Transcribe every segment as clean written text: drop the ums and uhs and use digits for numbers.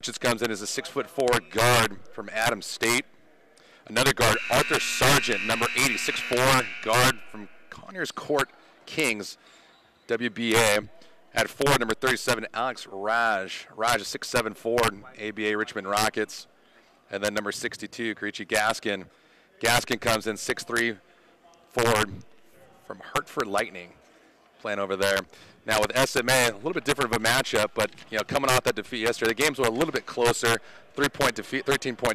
Richards comes in as a 6'4" guard from Adams State. Another guard, Arthur Sargent, number 80, 6'4" guard from Conyers Court Kings, WBA. At 4, number 37, Alex Raj. Raj is 6'7" forward, ABA Richmond Rockets. And then number 62, Karichi Gaskin. Gaskin comes in 6'3" forward from Hartford Lightning, playing over there. Now with SMA, a little bit different of a matchup, but coming off that defeat yesterday, the games were a little bit closer. 13-point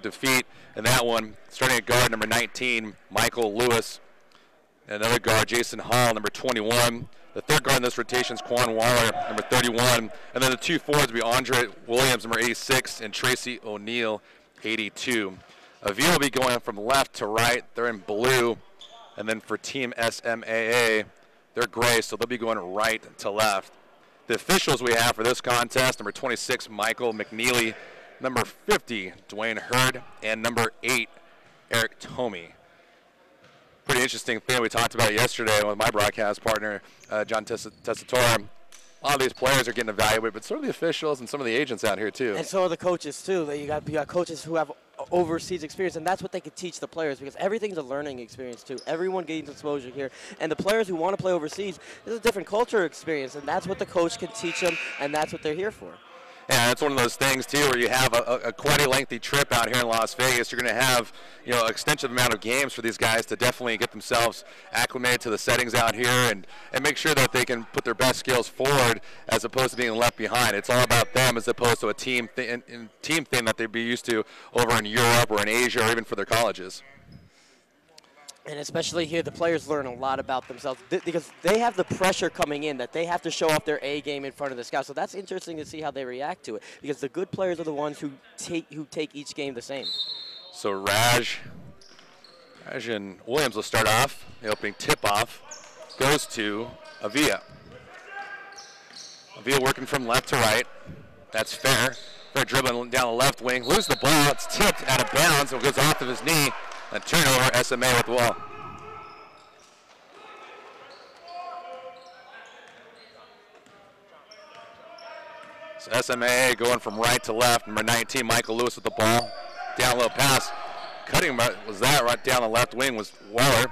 defeat, and that one starting at guard number 19, Michael Lewis. And another guard, Jason Hall, number 21. The third guard in this rotation is Quan Waller, number 31. And then the two forwards will be Andre Williams, number 86, and Tracy O'Neill, 82. Avia will be going from left to right. They're in blue. And then for Team SMAA, they're gray, so they'll be going right to left. The officials we have for this contest, number 26, Michael McNeely, number 50, Dwayne Hurd, and number 8, Eric Tomey. Pretty interesting thing we talked about yesterday with my broadcast partner, John Tessitore. A lot of these players are getting evaluated, but so are the officials and some of the agents out here too. And so are the coaches too. You got coaches who have overseas experience, and that's what they could teach the players, because everything's a learning experience too. Everyone gains exposure here, and the players who want to play overseas, there's a different culture experience, and that's what the coach can teach them, and that's what they're here for. Yeah, that's one of those things too, where you have a quite a lengthy trip out here in Las Vegas. You're going to have, an extensive amount of games for these guys to definitely get themselves acclimated to the settings out here and make sure that they can put their best skills forward as opposed to being left behind. It's all about them as opposed to a team thing that they'd be used to over in Europe or in Asia or even for their colleges. And especially here, the players learn a lot about themselves because they have the pressure coming in that they have to show off their A game in front of the scouts. So that's interesting to see how they react to it, because the good players are the ones who take each game the same. So Raj and Williams will start off. The opening tip-off goes to Avia. Avia working from left to right. That's fair. Fair dribbling down the left wing. Loses the ball. It's tipped out of bounds. It goes off of his knee. A turnover, SMA with the ball. So SMAA going from right to left. Number 19, Michael Lewis with the ball. Down low pass. Cutting was that right down the left wing was Weller.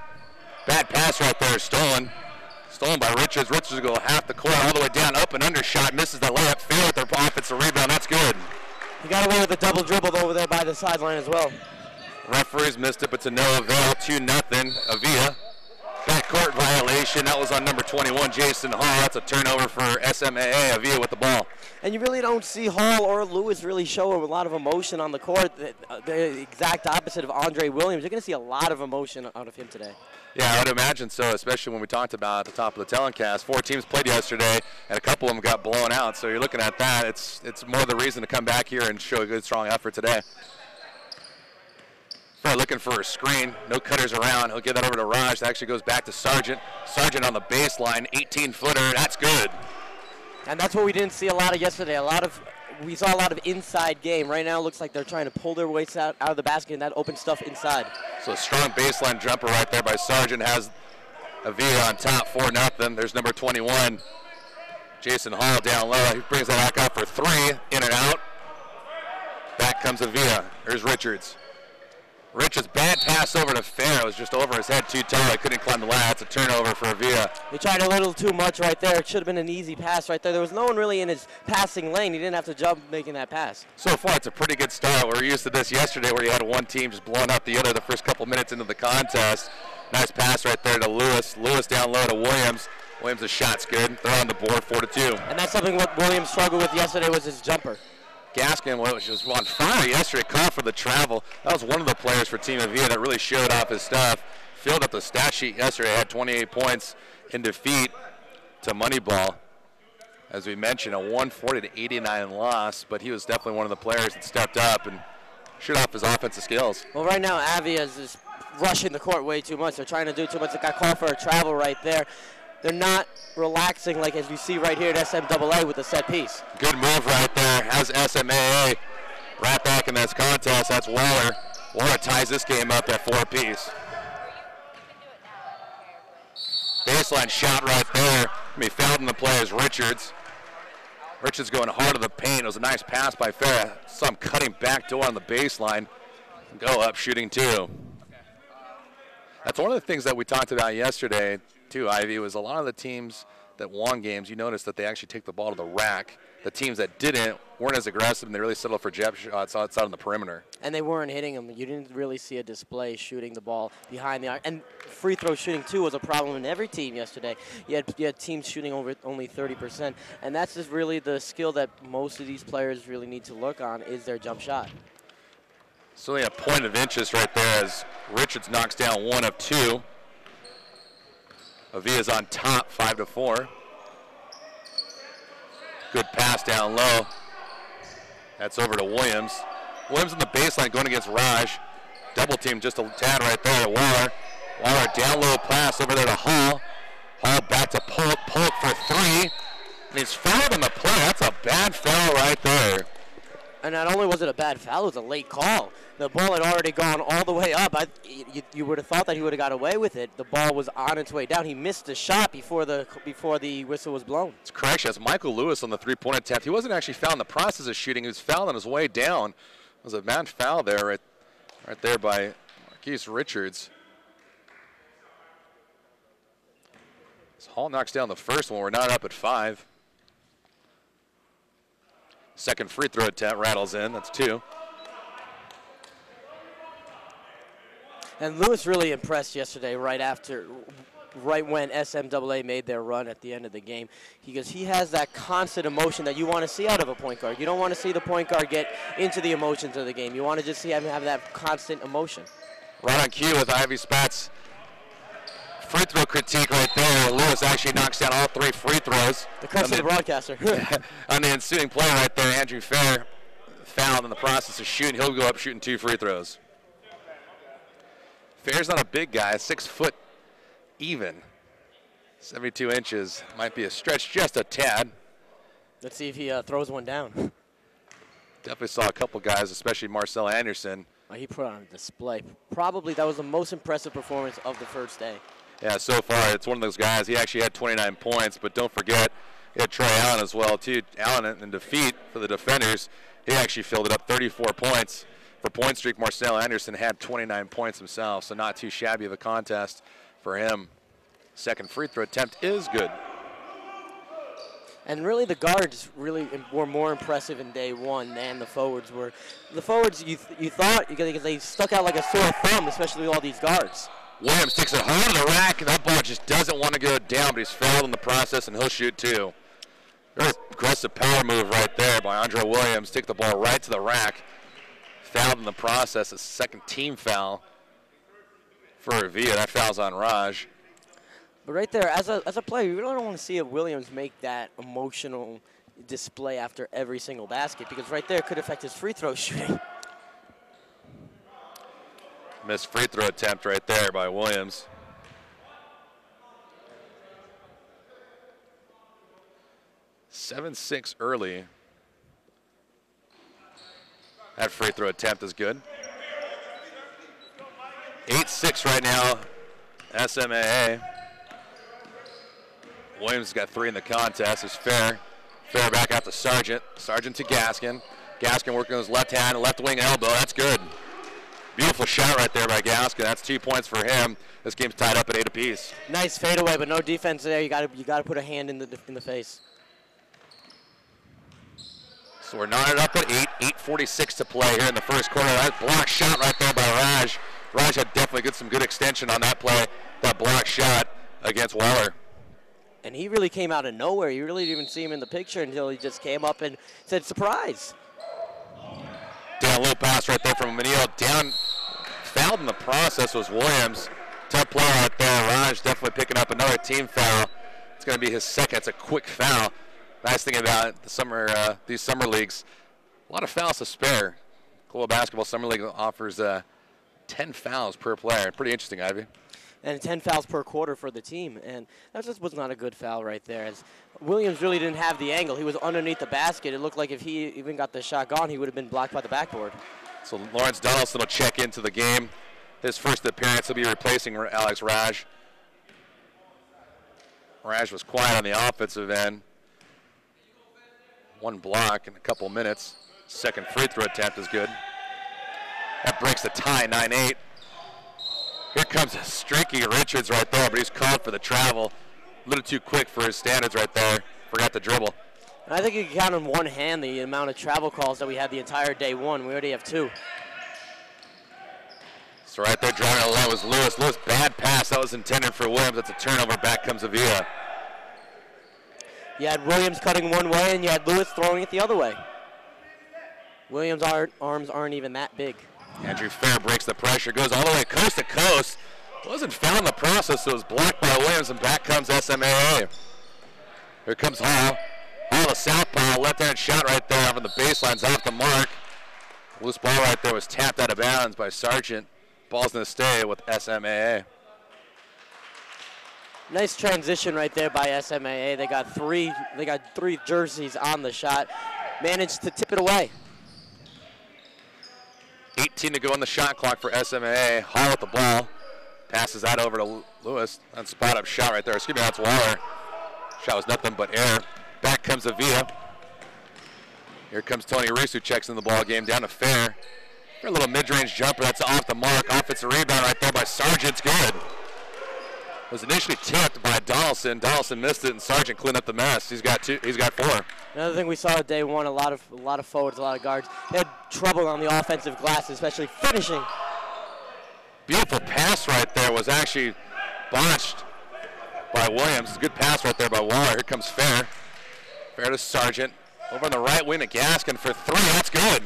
Bad pass right there, stolen. Stolen by Richards. Richards will go half the court all the way down, up and under shot. Misses the layup. Fair with their offensive rebound. That's good. He got away with a double dribble over there by the sideline as well. Referees missed it, but to no avail. 2-0. Avia. Backcourt violation. That was on number 21, Jason Hall. That's a turnover for SMAA. Avia with the ball. And you really don't see Hall or Lewis really show a lot of emotion on the court. The exact opposite of Andre Williams. You're going to see a lot of emotion out of him today. Yeah, I would imagine so, especially when we talked about at the top of the telecast. 4 teams played yesterday, and a couple of them got blown out. So you're looking at that. It's more the reason to come back here and show a good, strong effort today. Looking for a screen. No cutters around. He'll give that over to Raj. That actually goes back to Sargent. Sargent on the baseline. 18-footer. That's good. And that's what we didn't see a lot of yesterday. We saw a lot of inside game. Right now it looks like they're trying to pull their weights out of the basket, and that open stuff inside. So a strong baseline jumper right there by Sargent. Has Avia on top, 4-0. There's number 21, Jason Hall down low. He brings that back up for 3. In and out. Back comes Avia. Here's Richards. Richards, bad pass over to Fair. It was just over his head, too tall. He couldn't climb the ladder. It's a turnover for Avia. He tried a little too much right there. It should have been an easy pass right there. There was no one really in his passing lane. He didn't have to jump making that pass. So far, it's a pretty good start. We were used to this yesterday where you had one team just blowing up the other the first couple minutes into the contest. Nice pass right there to Lewis. Lewis down low to Williams. Williams' shot's good. They're on the board, 4-2. And that's something what Williams struggled with yesterday was his jumper. Gaskin was just on fire yesterday, caught for the travel. That was one of the players for Team Avia that really showed off his stuff. Filled up the stat sheet yesterday, had 28 points in defeat to Moneyball. As we mentioned, a 140-89 loss, but he was definitely one of the players that stepped up and showed off his offensive skills. Well, right now, Avia is just rushing the court way too much. They're trying to do too much. They got called for a travel right there. They're not relaxing like as you see right here at SMAA with the set piece. Good move right there. Has SMAA right back in this contest. That's Waller. Waller ties this game up at 4 apiece. Baseline shot right there. Fouled in the play is Richards. Richards going hard to the paint. It was a nice pass by Fair. Some cutting back door on the baseline. Go up shooting 2. That's one of the things that we talked about yesterday, too, Ivy, was a lot of the teams that won games, you noticed that they actually take the ball to the rack. The teams that didn't weren't as aggressive, and they really settled for jab shots outside on the perimeter. And they weren't hitting them. You didn't really see a display shooting the ball behind the arc. And free throw shooting, too, was a problem in every team yesterday. You had teams shooting over only 30%. And that's just really the skill that most of these players really need to look on is their jump shot. Certainly a point of interest right there as Richards knocks down 1 of 2. Avia's on top, 5-4. Good pass down low. That's over to Williams. Williams on the baseline going against Raj. Double team just a tad right there to Waller. Waller down low pass over there to Hall. Hall back to Polk. Polk for 3. And he's fouled on the play. That's a bad foul right there. And not only was it a bad foul, it was a late call. The ball had already gone all the way up. You would have thought that he would have got away with it. The ball was on its way down. He missed the shot before the whistle was blown. It's correct. That's Michael Lewis on the three-point attempt. He wasn't actually fouled in the process of shooting. He was fouled on his way down. It was a bad foul there, right there by Marquise Richards. So Hall knocks down the first one. We're not up at 5. Second free throw attempt rattles in. That's 2. And Lewis really impressed yesterday right when SMAA made their run at the end of the game. Because he has that constant emotion that you want to see out of a point guard. You don't want to see the point guard get into the emotions of the game. You want to just see him have that constant emotion. Right on cue with Ivy Spatz. Free throw critique right there. Lewis actually knocks down all 3 free throws. The curse of the broadcaster. On the ensuing play right there, Andrew Fair fouled in the process of shooting. He'll go up shooting 2 free throws. Fair's not a big guy, 6 foot even. 72 inches. Might be a stretch just a tad. Let's see if he throws one down. Definitely saw a couple guys, especially Marcel Anderson. He put on a display. Probably that was the most impressive performance of the first day. Yeah, so far it's one of those guys. He actually had 29 points, but don't forget, he had Trey Allen as well, too. Allen in defeat for the defenders. He actually filled it up 34 points. For point streak, Marcel Anderson had 29 points himself, so not too shabby of a contest for him. Second free throw attempt is good. And really the guards really were more impressive in day one than the forwards were. The forwards, you thought, because they stuck out like a sore thumb, especially with all these guards. Williams takes it hard to the rack, and that ball just doesn't want to go down, but he's fouled in the process, and he'll shoot 2. Very aggressive power move right there by Andre Williams. Take the ball right to the rack. Fouled in the process, a second team foul for Avia. That foul's on Raj. But right there, as a player, you really don't want to see Williams make that emotional display after every single basket, because right there could affect his free throw shooting. Missed free throw attempt right there by Williams. (7-6) early. That free throw attempt is good. 8-6 right now, SMAA. Williams has got 3 in the contest. It's Fair. Fair back out to Sargent. Sargent to Gaskin. Gaskin working on his left hand, left wing elbow. That's good. Beautiful shot right there by Gaskin. That's 2 points for him. This game's tied up at 8 apiece. Nice fadeaway, but no defense there. You got to put a hand in the face. So we're knotted up at 8. 8:46 to play here in the first quarter. That block shot right there by Raj. Raj had definitely some good extension on that play. That block shot against Waller. And he really came out of nowhere. You really didn't even see him in the picture until he just came up and said, surprise. Down low pass right there from Manil. Down, fouled in the process was Williams. Tough play right there. Raj definitely picking up another team foul. It's going to be his second. It's a quick foul. Nice thing about the these summer leagues, a lot of fouls to spare. Global Basketball Summer League offers 10 fouls per player. Pretty interesting, Ivy. And 10 fouls per quarter for the team. And that just was not a good foul right there. As Williams really didn't have the angle. He was underneath the basket. It looked like if he even got the shot gone, he would have been blocked by the backboard. So Lawrence Donaldson will check into the game. His first appearance, he'll be replacing Alex Raj. Raj was quiet on the offensive end. 1 block in a couple minutes. Second free throw attempt is good. That breaks the tie, 9-8. Here comes Streaky Richards right there, but he's called for the travel. A little too quick for his standards right there. Forgot to dribble. I think you can count on one hand the amount of travel calls that we had the entire day one. We already have 2. So right there driving it low was Lewis. Lewis, bad pass. That was intended for Williams. That's a turnover. Back comes Avia. You had Williams cutting one way, and you had Lewis throwing it the other way. Williams' arms aren't even that big. Andrew Fair breaks the pressure, goes all the way coast to coast. Wasn't found in the process, so it was blocked by Williams, and back comes SMAA. Here comes Hall. Hall, the southpaw, left-hand shot right there off of the baseline's off the mark. Loose ball right there was tapped out of bounds by Sargent. Ball's going to stay with SMAA. Nice transition right there by SMAA. They got three jerseys on the shot. Managed to tip it away. 18 to go on the shot clock for SMAA. Hall with the ball. Passes that over to Lewis. That's a spot-up shot right there. Excuse me, that's Waller. Shot was nothing but air. Back comes Avia. Here comes Tony Reese, who checks in the ball game down to Fair. A little mid-range jumper, that's off the mark. Offensive rebound right there by Sargent's good. Was initially tipped by Donaldson. Donaldson missed it, and Sargent cleaned up the mess. He's got 4. Another thing we saw at day one, a lot of forwards, a lot of guards. They had trouble on the offensive glass, especially finishing. Beautiful pass right there was actually botched by Williams. Good pass right there by Waller. Here comes Fair. Fair to Sargent. Over on the right wing to Gaskin for 3. That's good.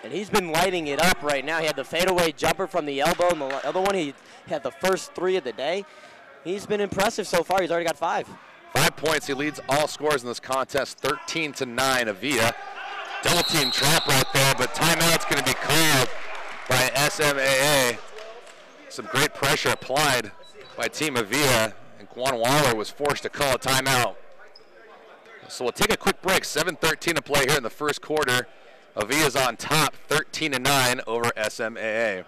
And he's been lighting it up right now. He had the fadeaway jumper from the elbow, and the other one, he had the first 3 of the day. He's been impressive so far. He's already got 5. 5 points. He leads all scorers in this contest, 13-9. Avia. Double team trap right there, but timeout's going to be called by SMAA. Some great pressure applied by Team Avia, and Quan Waller was forced to call a timeout. So we'll take a quick break. 7:13 to play here in the first quarter. Avia's on top, 13-9 over SMAA.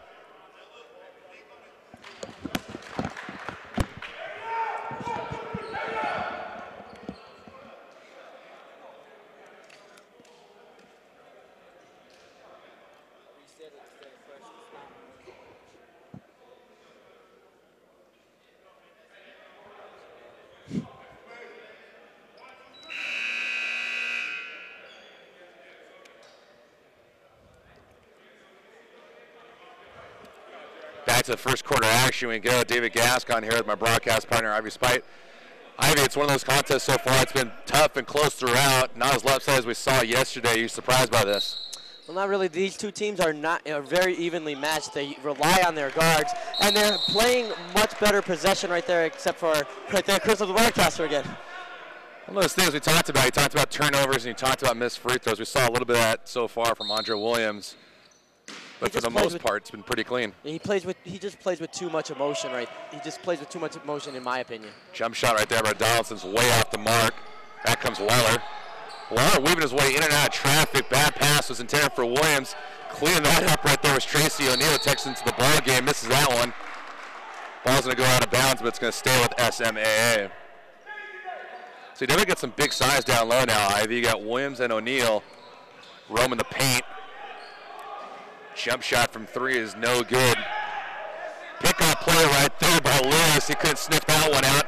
Back to the first quarter action we go. David Gascon here with my broadcast partner, Ivy Spite. Ivy, it's one of those contests so far. It's been tough and close throughout. Not as lopsided as we saw yesterday. Are you surprised by this? Well, not really. These two teams are very evenly matched. They rely on their guards, and they're playing much better possession right there, except for right there, Chris of the broadcaster again. One of those things we talked about. You talked about turnovers and you talked about missed free throws. We saw a little bit of that so far from Andre Williams. But for the most part, it's been pretty clean. He just plays with too much emotion, right? He just plays with too much emotion, in my opinion. Jump shot right there by Donaldson's way off the mark. Back comes Waller. Waller weaving his way in and out of traffic. Bad pass was intended for Williams. Cleaning that up right there was Tracy O'Neal. Takes into the ball game. Misses that one. Ball's going to go out of bounds, but it's going to stay with SMAA. So you never get some big size down low now, Ivy. You got Williams and O'Neal roaming the paint. Jump shot from 3 is no good. Pick-up play right there by Lewis. He couldn't sniff that one out.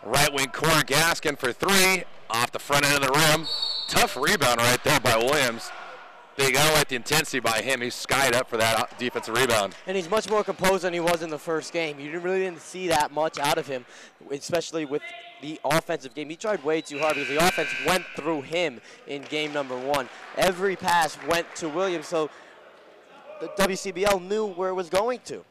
Right wing corner, Gaskin for 3. Off the front end of the rim. Tough rebound right there by Williams. They got to like the intensity by him. He's skied up for that defensive rebound. And he's much more composed than he was in the first game. You really didn't see that much out of him, especially with the offensive game. He tried way too hard because the offense went through him in game number 1. Every pass went to Williams, so the WCBL knew where it was going to.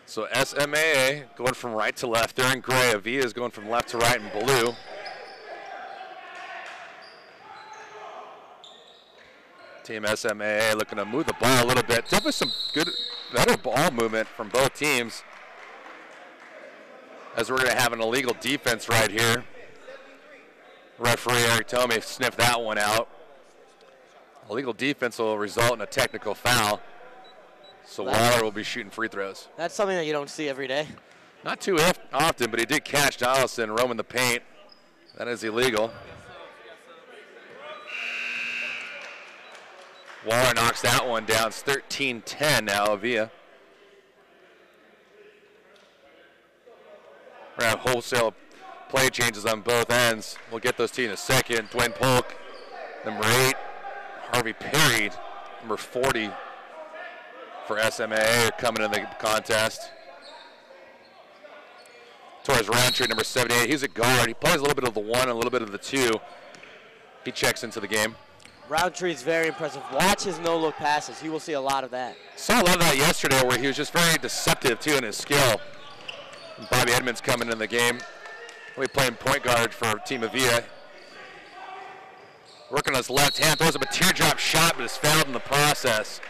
So SMAA going from right to left. They're in gray. Avia is going from left to right in blue. Team SMAA looking to move the ball a little bit. Definitely some better ball movement from both teams. As we're going to have an illegal defense right here. Referee Eric Tomei sniffed that one out. Illegal defense will result in a technical foul. So Waller will be shooting free throws. That's something that you don't see every day. Not too often, but he did catch Donaldson roaming the paint. That is illegal. Waller knocks that one down. It's 13-10 now, Avia. We're going to have wholesale play changes on both ends. We'll get those to you in a second. Dwayne Polk, number 8. Harvey Perry, number 40 for SMAA, are coming in the contest. Torres Roundtree, number 78. He's a guard. He plays a little bit of the 1 and a little bit of the 2. He checks into the game. Roundtree is very impressive. Watch his no-look passes. You will see a lot of that. Saw a lot of that yesterday where he was just very deceptive, too, in his skill. And Bobby Edmonds coming in the game. He'll be playing point guard for Team Avia. Working on his left hand. Throws up a teardrop shot, but is fouled in the process.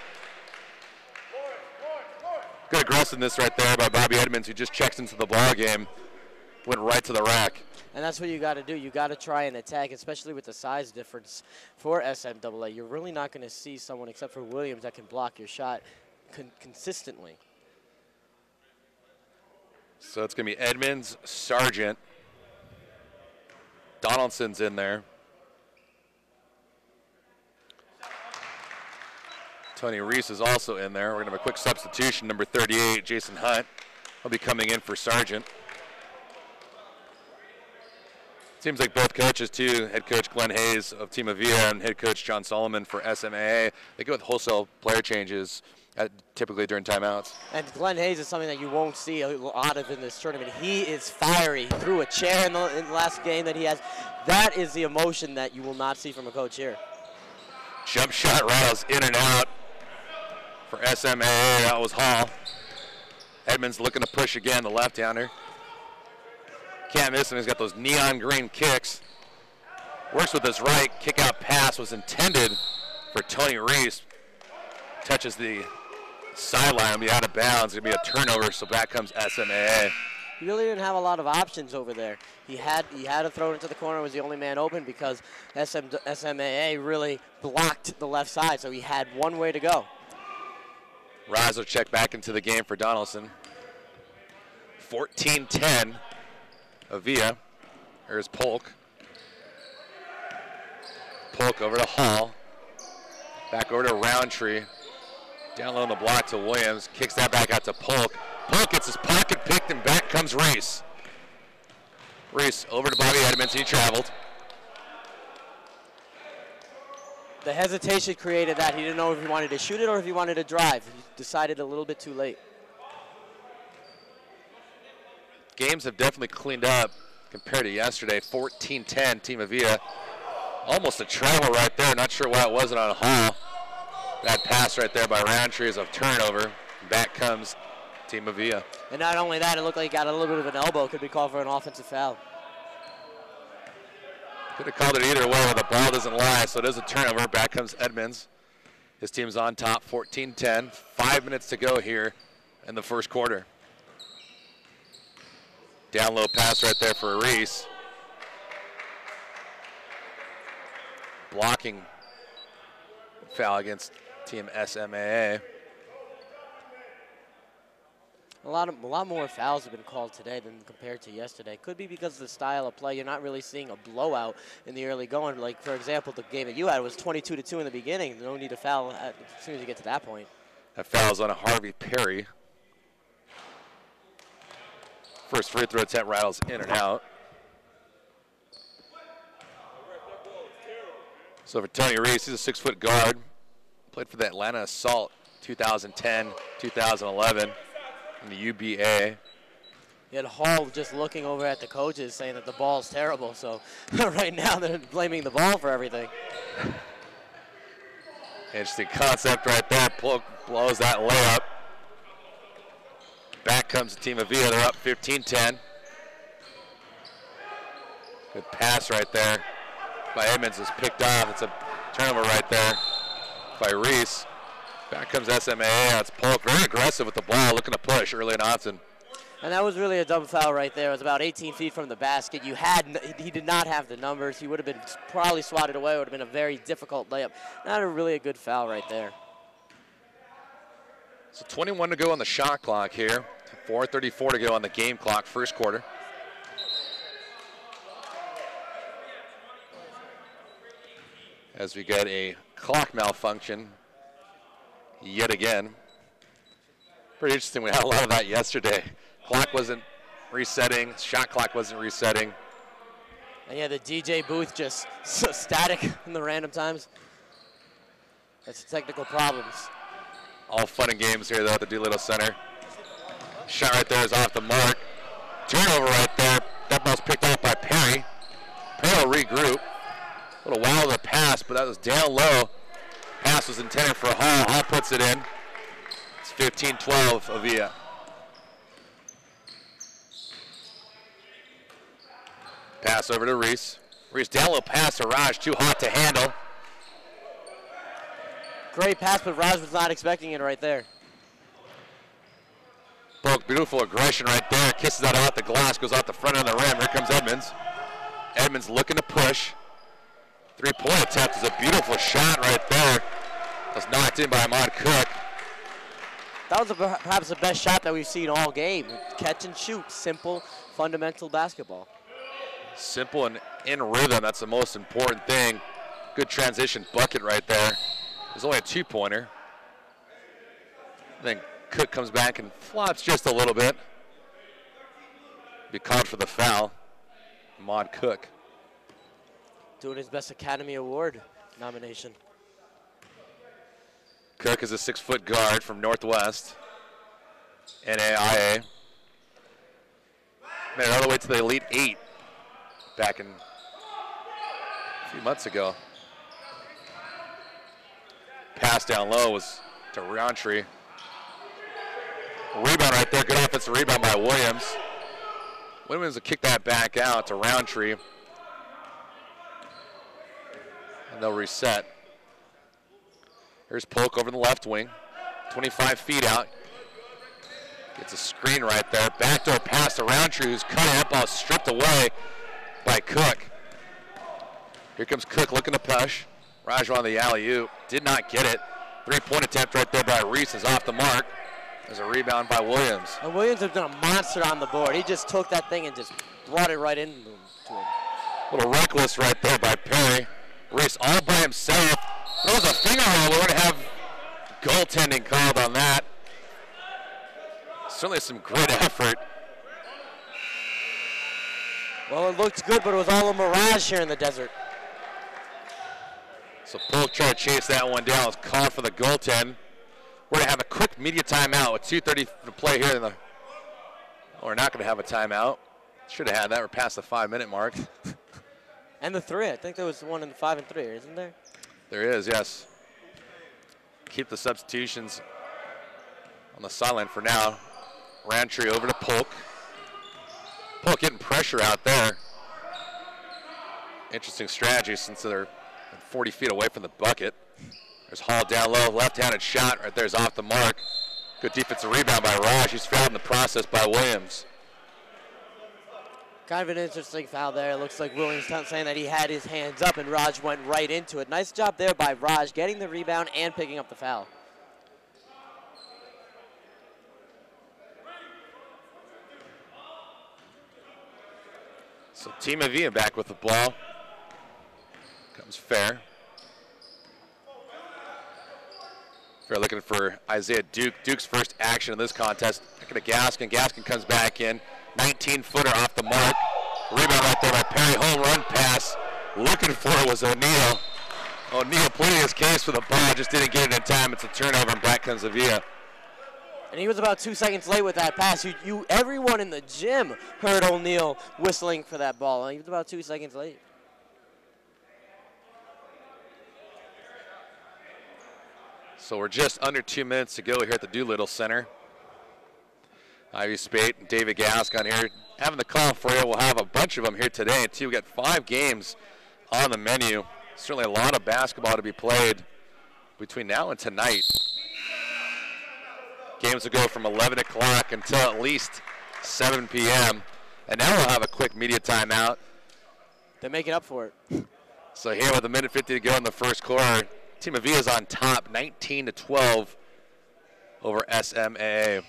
Good aggressiveness right there by Bobby Edmonds, who just checks into the ball game. Went right to the rack. And that's what you got to do. You got to try and attack, especially with the size difference for SMAA. You're really not going to see someone except for Williams that can block your shot consistently. So it's going to be Edmonds, Sargent. Donaldson's in there. Tony Reese is also in there. We're going to have a quick substitution. Number 38, Jason Hunt, will be coming in for Sargent. Seems like both coaches, too, head coach Glenn Hayes of Team Avia and head coach John Solomon for SMAA, they go with wholesale player changes typically during timeouts. And Glenn Hayes is something that you won't see a lot of in this tournament. He is fiery. Threw a chair in the last game that he has. That is the emotion that you will not see from a coach here. Jump shot rattles in and out for SMAA. That was Hall. Edmonds looking to push again, the left-hander. Can't miss him. He's got those neon green kicks. Works with his right. Kick out pass was intended for Tony Reese. Touches the sideline. Will be out of bounds. It's going to be a turnover, so back comes SMAA. He really didn't have a lot of options over there. He had to throw it into the corner. Was the only man open because SMAA really blocked the left side, so he had one way to go. Rizzo check back into the game for Donaldson. 14-10. Avia. Here's Polk. Polk over to Hall. Back over to Roundtree. Down low on the block to Williams. Kicks that back out to Polk. Polk gets his pocket picked, and back comes Reese. Reese over to Bobby Edmonds. He traveled. The hesitation created that. He didn't know if he wanted to shoot it or if he wanted to drive. He decided a little bit too late. Games have definitely cleaned up compared to yesterday. 14-10, Team Avia. Almost a travel right there. Not sure why it wasn't on Hall. Bad pass right there by Roundtree is a turnover. Back comes Team Avia. And not only that, it looked like he got a little bit of an elbow. Could be called for an offensive foul. Could have called it either way, but the ball doesn't lie, so it is a turnover. Back comes Edmonds. His team's on top, 14-10. 5 minutes to go here in the first quarter. Down low pass right there for Reese. Blocking foul against Team SMAA. A lot more fouls have been called today than compared to yesterday. Could be because of the style of play. You're not really seeing a blowout in the early going. Like, for example, the game that you had was 22-2 in the beginning. No need to foul as soon as you get to that point. That foul's on a Harvey Perry. First free throw attempt rattles in and out. So for Tony Reese, he's a 6-foot guard. Played for the Atlanta Assault 2010, 2011 in the UBA. You had Hall just looking over at the coaches saying that the ball's terrible. So right now they're blaming the ball for everything. Interesting concept right there. Polk blows that layup. Back comes the Team Avia. They're up 15-10. Good pass right there by Edmonds is picked off. It's a turnover right there by Reese. Back comes SMAA. That's Polk. Very aggressive with the ball, looking to push early in Austin. And that was really a dumb foul right there. It was about 18 feet from the basket. He did not have the numbers. He would have been probably swatted away. It would have been a very difficult layup. Not a good foul right there. So 21 to go on the shot clock here. 4:34 to go on the game clock, first quarter. as we get a clock malfunction yet again. Pretty interesting. We had a lot of that yesterday. Clock wasn't resetting. Shot clock wasn't resetting. And yeah, the DJ booth just so static in the random times. That's technical problems. All fun and games here, though, at the Doolittle Center. Shot right there is off the mark. Turnover right there. That ball's picked off by Perry. Perry will regroup. A little wild of a pass, but that was down low. Pass was intended for Hall. Hall puts it in. It's 15-12 Avia. Pass over to Reese. Reese down low pass to Raj. Too hot to handle. Great pass, but Raj was not expecting it right there. Polk, beautiful aggression right there. Kisses that off the glass, goes off the front of the rim. Here comes Edmonds. Edmonds looking to push. Three-point attempt is a beautiful shot right there. Was knocked in by Ahmad Cook. That was perhaps the best shot that we've seen all game. Catch and shoot, simple, fundamental basketball. Simple and in rhythm, that's the most important thing. Good transition bucket right there. There's only a two-pointer. Then Cook comes back and flops just a little bit. Be called for the foul. Ahmad Cook. Doing his best Academy Award nomination. Cook is a 6-foot guard from Northwest. NAIA. Made it all the way to the Elite 8 back in a few months ago. Pass down low was to Roundtree. Rebound right there, good offensive rebound by Williams. Williams will kick that back out to Roundtree. And they'll reset. Here's Polk over the left wing. 25 feet out. Gets a screen right there. Backdoor pass to Roundtree, who's cutting up, ball stripped away by Cook. Here comes Cook looking to push. Raj on the alley-oop. Did not get it. Three-point attempt right there by Reese is off the mark. There's a rebound by Williams. And Williams has done a monster on the board. He just took that thing and just brought it right into him. A little reckless right there by Perry. Reese all by himself. Throws a finger roll. We're going to have goaltending called on that. Certainly some great effort. Well, it looked good, but it was all a mirage here in the desert. So Polk tried to chase that one down. It was called for the goaltend. We're going to have a quick media timeout with 2:30 to play here. We're not going to have a timeout. Should have had that. We're past the 5-minute mark. And the 3. I think there was one in the 5 and 3, isn't there? There is, yes. Keep the substitutions on the sideline for now. Roundtree over to Polk. Polk getting pressure out there. Interesting strategy since they're 40 feet away from the bucket. There's Hall down low, left-handed shot right there's off the mark. Good defensive rebound by Raj. He's fouled in the process by Williams. Kind of an interesting foul there. It looks like Williams saying that he had his hands up and Raj went right into it. Nice job there by Raj getting the rebound and picking up the foul. So Team Avia back with the ball. Comes Fair. Fair looking for Isaiah Duke. Duke's first action in this contest. Looking to Gaskin. Gaskin comes back in. 19-footer off the mark. Rebound right there by Perry. Home run pass. Looking for it was O'Neal. O'Neal pleading his case for the ball. Just didn't get it in time. It's a turnover, and back comes Avia. And he was about 2 seconds late with that pass. Everyone in the gym heard O'Neal whistling for that ball. He was about 2 seconds late. So we're just under 2 minutes to go here at the Doolittle Center. Ivy Spate and David Gascon here having the call for you. We'll have a bunch of them here today, too. We've got 5 games on the menu. Certainly a lot of basketball to be played between now and tonight. Games will go from 11 o'clock until at least 7 p.m. And now we'll have a quick media timeout. They're making up for it. So here with 1:50 to go in the first quarter, Team Avia is on top, 19-12 over SMAA.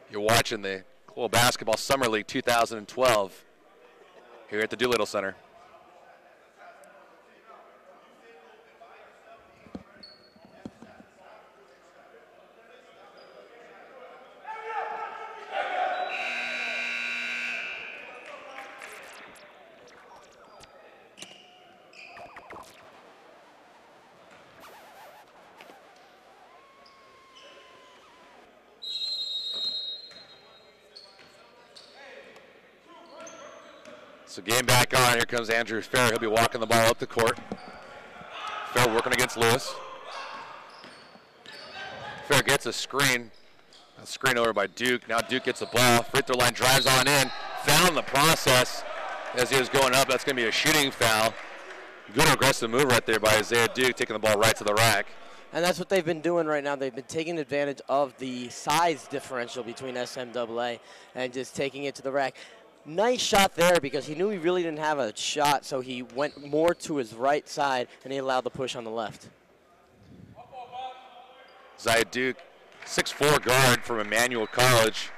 You're watching the Global Basketball Summer League 2012 here at the Doolittle Center. So game back on. Here comes Andrew Fair. He'll be walking the ball up the court. Fair working against Lewis. Fair gets a screen. A screen over by Duke. Now Duke gets the ball. Free throw line, drives on in. Foul in the process as he was going up. That's going to be a shooting foul. Good aggressive move right there by Isaiah Duke, taking the ball right to the rack. And that's what they've been doing right now. They've been taking advantage of the size differential between SMAA and just taking it to the rack. Nice shot there because he knew he really didn't have a shot, so he went more to his right side and he allowed the push on the left. Isaiah Duke, 6'4" guard from Emmanuel College.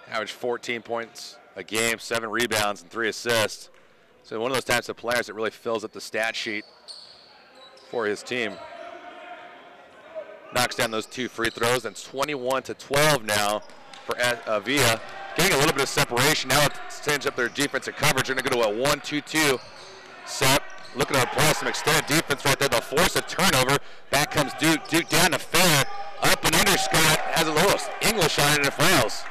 Averaged 14 points a game, 7 rebounds, and 3 assists. So one of those types of players that really fills up the stat sheet for his team. Knocks down those 2 free throws, and it's 21-12 now for Avia. Getting a little bit of separation. Now it's changed up their defensive coverage. They're going to go to a 1-2-2 set. Looking to apply some extended defense right there. They'll force a turnover. Back comes Duke. Duke down to Fair. Up and under. Scott has a little English on it and it fouls.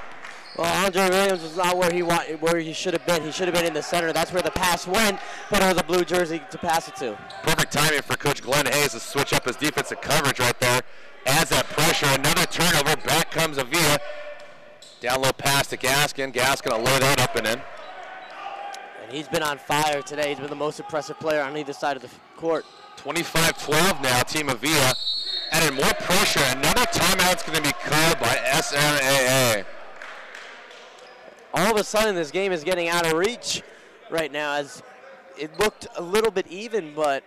Well, Andre Williams was not where he should have been. He should have been in the center. That's where the pass went, but it was a blue jersey to pass it to. Perfect timing for Coach Glenn Hayes to switch up his defensive coverage right there. Adds that pressure. Another turnover. Back comes Avia. Down low pass to Gaskin. Gaskin will lay that up and in. And he's been on fire today. He's been the most impressive player on either side of the court. 25-12 now, Team Avia. Added more pressure. Another timeout's going to be called by SMAA. All of a sudden, this game is getting out of reach right now as it looked a little bit even, but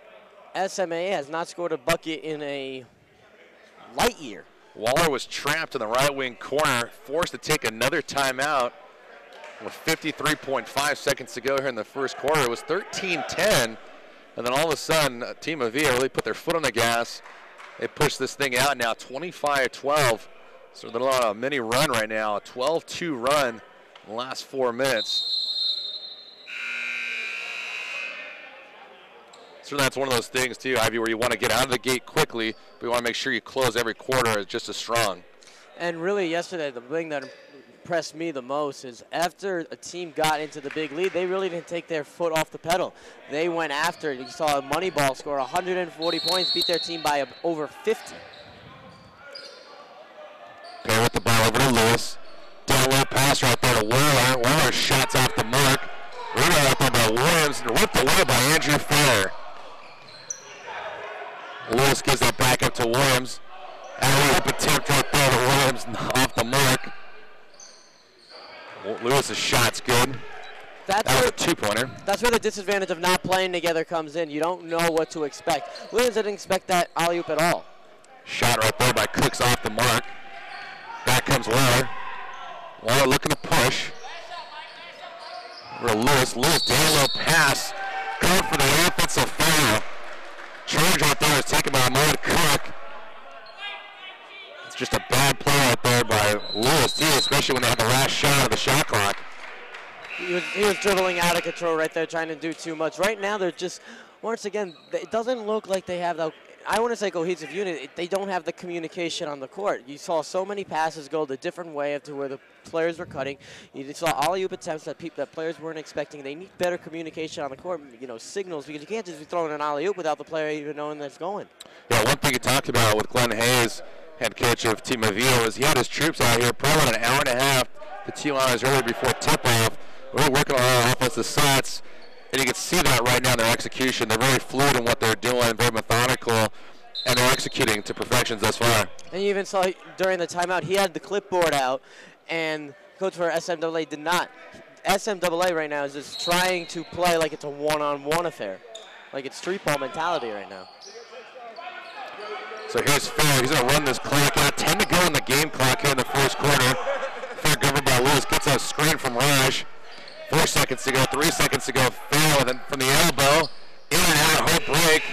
SMAA has not scored a bucket in a light year. Waller was trapped in the right wing corner, forced to take another timeout with 53.5 seconds to go here in the first quarter. It was 13-10, and then all of a sudden, Team Avia really put their foot on the gas. They pushed this thing out now, 25-12. So they're on a mini run right now, a 12-2 run in the last 4 minutes. So that's one of those things too, Ivy, where you want to get out of the gate quickly, but you want to make sure you close every quarter just as strong. And really yesterday, the thing that impressed me the most is after a team got into the big lead, they really didn't take their foot off the pedal. They went after it. You saw Moneyball score 140 points, beat their team by over 50. Pair with the ball over to Lewis. Down low pass right there to Waller. Waller shots off the mark. Rebound out there by Williams and ripped away by Andrew Fair. Lewis gives that back up to Williams. Alley-oop attempt right there to Williams off the mark. Lewis's shot's good. That was a 2-pointer. That's where the disadvantage of not playing together comes in. You don't know what to expect. Williams didn't expect that alley-oop at all. Shot right there by Cooks off the mark. Back comes Waller. Waller looking to push. Over to Lewis. Lewis down low pass. Going for the offensive foul. Charge right there is taken by Ahmad Cook. It's just a bad play right there by Lewis, too, especially when they had the last shot of the shot clock. He was dribbling out of control right there, trying to do too much. Right now, they're just, once again, it doesn't look like they have the, I want to say cohesive unit. They don't have the communication on the court. You saw so many passes go the different way to where the players were cutting. You saw alley-oop attempts that players weren't expecting. They need better communication on the court, signals, because you can't just be throwing an alley-oop without the player even knowing that's going. Yeah, one thing you talked about with Glenn Hayes, head coach of Team Avia, was he had his troops out here probably an hour and a half to 2 hours earlier before tip-off. We're working on our offensive sets, and you can see that right now in their execution. They're very fluid in what they're doing, very methodical, and they're executing to perfection thus far. And you even saw during the timeout, he had the clipboard out, and coach for SMAA did not. SMAA right now is just trying to play like it's a one-on-one affair, like it's street ball mentality right now. So here's Fair. He's going to run this clock out. 10 to go in the game clock here in the first quarter. Fair governed by Lewis. Gets a screen from Raj. 4 seconds to go. 3 seconds to go. Fair with it from the elbow. In and out. Hard break.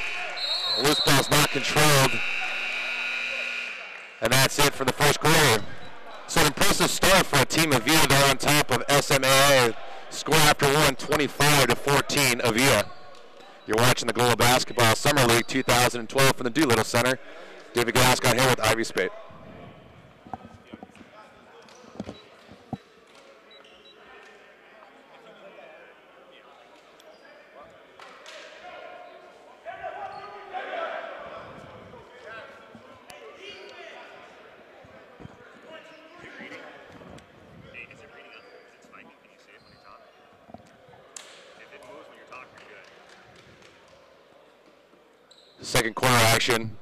Loose ball's not controlled. And that's it for the first quarter. So an impressive start for a Team Avia. They're on top of SMAA. Score after one, 25-14 Avia. You're watching the Global Basketball Summer League 2012 from the Doolittle Center. David Gascon here with Ivy Spate. Second quarter action.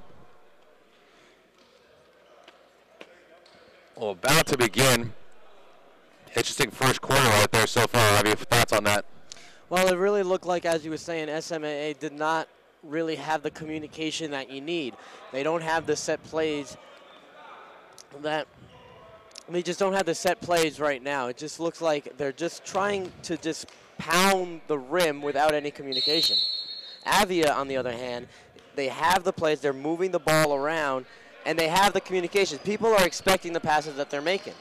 Well, about to begin. Interesting first quarter right there so far. Have you thoughts on that? Well, it really looked like, as you were saying, SMAA did not really have the communication that you need. They don't have the set plays that they just don't have the set plays right now. It just looks like they're just trying to just pound the rim without any communication. Avia, on the other hand, they have the plays, they're moving the ball around, and they have the communications. People are expecting the passes that they're making.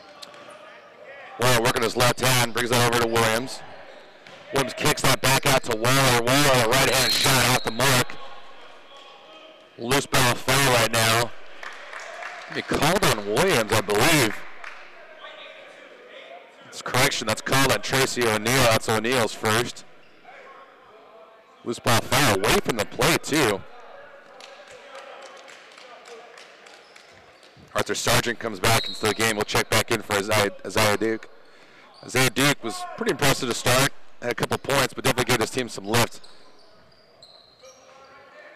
Waller working his left hand, brings that over to Williams. Williams kicks that back out to Waller. Waller, a right-hand shot off the mark. Loose ball foul right now. He called on Williams, I believe. It's correction, that's called on Tracy O'Neal. That's O'Neal's first. Loose ball foul away from the play, too. Arthur Sargent comes back into the game. We'll check back in for Isaiah Duke. Isaiah Duke was pretty impressive to start. Had a couple points, but definitely gave his team some lift.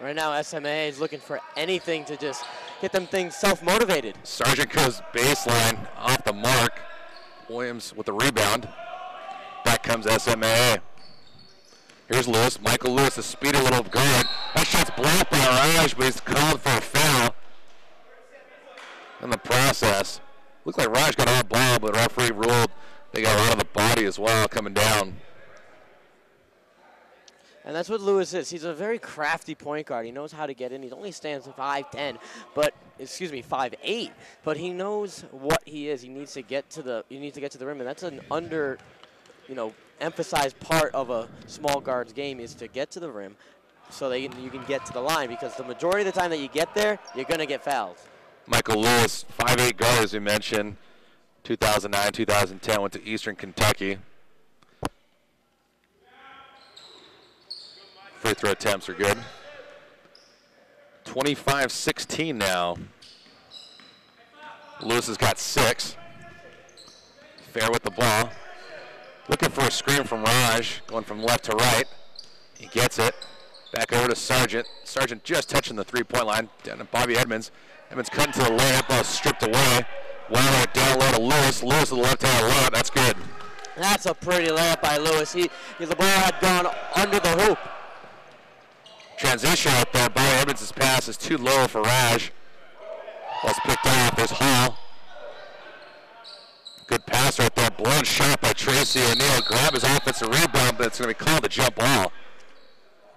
Right now, SMAA is looking for anything to just get them things self-motivated. Sargent goes baseline off the mark. Williams with the rebound. Back comes SMAA. Here's Lewis. Michael Lewis, a speedy little guard. That shot's blocked by Raj, but he's called for a foul in the process. Looked like Raj got on ball, but the referee ruled they got out of the body as well coming down. And that's what Lewis is. He's a very crafty point guard. He knows how to get in. He only stands 5'10", but 5'8", but he knows what he is. He needs to get to the rim, and that's an emphasized part of a small guard's game is to get to the rim so that you can get to the line, because the majority of the time that you get there, you're going to get fouled. Michael Lewis, 5'8" guard, as we mentioned, 2009, 2010, went to Eastern Kentucky. Free throw attempts are good. 25-16 now. Lewis has got 6. Fair with the ball. Looking for a screen from Raj, going from left to right. He gets it. Back over to Sargent. Sargent just touching the three-point line. Down to Bobby Edmonds. Edmonds cutting to the layup, ball stripped away. Waller down low to Lewis. Lewis with the left-hand layup. That's good. That's a pretty layup by Lewis. The ball had gone under the hoop. Transition out there. Bobby Edmonds' pass is too low for Raj. Ball's picked off. There's Hall. Good pass right there. Blown shot by Tracy O'Neal. Grab his offensive rebound, but it's going to be called a jump ball.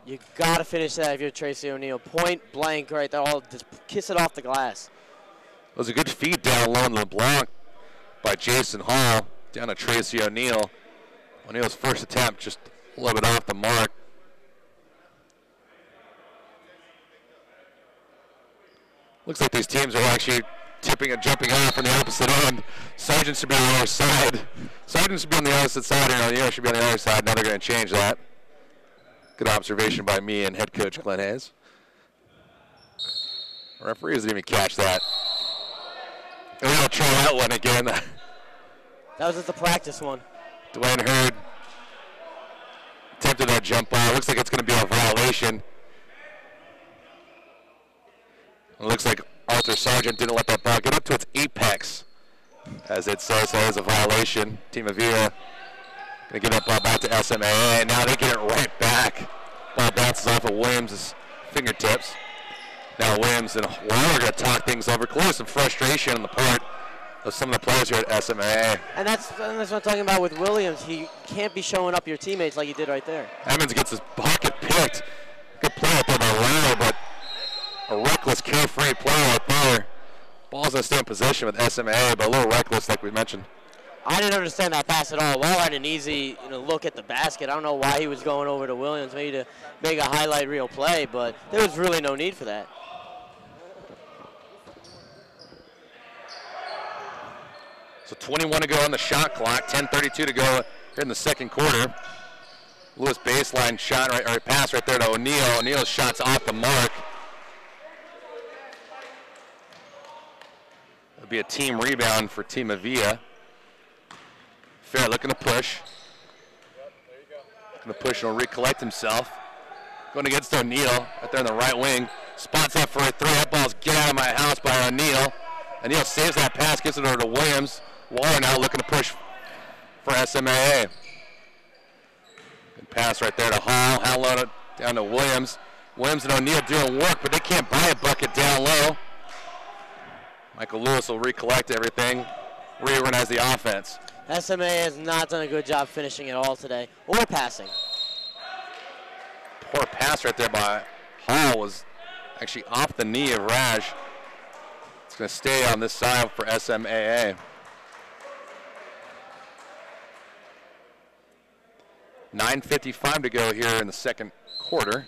You got to finish that if you're Tracy O'Neal. Point blank right there. Just kiss it off the glass. It was a good feed down low in the block by Jason Hall. Down to Tracy O'Neal. O'Neal's first attempt just a little bit off the mark. Looks like these teams are actually tipping and jumping off on the opposite end. Sargent should be on the other side. Sargent should be on the opposite side, and O'Neal should be on the other side. Now they're going to change that. Good observation by me and head coach Glenn Hayes. The referee doesn't even catch that. And we're going to try that one again. That was just a practice one. Dwayne Hurd attempted that jump ball. Looks like it's going to be a violation. It looks like Arthur Sargent didn't let that ball get up to its apex. As it says, that is a violation. Team Avia going to give that ball back to SMAA, and now they get it right back. Ball bounces off of Williams' fingertips. Now Williams and Waller are going to talk things over. Clearly some frustration on the part of some of the players here at SMAA. And that's what I'm talking about with Williams. He can't be showing up your teammates like he did right there. Edmonds gets his pocket picked. Good play out there by Waller, but a reckless, carefree play right there. Ball's going to stay in possession with SMAA, but a little reckless like we mentioned. I didn't understand that pass at all. Waller had an easy look at the basket. I don't know why he was going over to Williams, maybe to make a highlight reel play, but there was really no need for that. So 21 to go on the shot clock, 10:32 to go here in the second quarter. Lewis baseline shot, or pass right there to O'Neal. O'Neal's shot's off the mark. It'll be a team rebound for Team Avia. Fair looking to push. Looking to push and will recollect himself. Going against O'Neal right there in the right wing. Spots up for a three. That ball's get out of my house by O'Neal. O'Neal saves that pass, gets it over to Williams. Waller now looking to push for SMAA. Good pass right there to Hall. Hall low down to Williams. Williams and O'Neal doing work, but they can't buy a bucket down low. Michael Lewis will recollect everything, reorganize the offense. SMAA has not done a good job finishing at all today, or passing. Poor pass right there by Hall was actually off the knee of Raj. It's going to stay on this side for SMAA. 9:55 to go here in the second quarter.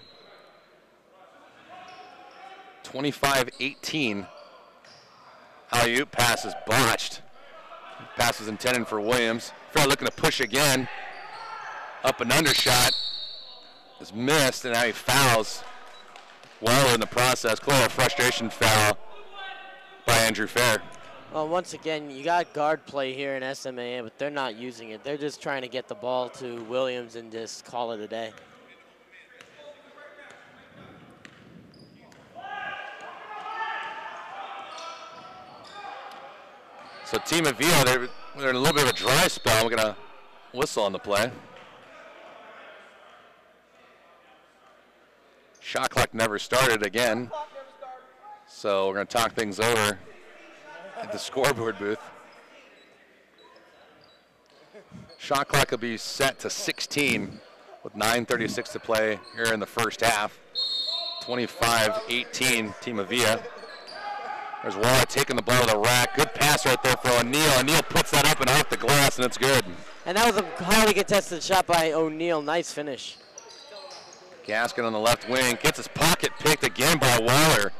25-18. Alley-oop pass is botched. Pass was intended for Williams. Fair looking to push again. Up and under shot is missed, and now he fouls. Well in the process. Clear a frustration foul by Andrew Fair. Well, once again, you got guard play here in SMAA, but they're not using it. They're just trying to get the ball to Williams and just call it a day. So Team Avia, they're in a little bit of a dry spell. We're going to whistle on the play. Shot clock never started again. So we're going to talk things over at the scoreboard booth. Shot clock will be set to 16 with 9:36 to play here in the first half. 25-18, Team Avia. There's Waller taking the ball to the rack. Good pass right there for O'Neal. O'Neal puts that up and off the glass, and it's good. And that was a highly contested shot by O'Neal. Nice finish. Gaskin on the left wing gets his pocket picked again by Waller.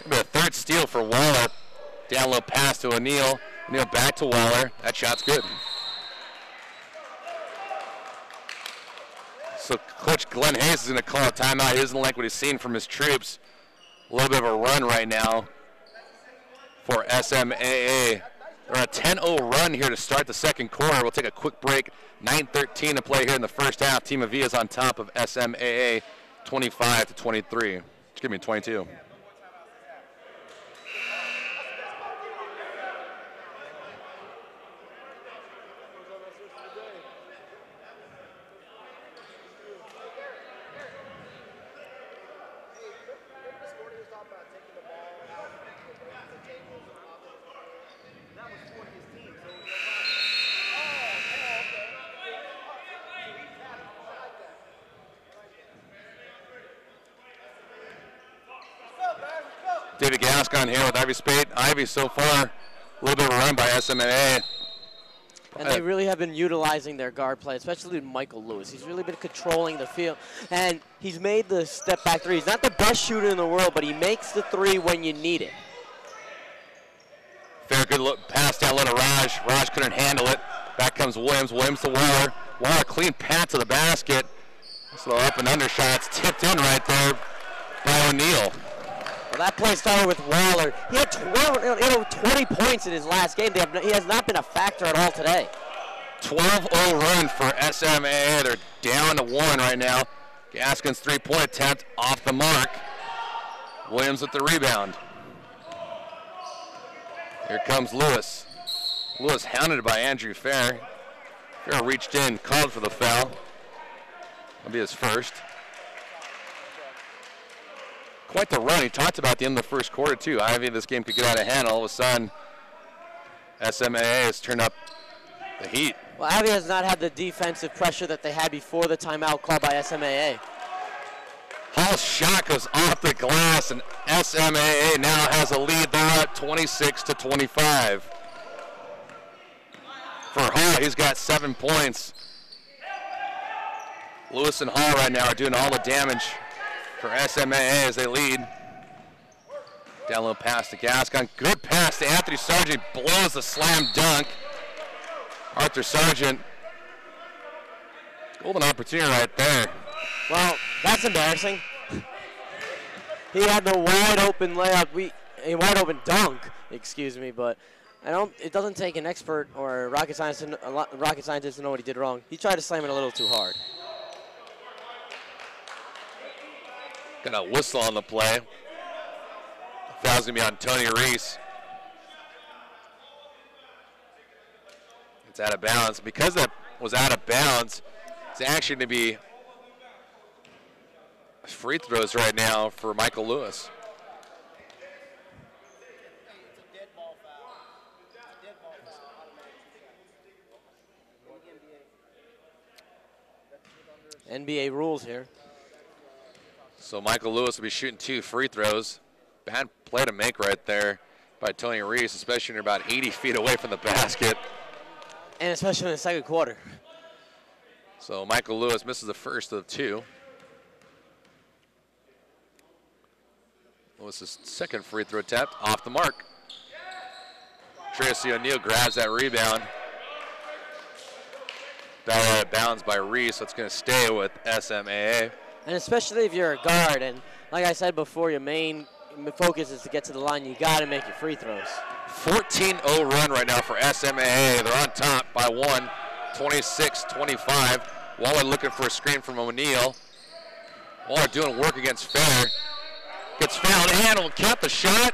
Be a third steal for Waller. Down low pass to O'Neal. O'Neal back to Waller. That shot's good. So Coach Glenn Hayes is going to call a timeout. He doesn't like what he's seen from his troops. A little bit of a run right now for SMAA. They're on a 10-0 run here to start the second quarter. We'll take a quick break. 9:13 to play here in the first half. Team Avia is on top of SMAA 25-23. Excuse me, 22. David Gascon here with Ivy Spade. Ivy so far, a little bit of a run by SMAA. And they really have been utilizing their guard play, especially Michael Lewis. He's really been controlling the field. And he's made the step back three. He's not the best shooter in the world, but he makes the three when you need it. Fair good look, pass down low to Raj. Raj couldn't handle it. Back comes Williams. Williams to Waller. Waller clean pat to the basket. This little up and under shot's tipped in right there by O'Neal. Well, that play started with Waller. He had 20 points in his last game. He has not been a factor at all today. 12-0 run for SMAA. They're down to 1 right now. Gaskin's three-point attempt off the mark. Williams with the rebound. Here comes Lewis. Lewis hounded by Andrew Fair. Fair reached in, called for the foul. That'll be his first. Quite the run. He talked about the end of the first quarter, too. Ivy, this game could get out of hand. All of a sudden, SMAA has turned up the heat. Well, Avia has not had the defensive pressure that they had before the timeout called by SMAA. Hall's shot goes off the glass, and SMAA now has a lead. They're up 26-25. For Hall, he's got 7 points. Lewis and Hall right now are doing all the damage for SMAA as they lead. Down low pass to Gascon. Good pass to Anthony Sargent. Blows the slam dunk. Arthur Sargent. Golden opportunity right there. Well, that's embarrassing. He had the wide open layup, a wide open dunk, excuse me, but it doesn't take an expert or a rocket scientist to know what he did wrong. He tried to slam it a little too hard. Got a whistle on the play. Foul's going to be on Tony Reese. It's out of bounds. Because that was out of bounds, it's actually going to be free throws right now for Michael Lewis. NBA rules here. So Michael Lewis will be shooting 2 free throws. Bad play to make right there by Tony Reese, especially when you're about 80 feet away from the basket. And especially in the second quarter. So Michael Lewis misses the first of 2. Lewis's second free throw attempt off the mark. Tracy O'Neal grabs that rebound. Batted out of bounds by Reese, so it's going to stay with SMAA. And especially if you're a guard, and like I said before, your main focus is to get to the line. You got to make your free throws. 14-0 run right now for SMAA. They're on top by 1, 26-25. Waller looking for a screen from O'Neal. Waller doing work against Fair. Gets fouled and will count the shot.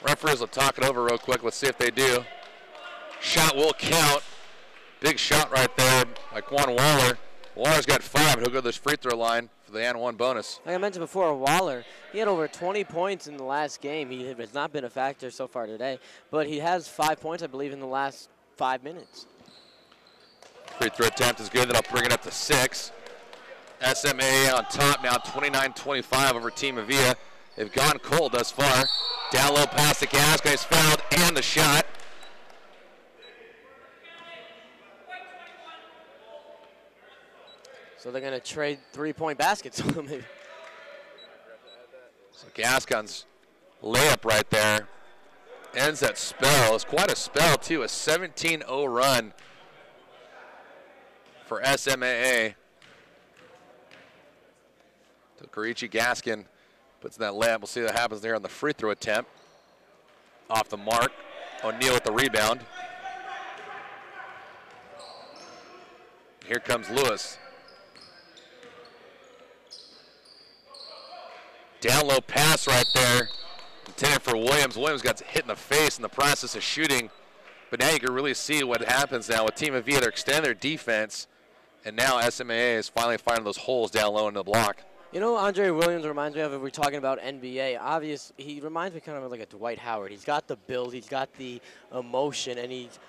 Referees will talk it over real quick. Let's see if they do. Shot will count. Big shot right there by Quan Waller. Waller's got 5. He'll go to this free throw line for the and 1 bonus. Like I mentioned before, Waller, he had over 20 points in the last game. He has not been a factor so far today, but he has 5 points, I believe, in the last 5 minutes. Free throw attempt is good. That'll bring it up to 6. SMA on top now, 29-25 over Team Avia. They've gone cold thus far. Down low pass to Gasca. He's fouled, and the shot. So they're going to trade 3-point baskets. Maybe. So Gascon's layup right there ends that spell. It's quite a spell, too. A 17-0 run for SMAA. So Karichi Gaskin puts in that layup. We'll see what happens there on the free throw attempt. Off the mark. O'Neal with the rebound. Here comes Lewis. Down low pass right there. Intended for Williams. Williams got hit in the face in the process of shooting. But now you can really see what happens now with Team Avia. They're extending their defense. And now SMAA is finally finding those holes down low in the block. You know, Andre Williams reminds me of, if we're talking about NBA, he reminds me kind of like a Dwight Howard. He's got the build, he's got the emotion, and he's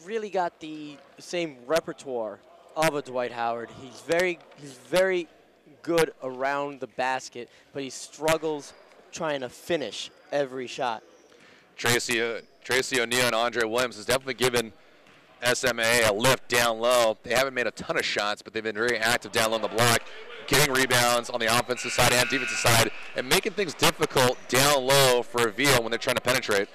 really got the same repertoire of a Dwight Howard. He's very good around the basket, but he struggles trying to finish every shot. Tracy O'Neal and Andre Williams has definitely given SMAA a lift down low. They haven't made a ton of shots, but they've been very active down low on the block, getting rebounds on the offensive side and defensive side, and making things difficult down low for Avia when they're trying to penetrate.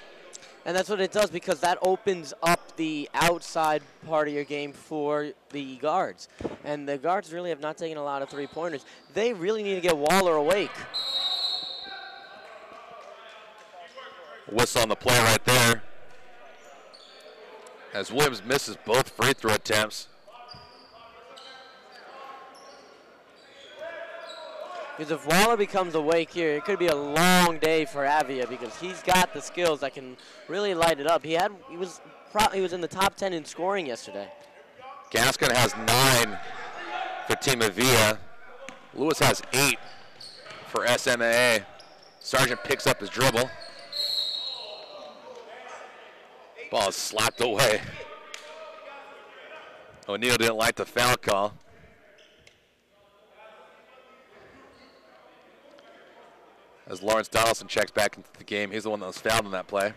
And that's what it does, because that opens up the outside part of your game for the guards. And the guards really have not taken a lot of three-pointers. They really need to get Waller awake. Whistle on the play right there, as Williams misses both free throw attempts. Because if Waller becomes awake here, it could be a long day for Avia, because he's got the skills that can really light it up. He was in the top 10 in scoring yesterday. Gaskin has 9 for Team Avia. Lewis has 8 for SMAA. Sargent picks up his dribble. Ball is slapped away. O'Neal didn't like the foul call. As Lawrence Donaldson checks back into the game, he's the one that was fouled in that play.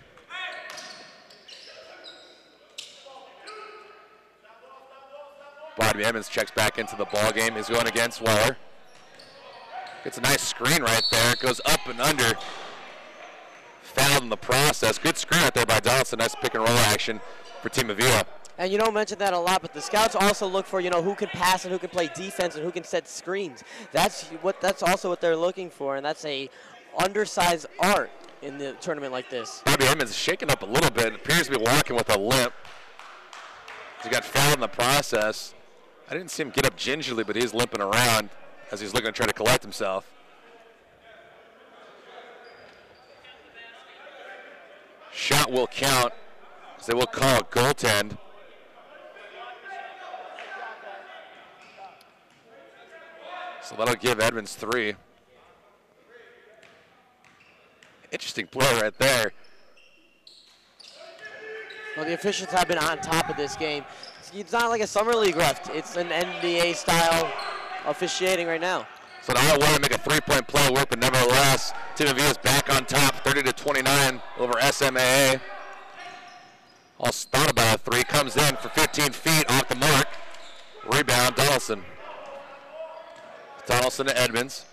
Bobby Evans checks back into the ball game. He's going against Waller. Gets a nice screen right there. Goes up and under. Fouled in the process. Good screen right there by Donaldson. Nice pick and roll action for Team Avia. And you don't mention that a lot, but the scouts also look for, who can pass and who can play defense and who can set screens. That's also what they're looking for, and that's a undersized art in the tournament like this. Bobby Edmonds is shaking up a little bit. Appears to be walking with a limp. He got fouled in the process. I didn't see him get up gingerly, but he's limping around as he's looking to try to collect himself. shot will count, so they will call it goaltend. So that'll give Edmonds 3. Interesting play right there. Well, the officials have been on top of this game. It's not like a summer league ref. It's an NBA style officiating right now. So now I want to make a 3-point play work, but nevertheless, Team Avia is back on top, 30-29 over SMAA. All thought about a 3, comes in for 15 feet off the mark. Rebound, Donaldson. Donaldson to Edmonds.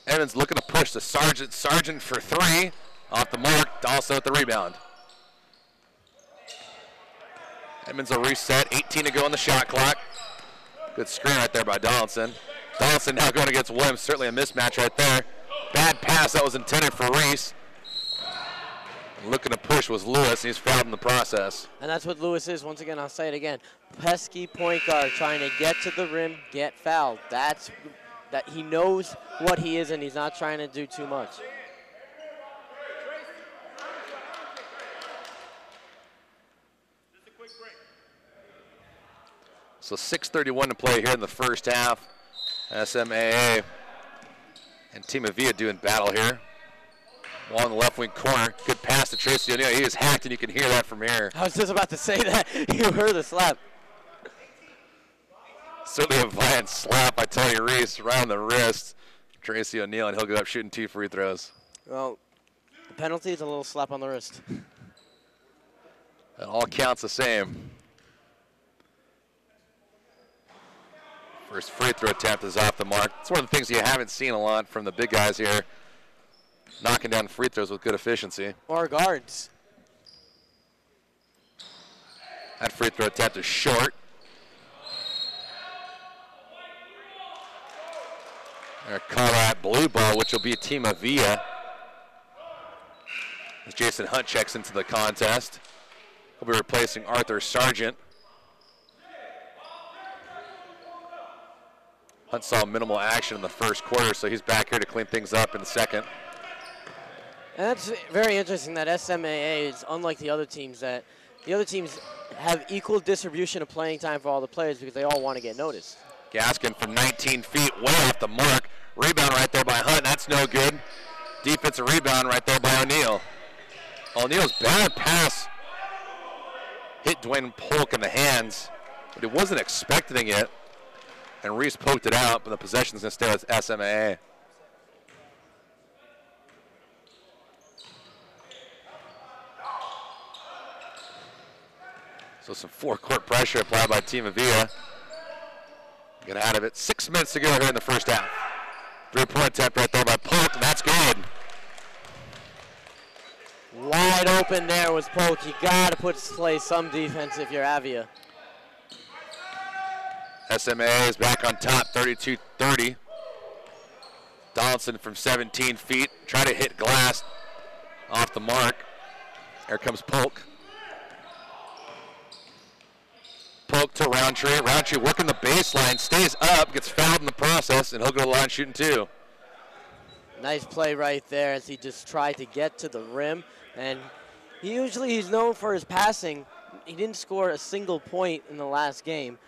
Edmonds looking to push the Sargent. Sargent for 3 off the mark. Donaldson with the rebound. Edmonds will reset. 18 to go on the shot clock. Good screen right there by Donaldson. Donaldson now going against Williams. Certainly a mismatch right there. Bad pass that was intended for Reese. Looking to push was Lewis. He's fouled in the process. And that's what Lewis is. Once again, I'll say it again. Pesky point guard trying to get to the rim, get fouled. That he knows what he is, and he's not trying to do too much. So 6:31 to play here in the first half. SMAA and Team Avia doing battle here. Ball in the left wing corner. Good pass to Tracy O'Neal. He is hacked, and you can hear that from here. I was just about to say that. You heard the slap. Certainly a violent slap by Tony Reese right on the wrist. Tracy O'Neal, and he'll go up shooting 2 free throws. Well, the penalty is a little slap on the wrist. It all counts the same. First free throw attempt is off the mark. It's one of the things you haven't seen a lot from the big guys here. Knocking down free throws with good efficiency. Or guards. That free throw attempt is short. They're call that blue ball, which will be Team Avia. As Jason Hunt checks into the contest. He'll be replacing Arthur Sargent. Hunt saw minimal action in the first quarter, so he's back here to clean things up in the second. And that's very interesting that SMAA is unlike the other teams, that the other teams have equal distribution of playing time for all the players because they all want to get noticed. Gaskin from 19 feet, way off the mark. Rebound right there by Hunt, that's no good. Defensive rebound right there by O'Neal. O'Neal's bad pass hit Dwayne Polk in the hands, but he wasn't expecting it. And Reese poked it out, but the possession's going to stay with SMAA. So some four-court pressure applied by Team Avia. Get out of it. 6 minutes to go here in the first half. 3-point attempt right there by Polk, and that's good. Wide open there was Polk. You got to play some defense if you're Avia. SMAA is back on top, 32-30. Donaldson from 17 feet, try to hit glass off the mark. Here comes Polk. Polk to Roundtree. Roundtree working the baseline, stays up, gets fouled in the process, and he'll go to the line shooting 2. Nice play right there as he just tried to get to the rim. And he's known for his passing. He didn't score a single point in the last game.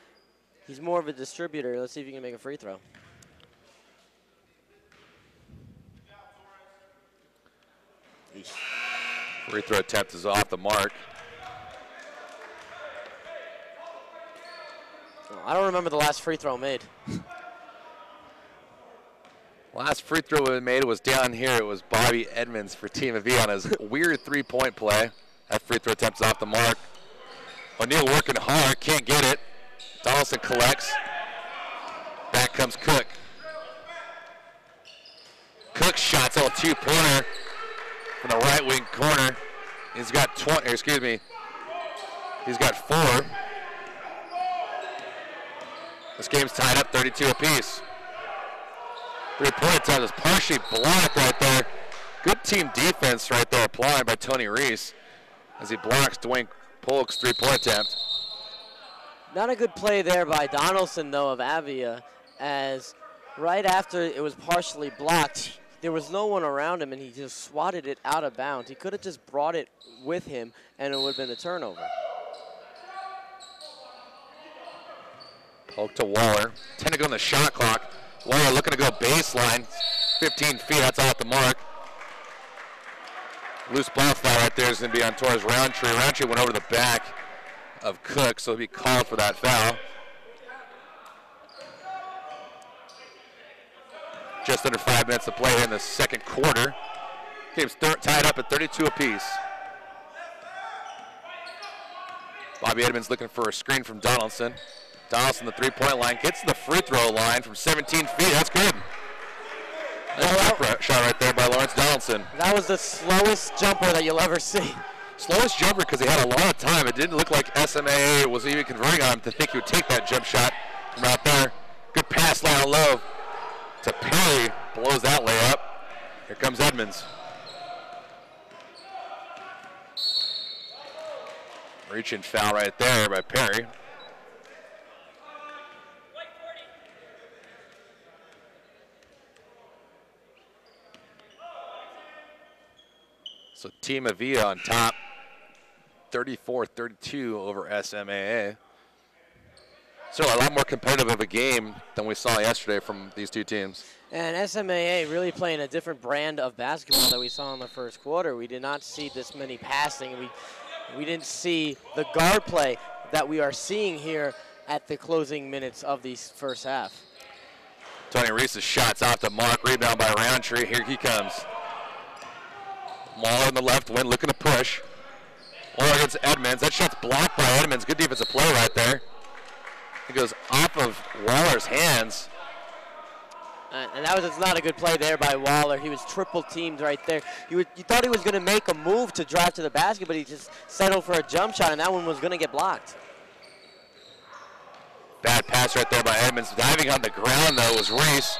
He's more of a distributor. Let's see if he can make a free throw. Free throw attempt is off the mark. Oh, I don't remember the last free throw made. Last free throw we made was down here. It was Bobby Edmonds for Team Avia on his weird 3-point play. That free throw attempt is off the mark. O'Neal working hard, can't get it. Donaldson collects. Back comes Cook. Cook shots a 2-pointer from the right wing corner. He's got he's got 4. This game's tied up 32 apiece. 3-point attempt is partially blocked right there. Good team defense right there applied by Tony Reese as he blocks Dwayne Polk's 3-point attempt. Not a good play there by Donaldson, though, of Avia, as right after it was partially blocked, there was no one around him, and he just swatted it out of bounds. He could have just brought it with him, and it would have been a turnover. Poke to Waller. 10 to go on the shot clock. Waller looking to go baseline. 15 feet, that's off the mark. Loose ball foul right there is going to be on Torres Roundtree. Roundtree went over the back of Cook, so he'll be called for that foul. Just under 5 minutes to play here in the second quarter. Game's tied up at 32 apiece. Bobby Edmonds looking for a screen from Donaldson. Donaldson, the three-point line, gets to the free throw line from 17 feet. That's good. Nice shot right there by Lawrence Donaldson. That was the slowest jumper that you'll ever see. Slowest jumper because he had a lot of time. It didn't look like SMAA was even converting on him to think he would take that jump shot from out there. Good pass down low to Perry. Blows that layup. Here comes Edmonds. Reaching foul right there by Perry. So Team Avia on top, 34-32 over SMAA. Certainly a lot more competitive of a game than we saw yesterday from these two teams. And SMAA really playing a different brand of basketball that we saw in the first quarter. We did not see this many passing. We didn't see the guard play that we are seeing here at the closing minutes of the first half. Tony Reese's shot's off the mark, rebound by Roundtree. Here he comes. Waller on the left wing looking to push. Waller against Edmonds. That shot's blocked by Edmonds. Good defensive play right there. It goes off of Waller's hands. And that was just not a good play there by Waller. He was triple teamed right there. You thought he was going to make a move to drive to the basket, but he just settled for a jump shot, and that one was going to get blocked. Bad pass right there by Edmonds. Diving on the ground, though, was Reese.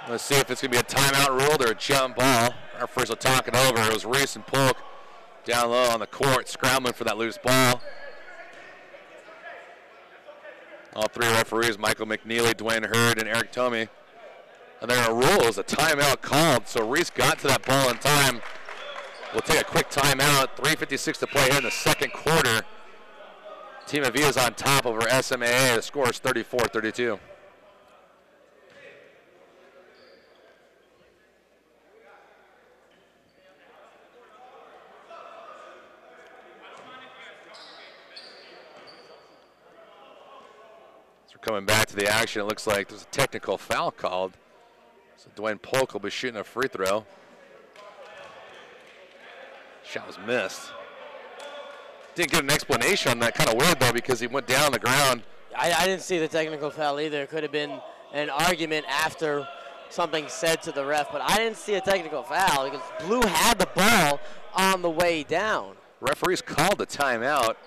Let's see if it's going to be a timeout ruled or a jump ball. Our first will talk it over. It was Reese and Polk down low on the court, scrambling for that loose ball. All three referees, Michael McNeely, Dwayne Hurd, and Eric Tomey. And they're going to rule as a timeout called. So Reese got to that ball in time. We'll take a quick timeout. 3:56 to play here in the second quarter. Team Avia is on top over SMAA. The score is 34-32. Coming back to the action, it looks like there's a technical foul called. So Dwayne Polk will be shooting a free throw. Shot was missed. Didn't get an explanation on that. Kind of weird, though, because he went down on the ground. I didn't see the technical foul either. It could have been an argument after something said to the ref, but I didn't see a technical foul because Blue had the ball on the way down. Referees called the timeout.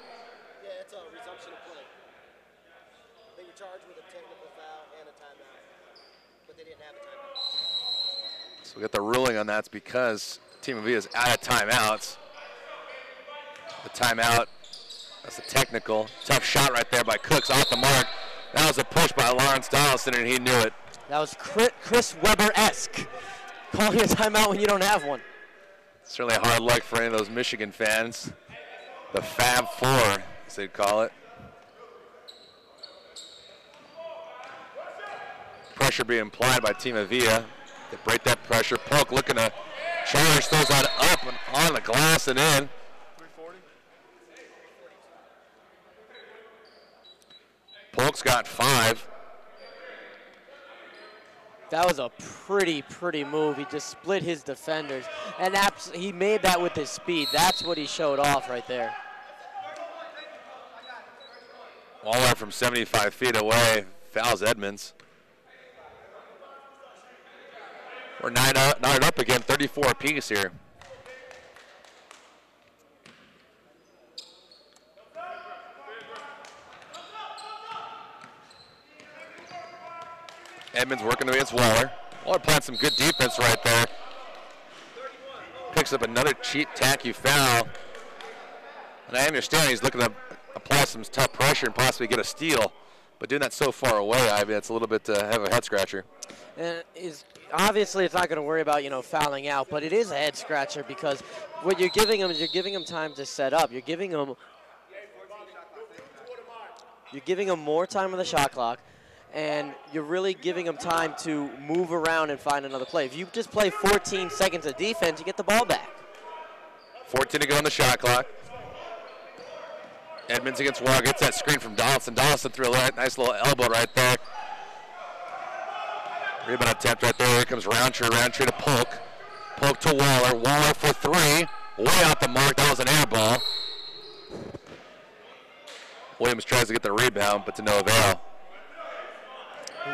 We got the ruling on that's because Team Avia is out of timeouts. The timeout, that's a technical. Tough shot right there by Cooks off the mark. That was a push by Lawrence Donaldson, and he knew it. That was Chris Webber-esque, calling a timeout when you don't have one. Certainly a hard luck for any of those Michigan fans. The Fab Four, as they'd call it. Pressure being applied by Team Avia. They break that pressure. Polk looking to charge, throws that up and on the glass and in. 340. Polk's got 5. That was a pretty move. He just split his defenders. And he made that with his speed. That's what he showed off right there. Waller from 75 feet away. Fouls Edmonds. We're knotted up again, 34 apiece here. Edmonds working against Waller. Waller playing some good defense right there. Picks up another cheap, tacky foul. And I understand he's looking to apply some tough pressure and possibly get a steal. But doing that so far away, I mean, it's a little bit have a head scratcher. And obviously it's not going to worry about, fouling out, but it is a head scratcher because what you're giving him is you're giving him time to set up. You're giving him more time on the shot clock, and you're really giving him time to move around and find another play. If you just play 14 seconds of defense, you get the ball back. 14 to go on the shot clock. Edmonds against Waller, gets that screen from Donaldson. Donaldson threw a nice little elbow right there. Rebound attempt right there. Here comes Roundtree. Roundtree to Polk. Polk to Waller. Waller for three. Way out the mark. That was an air ball. Williams tries to get the rebound, but to no avail.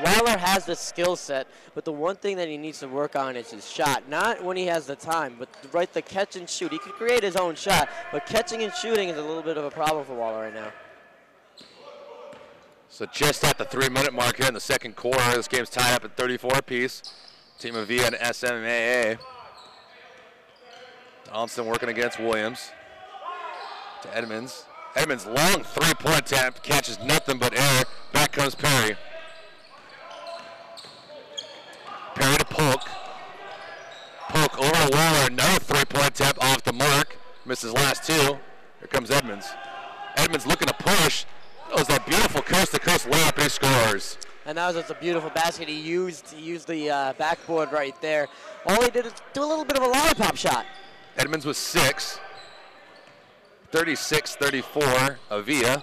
Waller has the skill set, but the one thing that he needs to work on is his shot. Not when he has the time, but the catch and shoot. He could create his own shot, but catching and shooting is a little bit of a problem for Waller right now. So just at the 3-minute mark here in the second quarter, this game's tied up at 34 apiece. Team Avia and SMAA. Donaldson working against Williams. To Edmonds. Edmonds' long three-point attempt catches nothing but air. Back comes Perry. Perry to Polk. Polk over to Waller. Another three-point attempt off the mark. Misses last two. Here comes Edmonds. Edmonds looking to push. That was that beautiful coast-to-coast layup. He scores. And that was just a beautiful basket. He used the backboard right there. All he did is do a little bit of a lollipop shot. Edmonds with 6. 36-34, Avia.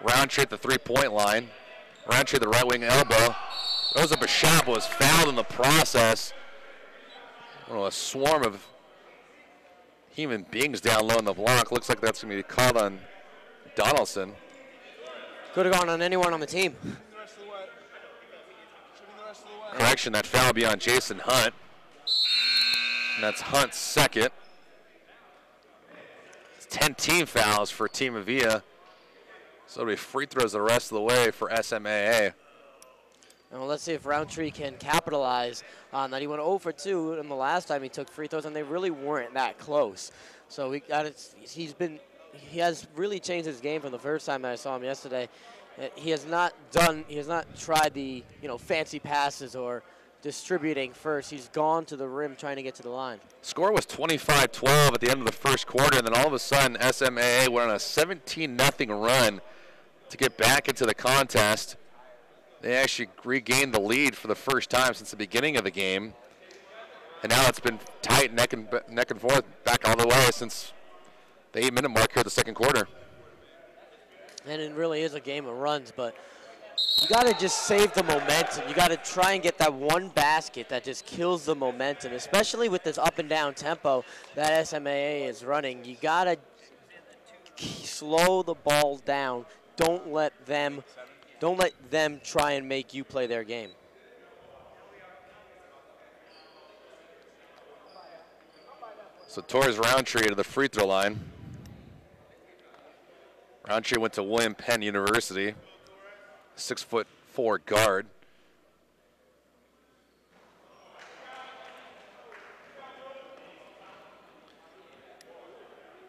Roundtree at the three-point line. Roundtree the right wing elbow. Throws up a shot, but was fouled in the process. A swarm of human beings down low in the block. Looks like that's going to be called on Donaldson. Could have gone on anyone on the team. Correction, that foul will be on Jason Hunt. And that's Hunt's second. 10 team fouls for Team Avia. So it'll be free throws the rest of the way for SMAA. Well, let's see if Roundtree can capitalize on that. He went 0 for 2 in the last time he took free throws, and they really weren't that close. So we got it. He has really changed his game from the first time that I saw him yesterday. He has not tried the fancy passes or distributing first. He's gone to the rim trying to get to the line. Score was 25-12 at the end of the first quarter, and then all of a sudden SMAA went on a 17-0 run to get back into the contest. They actually regained the lead for the first time since the beginning of the game. And now it's been tight neck and forth back all the way since the 8-minute mark here at the second quarter. And it really is a game of runs, but you got to just save the momentum. You got to try and get that one basket that just kills the momentum, especially with this up and down tempo that SMAA is running. You got to slow the ball down. Don't let them try and make you play their game. So Torres Roundtree to the free throw line. Roundtree went to William Penn University. 6'4" guard.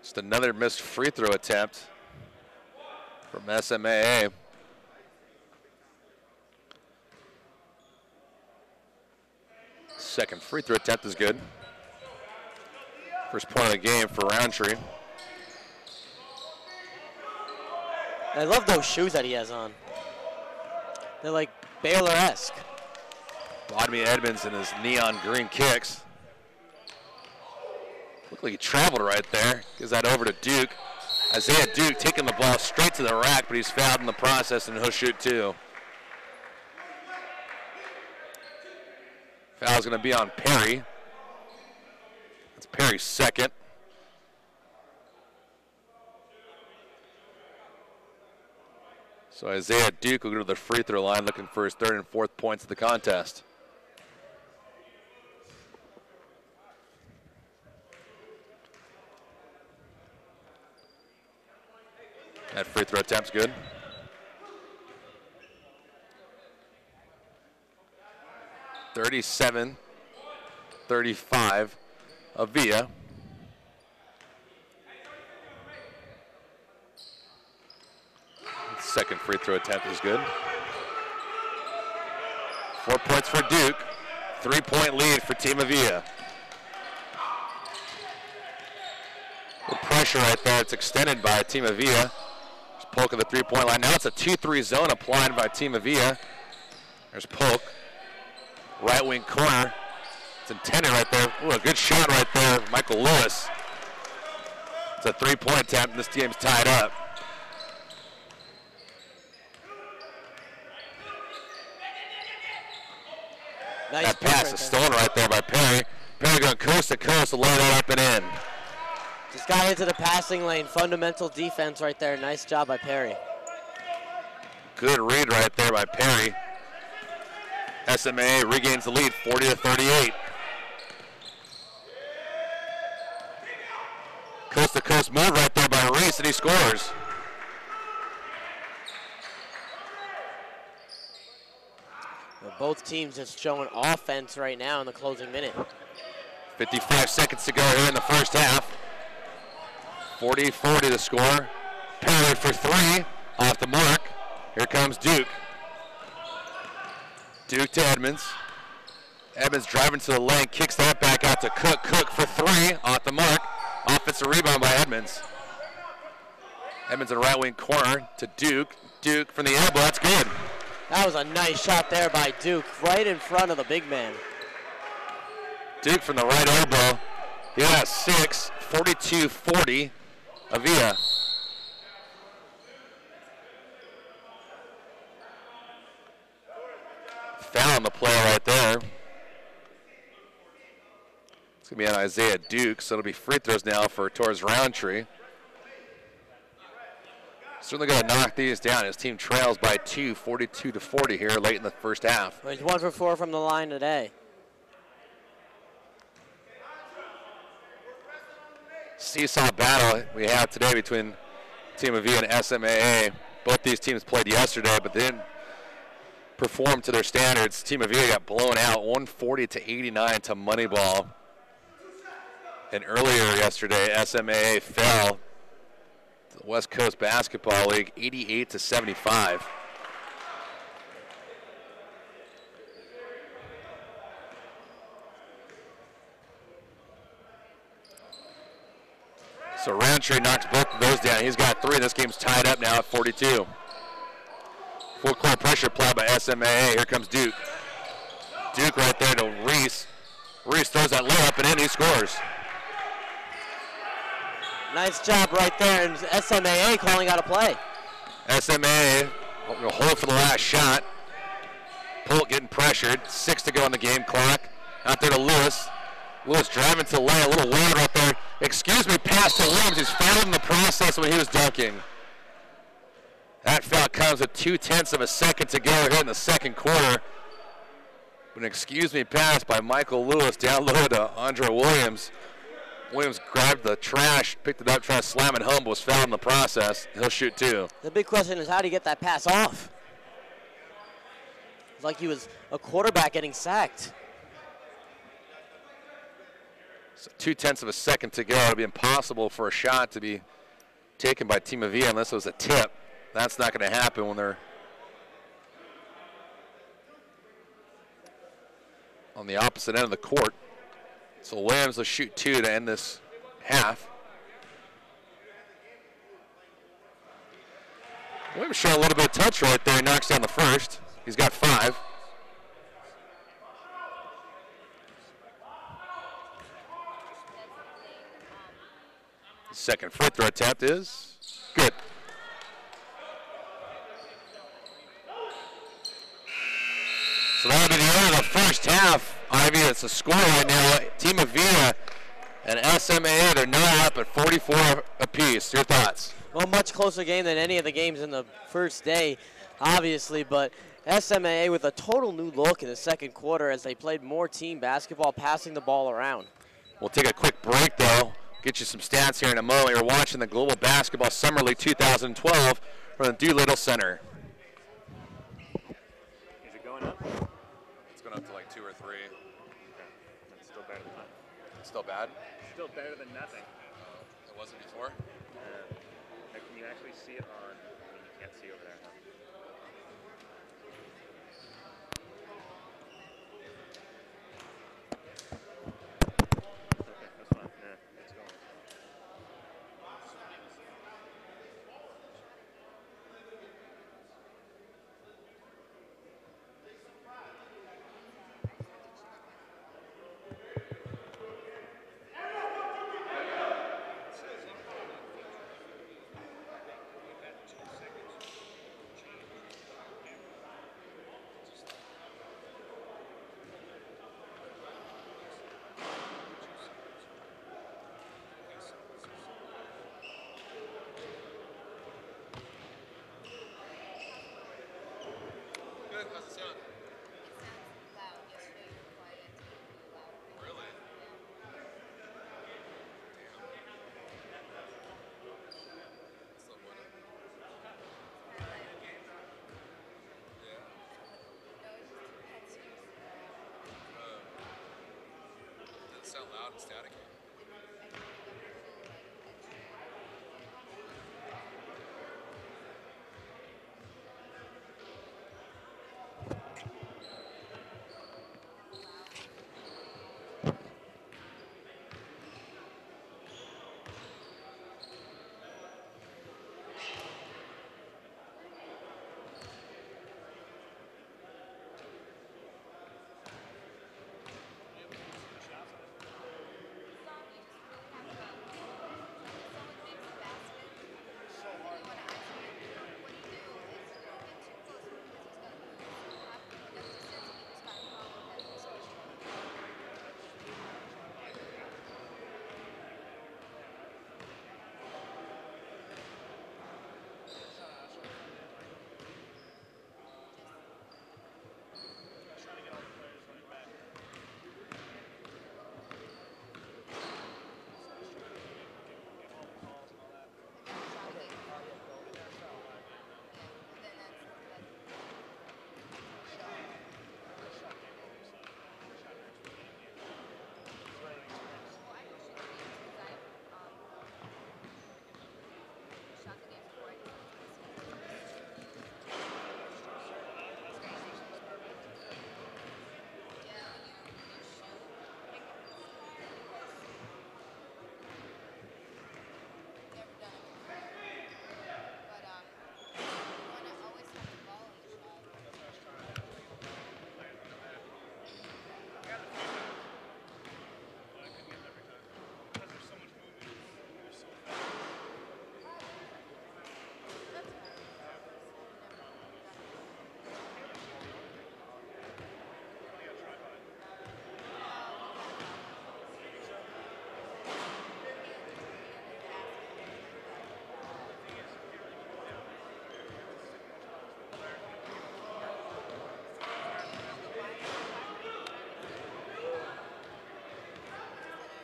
Just another missed free throw attempt from SMAA. Second free throw attempt is good. First point of the game for Roundtree. I love those shoes that he has on. They're like Baylor-esque. Vladimir Edmonds and his neon green kicks. Looked like he traveled right there. Gives that over to Duke. Isaiah Duke taking the ball straight to the rack, but he's fouled in the process, and he'll shoot two. Foul's going to be on Perry. That's Perry's second. So Isaiah Duke will go to the free throw line looking for his third and fourth points of the contest. That free throw attempt's good. (37-35) Avia. Second free throw attempt is good. 4 points for Duke. 3-point lead for Team Avia. Good pressure right there. It's extended by Team Avia. There's Polk at the 3-point line. Now it's a 2-3 zone applied by Team Avia. There's Polk. Right wing corner. It's intended right there. Ooh, a good shot right there. Michael Lewis. It's a 3-point attempt. This game's tied up. Nice that pass right is stolen right there by Perry. Perry going coast to coast to load it up and in. Just got into the passing lane. Fundamental defense right there. Nice job by Perry. Good read right there by Perry. SMAA regains the lead, 40-38. Coast to coast move right there by Reese, and he scores. Well, both teams just showing offense right now in the closing minute. 55 seconds to go here in the first half. 40-40 the score. Perry for three, off the mark. Here comes Duke. Duke to Edmonds. Edmonds driving to the lane, kicks that back out to Cook. Cook for three, off the mark. Offensive rebound by Edmonds. Edmonds in right wing corner to Duke. Duke from the elbow, that's good. That was a nice shot there by Duke, right in front of the big man. Duke from the right elbow. He has 6, 42-40, Avia. Foul on the play right there. It's going to be on Isaiah Duke, so it'll be free throws now for Torres Roundtree. Certainly got to knock these down. His team trails by 2, 42-40 here late in the first half. He's 1 for 4 from the line today. Seesaw battle we have today between Team Avia and SMAA. Both these teams played yesterday, but they didn't perform to their standards. Team Avia got blown out 140-89 to Moneyball. And earlier yesterday, SMAA fell to the West Coast Basketball League 88-75. So Roundtree knocks both of those down. He's got 3. This game's tied up now at 42. Full court pressure applied by SMAA. Here comes Duke. Duke right there to Reese. Reese throws that layup and in, he scores. Nice job right there, and SMAA calling out a play. SMAA will hold for the last shot. Polk getting pressured. 6 to go on the game clock. Out there to Lewis. Lewis driving to the lane, a little loud right there. Excuse me, pass to Williams. He's fouled in the process when he was dunking. That foul comes with 0.2 of a second to go here in the second quarter. An excuse me pass by Michael Lewis down low to Andre Williams. Williams grabbed the trash, picked it up, tried to slam it home, but was fouled in the process. He'll shoot 2. The big question is, how do you get that pass off? It's like he was a quarterback getting sacked. So 0.2 of a second to go. It'll be impossible for a shot to be taken by Team Avia unless it was a tip. That's not going to happen when they're on the opposite end of the court. So Williams will shoot 2 to end this half. Williams showing a little bit of touch right there. He knocks down the first. He's got 5. Second free throw attempt is good. So that'll be the end of the first half. Ivy, it's a score right now. Team Avia and SMAA, they're now up at 44 apiece. Your thoughts? Well, much closer game than any of the games in the first day, obviously, but SMAA with a total new look in the second quarter as they played more team basketball, passing the ball around. We'll take a quick break, though. Get you some stats here in a moment. You're watching the Global Basketball Summer League 2012 from the Doolittle Center. Is it going up? It's going up to like 2 or 3. Okay. That's still better than nothing. Still bad? Still better than nothing. It wasn't before? Can you actually see it on when you Can't see over there, huh? Okay, that's fine. Yeah, it's going. Good. How's it sound? It sounds loud. Yesterday you were quiet. Today you're really loud. Really? So what? It's kind of like, Yeah. no, it's just two heads here. Does it sound loud and staticky? I feel like I'm a little like extra.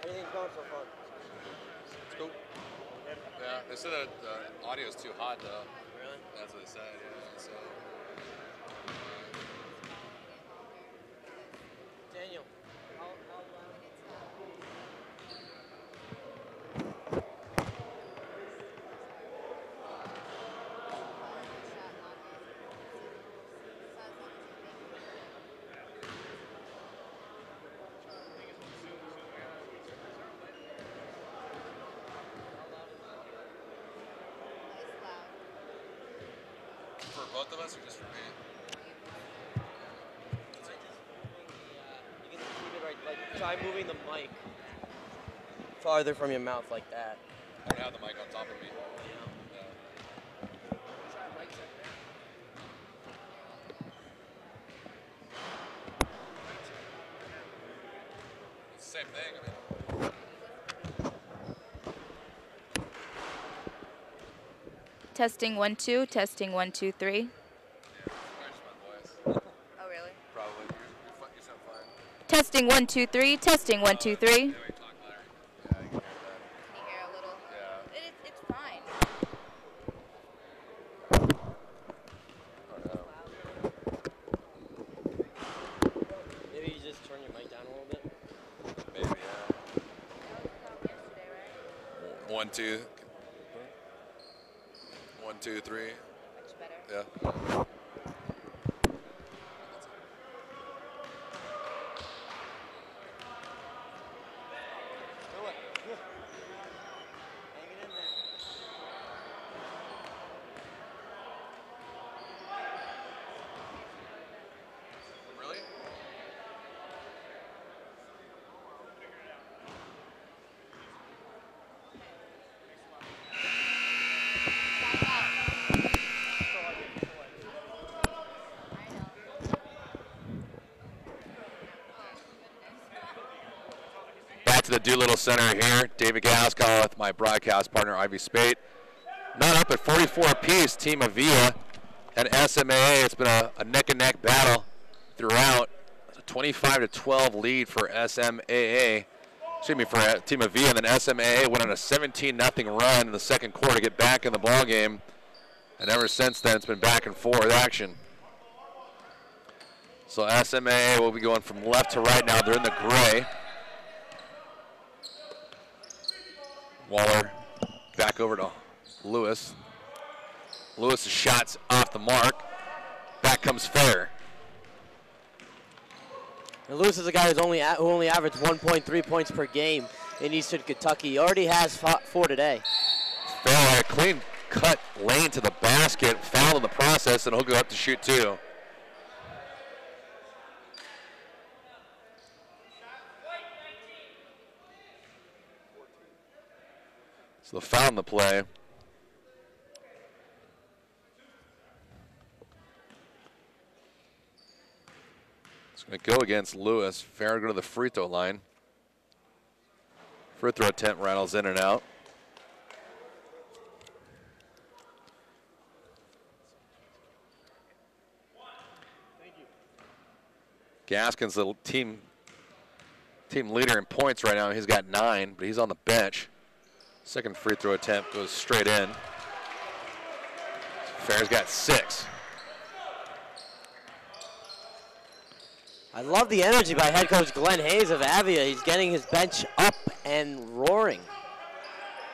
Everything's going so far. It's cool. Yeah, they said that the audio's too hot though. Really? That's what they said, yeah. So Daniel, how for both of us or just for me? you can keep it right, like try moving the mic farther from your mouth like that. I don't have the mic on top of me. Yeah. It's the same thing, I mean. Testing 1 2. Testing 1 2 3. Yeah, probably just my voice. Oh really? Probably. You sound fine. Testing 1 2 3. Testing 1 2 3. Yeah, we talk louder. Yeah, you can hear that. Can you hear a little? Yeah. It's fine. Maybe you just turn your mic down a little bit. Maybe, yeah. Yesterday, right? 1 2. 1 2 3. Yeah. Really? Back to the Doolittle Center here. David Gaskell with my broadcast partner, Ivy Spate. Not up at 44 apiece, Team Avia and SMAA. It's been a neck-and-neck battle throughout. It's a 25-12 lead for SMAA. Excuse me, for Team Avia, and then SMAA went on a 17-0 run in the second quarter to get back in the ball game. And ever since then, it's been back and forth action. So SMAA will be going from left to right now. They're in the gray. Waller back over to Lewis. Lewis's shot's off the mark. Back comes Fair. And Lewis is a guy who only averaged 1.3 points per game in Eastern Kentucky. He already has 4 today. Fair had a clean cut lane to the basket, foul in the process, and he'll go up to shoot 2. So the foul in the play. It's going to go against Lewis. Fair go to the free throw line. Free throw attempt rattles in and out. Gaskin's the team leader in points right now. He's got 9, but he's on the bench. Second free throw attempt goes straight in. Fair's got 6. I love the energy by head coach Glenn Hayes of Avia. He's getting his bench up and roaring.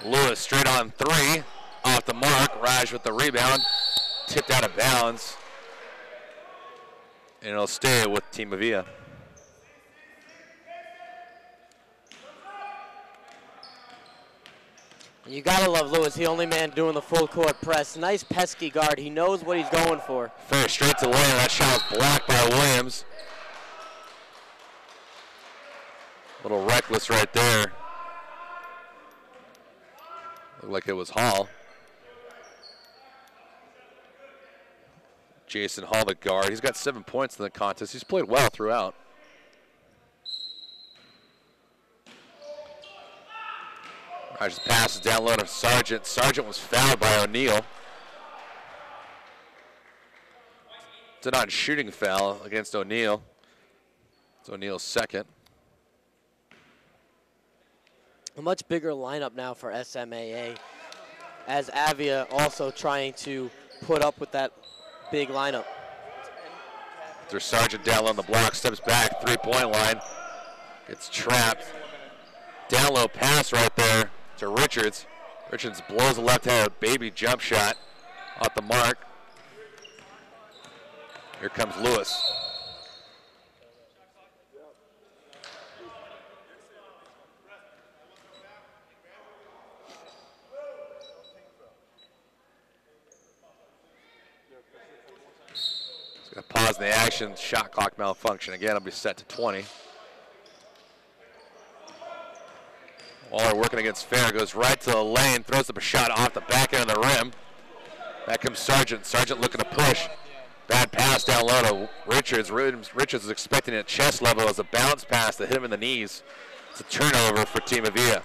Lewis straight on 3, off the mark. Raj with the rebound, tipped out of bounds. And it'll stay with Team Avia. You gotta love Lewis, the only man doing the full court press. Nice pesky guard. He knows what he's going for. Fair straight to the lane. That shot was blocked by Williams. A little reckless right there. Looked like it was Hall. Jason Hall, the guard. He's got 7 points in the contest. He's played well throughout. Rogers passes down low to Sargent. Sargent was fouled by O'Neal. It's a non-shooting foul against O'Neal. It's O'Neal's second. A much bigger lineup now for SMAA, as Avia also trying to put up with that big lineup. There's Sargent down low on the block, steps back, three-point line. Gets trapped. Down low pass right there to Richards. Richards blows a left-handed baby jump shot off the mark. Here comes Lewis. He's going to pause the action. Shot clock malfunction again. It'll be set to 20. Waller working against Fair, goes right to the lane, throws up a shot off the back end of the rim. Back comes Sargent. Sargent looking to push. Bad pass down low to Richards. Richards is expecting it at chest level as a bounce pass that hit him in the knees. It's a turnover for Team Avia.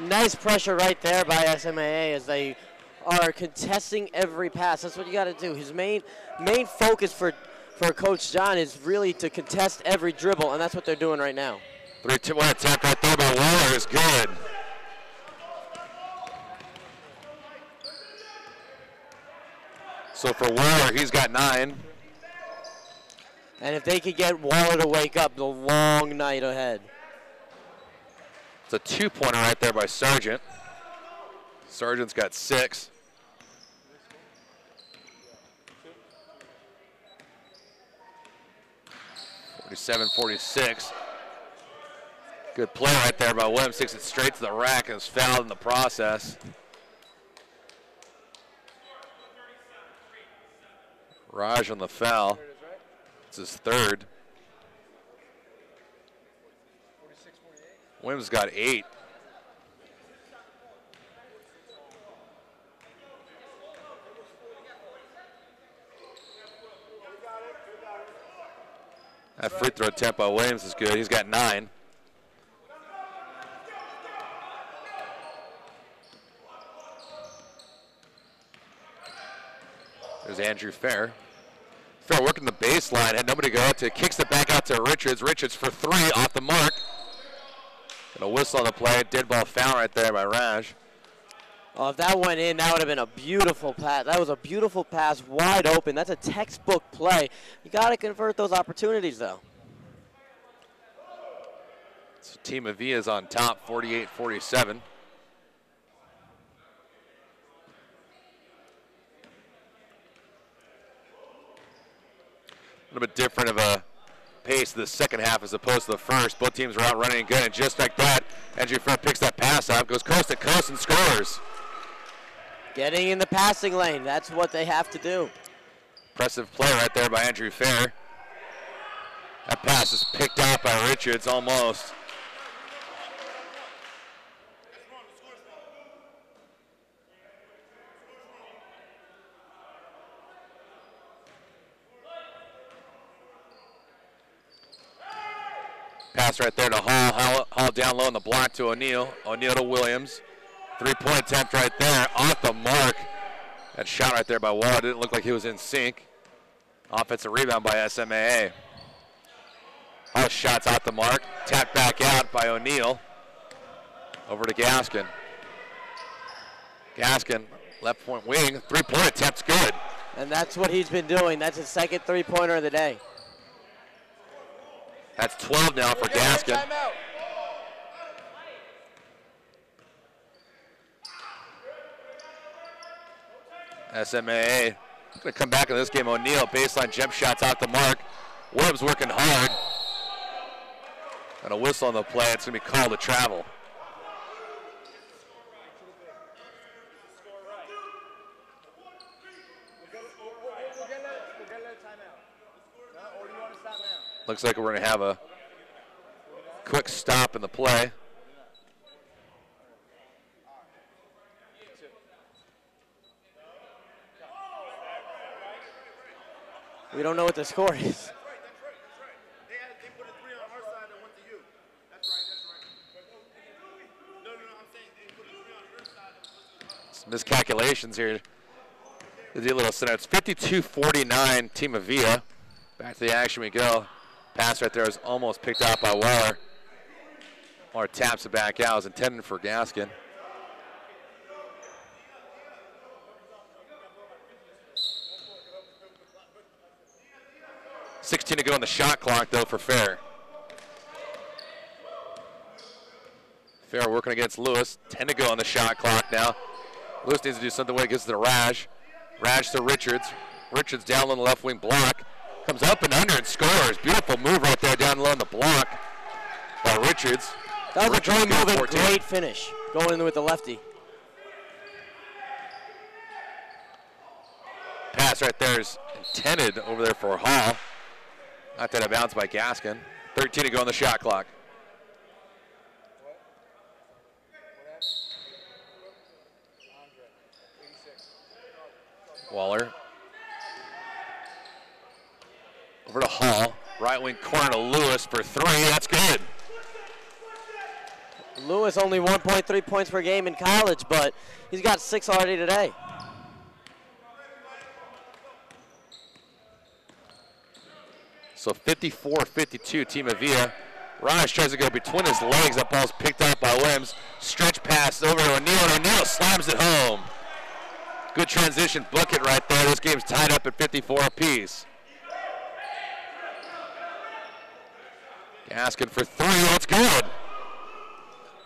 Nice pressure right there by SMAA as they are contesting every pass. That's what you got to do. His main focus for Coach John is really to contest every dribble, and that's what they're doing right now. 3-2-1 attack right there by Waller is good. So for Waller, he's got 9. And if they could get Waller to wake up, the long night ahead. It's a 2-pointer right there by Sargent. Sargent's got 6. 47-46. Good play right there by Williams. Takes it straight to the rack and is fouled in the process. Raj on the foul. It's his third. Williams got 8. That free throw attempt by Williams is good. He's got 9. There's Andrew Fair. Fair working the baseline, had nobody to go out to, kicks it back out to Richards. Richards for 3, off the mark. Gonna whistle on the play, dead ball foul right there by Raj. Oh, if that went in, that would have been a beautiful pass. That was a beautiful pass, wide open. That's a textbook play. You got to convert those opportunities, though. So Team Avia is on top, 48-47. A little bit different of a pace the second half as opposed to the first. Both teams are out running and good, and just like that, Andrew Fair picks that pass up, goes coast to coast and scores. Getting in the passing lane, that's what they have to do. Impressive play right there by Andrew Fair. That pass is picked out by Richards almost. Pass right there to Hall. Hall down low on the block to O'Neal. O'Neal to Williams. 3-point attempt right there, off the mark. That shot right there by Waller didn't look like he was in sync. Offensive rebound by SMAA. Hall shots off the mark, tapped back out by O'Neal. Over to Gaskin. Gaskin, left point wing, 3-point attempt's good. And that's what he's been doing. That's his second 3-pointer of the day. That's 12 now for Gaskin. SMAA going to come back in this game. O'Neal, baseline jump shots out the mark. Williams working hard. And a whistle on the play. It's going to be called a travel. Looks like we're going to have a quick stop in the play. We don't know what the score is. Some miscalculations here. The little center. It's 52-49, Team Avia. Back to the action we go. Pass right there is almost picked out by Waller. Waller taps it back out. It was intended for Gaskin. $16 to go on the shot clock, though, for Fair. Fair working against Lewis. 10 to go on the shot clock now. Lewis needs to do something when it gets to Raj. Raj to Richards. Richards down on the left wing block. Comes up and under and scores. Beautiful move right there down low on the block by Richards. That was a great move and great finish. Going in with the lefty. Pass right there is intended over there for Hall. Not that a bounce by Gaskin. 13 to go on the shot clock. Waller. Over to Hall. Right wing corner to Lewis for 3. That's good. Lewis only 1.3 points per game in college, but he's got 6 already today. So 54-52, Team Avia. Raj tries to go between his legs. That ball's picked up by Williams. Stretch pass over to O'Neal, and O'Neal slams it home. Good transition bucket right there. This game's tied up at 54 apiece. Gaskin for 3, that's good.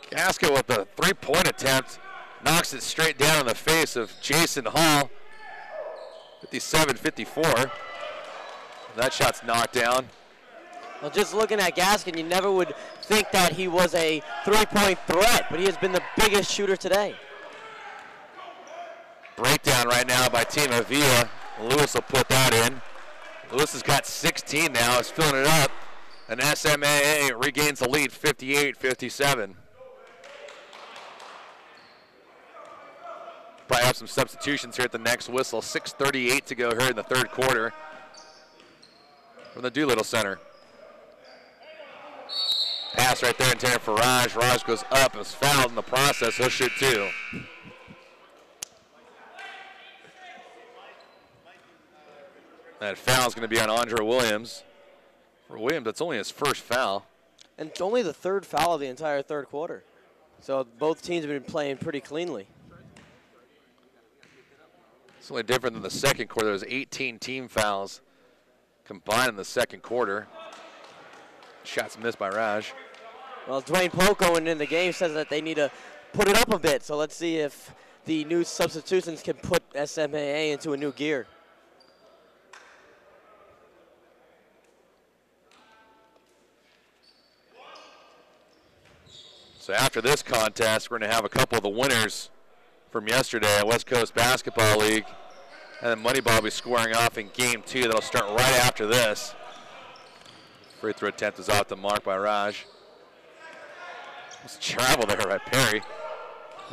Gaskin with the 3-point attempt. Knocks it straight down in the face of Jason Hall. 57-54. That shot's knocked down. Well, just looking at Gaskin, you never would think that he was a three-point threat, but he has been the biggest shooter today. Breakdown right now by Team Avia. Lewis will put that in. Lewis has got 16 now, is filling it up. And SMAA regains the lead, 58-57. Probably have some substitutions here at the next whistle. 6:38 to go here in the third quarter from the Doolittle Center. Pass right there intended for Raj. Raj goes up, is fouled in the process. He'll shoot two. That foul is going to be on Andre Williams. For Williams, that's only his first foul. And it's only the third foul of the entire third quarter. So both teams have been playing pretty cleanly. It's only different than the second quarter. There was 18 team fouls combined in the second quarter. Shots missed by Raj. Well, Dwayne Polk going in the game says that they need to put it up a bit. So let's see if the new substitutions can put SMAA into a new gear. So after this contest, we're going to have a couple of the winners from yesterday at West Coast Basketball League. And then Moneyball will be squaring off in game 2. That'll start right after this. Free throw attempt is off the mark by Raj. Let's travel there by Perry.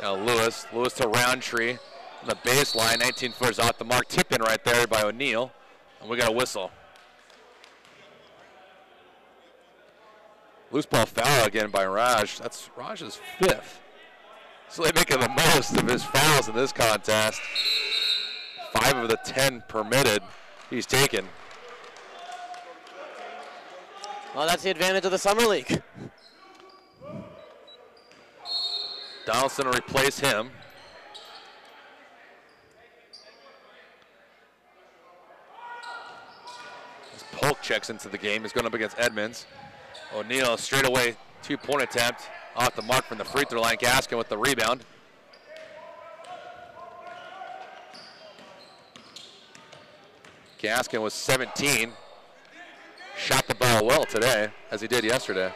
Now Lewis. Lewis to Roundtree. On the baseline, 19 footers off the mark. Tip in right there by O'Neal. And we got a whistle. Loose ball foul again by Raj. That's Raj's 5th. So they're making the most of his fouls in this contest. 5 of the 10 permitted he's taken. Well, that's the advantage of the Summer League. Donaldson will replace him. As Polk checks into the game, he's going up against Edmonds. O'Neal straight away 2-point attempt off the mark from the free throw line. Gaskin with the rebound. Gaskin was 17. Shot the ball well today, as he did yesterday.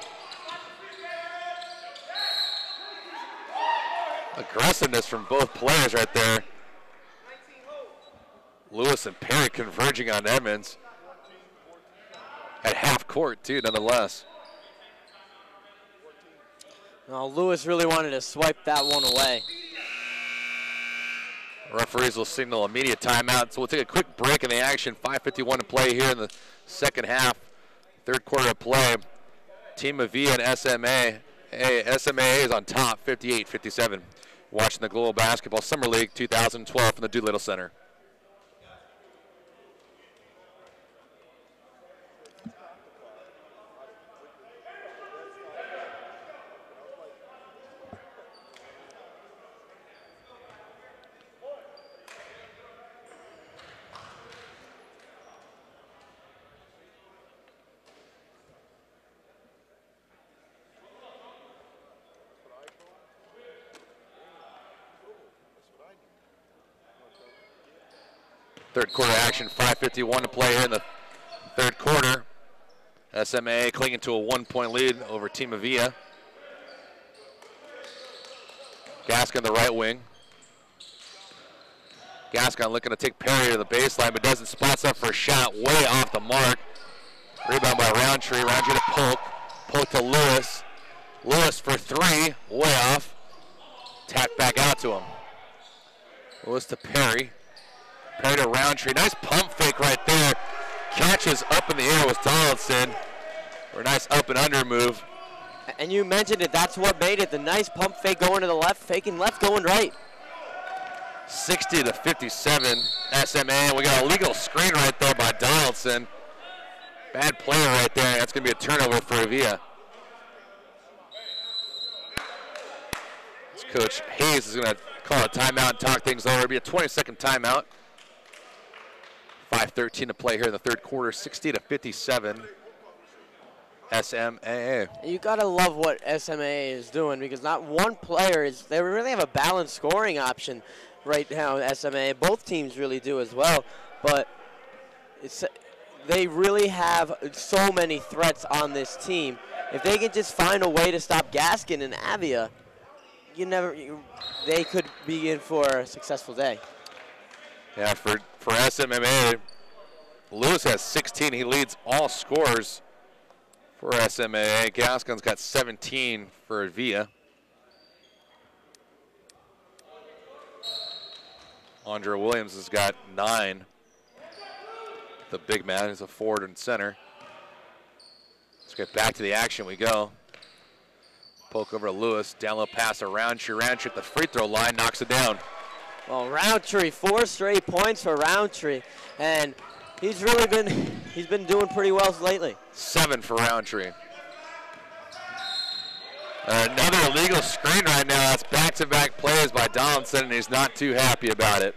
Aggressiveness from both players right there. Lewis and Perry converging on Edmonds. At half court, too, nonetheless. Well, Lewis really wanted to swipe that one away. Referees will signal immediate timeout, so we'll take a quick break in the action. 5:51 to play here in the second half. Third quarter of play. Team Avia and SMAA. SMAA is on top, 58-57. Watching the Global Basketball Summer League 2012 from the Doolittle Center. Third quarter action, 5:51 to play here in the third quarter. SMAA clinging to a 1-point lead over Team Avia. Gaskin the right wing. Gaskin looking to take Perry to the baseline, but doesn't. Spots up for a shot way off the mark. Rebound by Roundtree. Roundtree to Polk. Polk to Lewis. Lewis for 3, way off. Tapped back out to him. Lewis to Perry. Perry to Roundtree. Nice pump fake right there. Catches up in the air was Donaldson. Or a nice up and under move. And you mentioned it. That's what made it. The nice pump fake going to the left, faking left, going right. 60-57 SMA. We got a legal screen right there by Donaldson. Bad player right there. That's going to be a turnover for Avia. Coach Hayes is going to call a timeout and talk things over. It'll be a 20-second timeout. 5:13 to play here in the third quarter. 60-57 SMAA. You gotta love what SMAA is doing, because not one player is. They really have a balanced scoring option right now. SMAA, both teams really do as well. But they really have so many threats on this team. If they can just find a way to stop Gaskin and Avia, they could be in for a successful day. Yeah, for SMAA, Lewis has 16. He leads all scorers for SMAA. Gaskin's got 17 for Avia. Andre Williams has got 9. The big man is a forward and center. Let's get back to the action we go. Poke over to Lewis, down low pass to Roundtree. Roundtree at the free throw line, knocks it down. Well, Roundtree, 4 straight points for Roundtree, and he's been doing pretty well lately. 7 for Roundtree. Another illegal screen right now. That's back-to-back plays by Donaldson, and he's not too happy about it.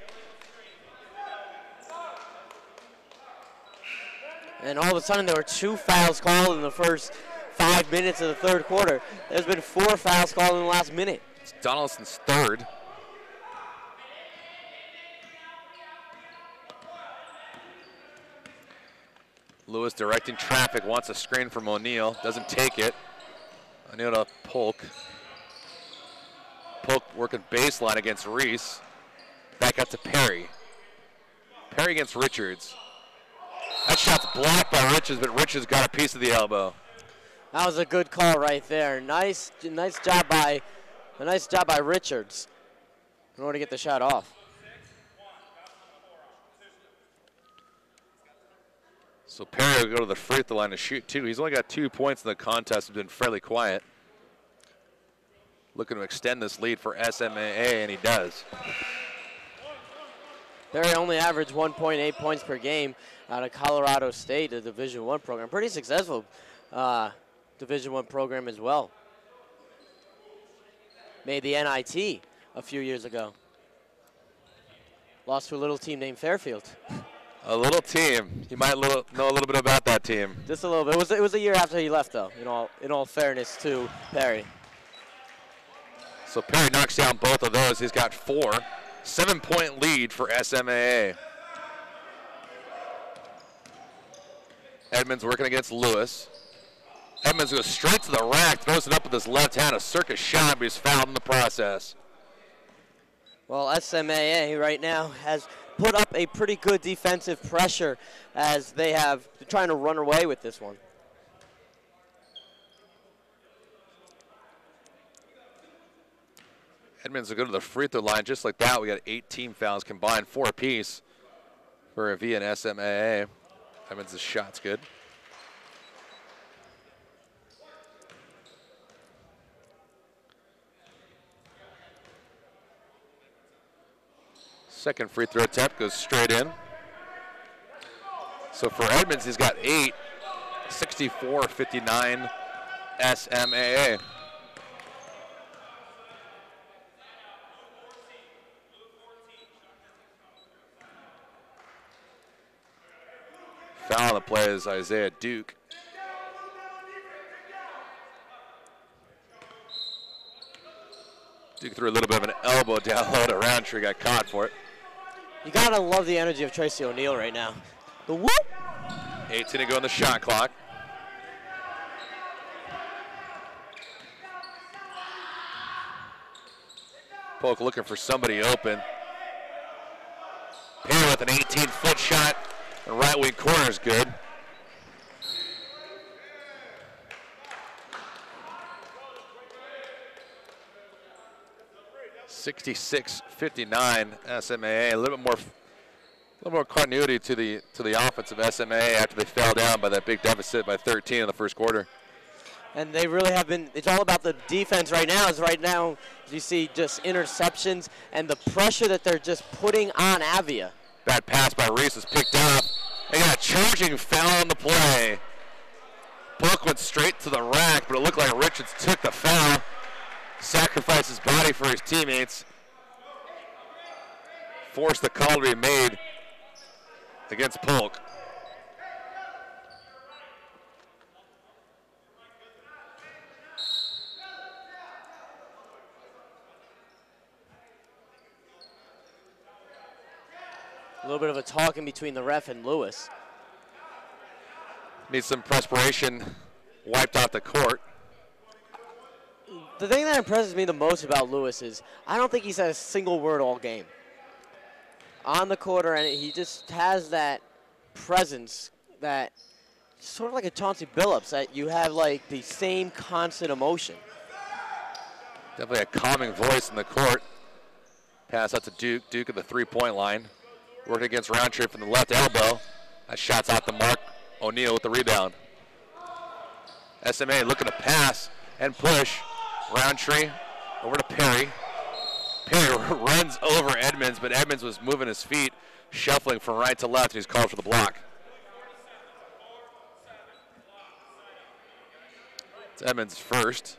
And all of a sudden, there were 2 fouls called in the first 5 minutes of the third quarter. There's been 4 fouls called in the last minute. It's Donaldson's third. Lewis directing traffic, wants a screen from O'Neal, doesn't take it. O'Neal to Polk. Polk working baseline against Reese. Back out to Perry. Perry against Richards. That shot's blocked by Richards, but Richards got a piece of the elbow. That was a good call right there. Nice job by Richards in order to get the shot off. So Perry will go to the free throw line to shoot 2. He's only got 2 points in the contest. He's been fairly quiet. Looking to extend this lead for SMAA, and he does. Perry only averaged 1.8 points per game out of Colorado State, a Division I program. Pretty successful Division I program as well. Made the NIT a few years ago. Lost to a little team named Fairfield. A little team. You might know a little bit about that team. Just a little bit. It was a year after he left, though. In all fairness to Perry. So Perry knocks down both of those. He's got 4. 7-point lead for SMAA. Edmonds working against Lewis. Edmonds goes straight to the rack, throws it up with his left hand, a circus shot, but he's fouled in the process. Well, SMAA right now has put up a pretty good defensive pressure as they're trying to run away with this one. Edmonds will go to the free throw line just like that. We got 18 fouls combined, 4 apiece for Avia and SMAA. Edmonds' shot's good. Second free throw attempt goes straight in. So for Edmonds, he's got 8, 64-59 SMAA. Foul on the play is Isaiah Duke. Duke threw a little bit of an elbow down low to Roundtree, got caught for it. You gotta love the energy of Tracy O'Neal right now. The whoop! 18 to go on the shot clock. Polk looking for somebody open. Perry with an 18-foot shot. The right wing corner is good. (66-59) SMAA. A little more continuity to the offense of SMAA after they fell down by that big deficit by 13 in the first quarter. And they really have been, it's all about the defense right now. You see just interceptions and the pressure that they're just putting on Avia. Bad pass by Reese is picked up. They got a charging foul on the play. Polk went straight to the rack, but it looked like Richards took the foul. Sacrificed his body for his teammates. Forced the call to be made against Polk. A little bit of a talking between the ref and Lewis. Needs some perspiration wiped off the court. The thing that impresses me the most about Lewis is I don't think he said a single word all game. On the court, and he just has that presence that sort of like a Chauncey Billups, that you have like the same constant emotion. Definitely a calming voice in the court. Pass out to Duke. Duke at the three-point line. Working against Roundtree from the left elbow. That shot's off the mark. O'Neal with the rebound. SMA looking to pass and push. Roundtree over to Perry. Perry runs over Edmonds, but Edmonds was moving his feet, shuffling from right to left, and he's called for the block. It's Edmonds first.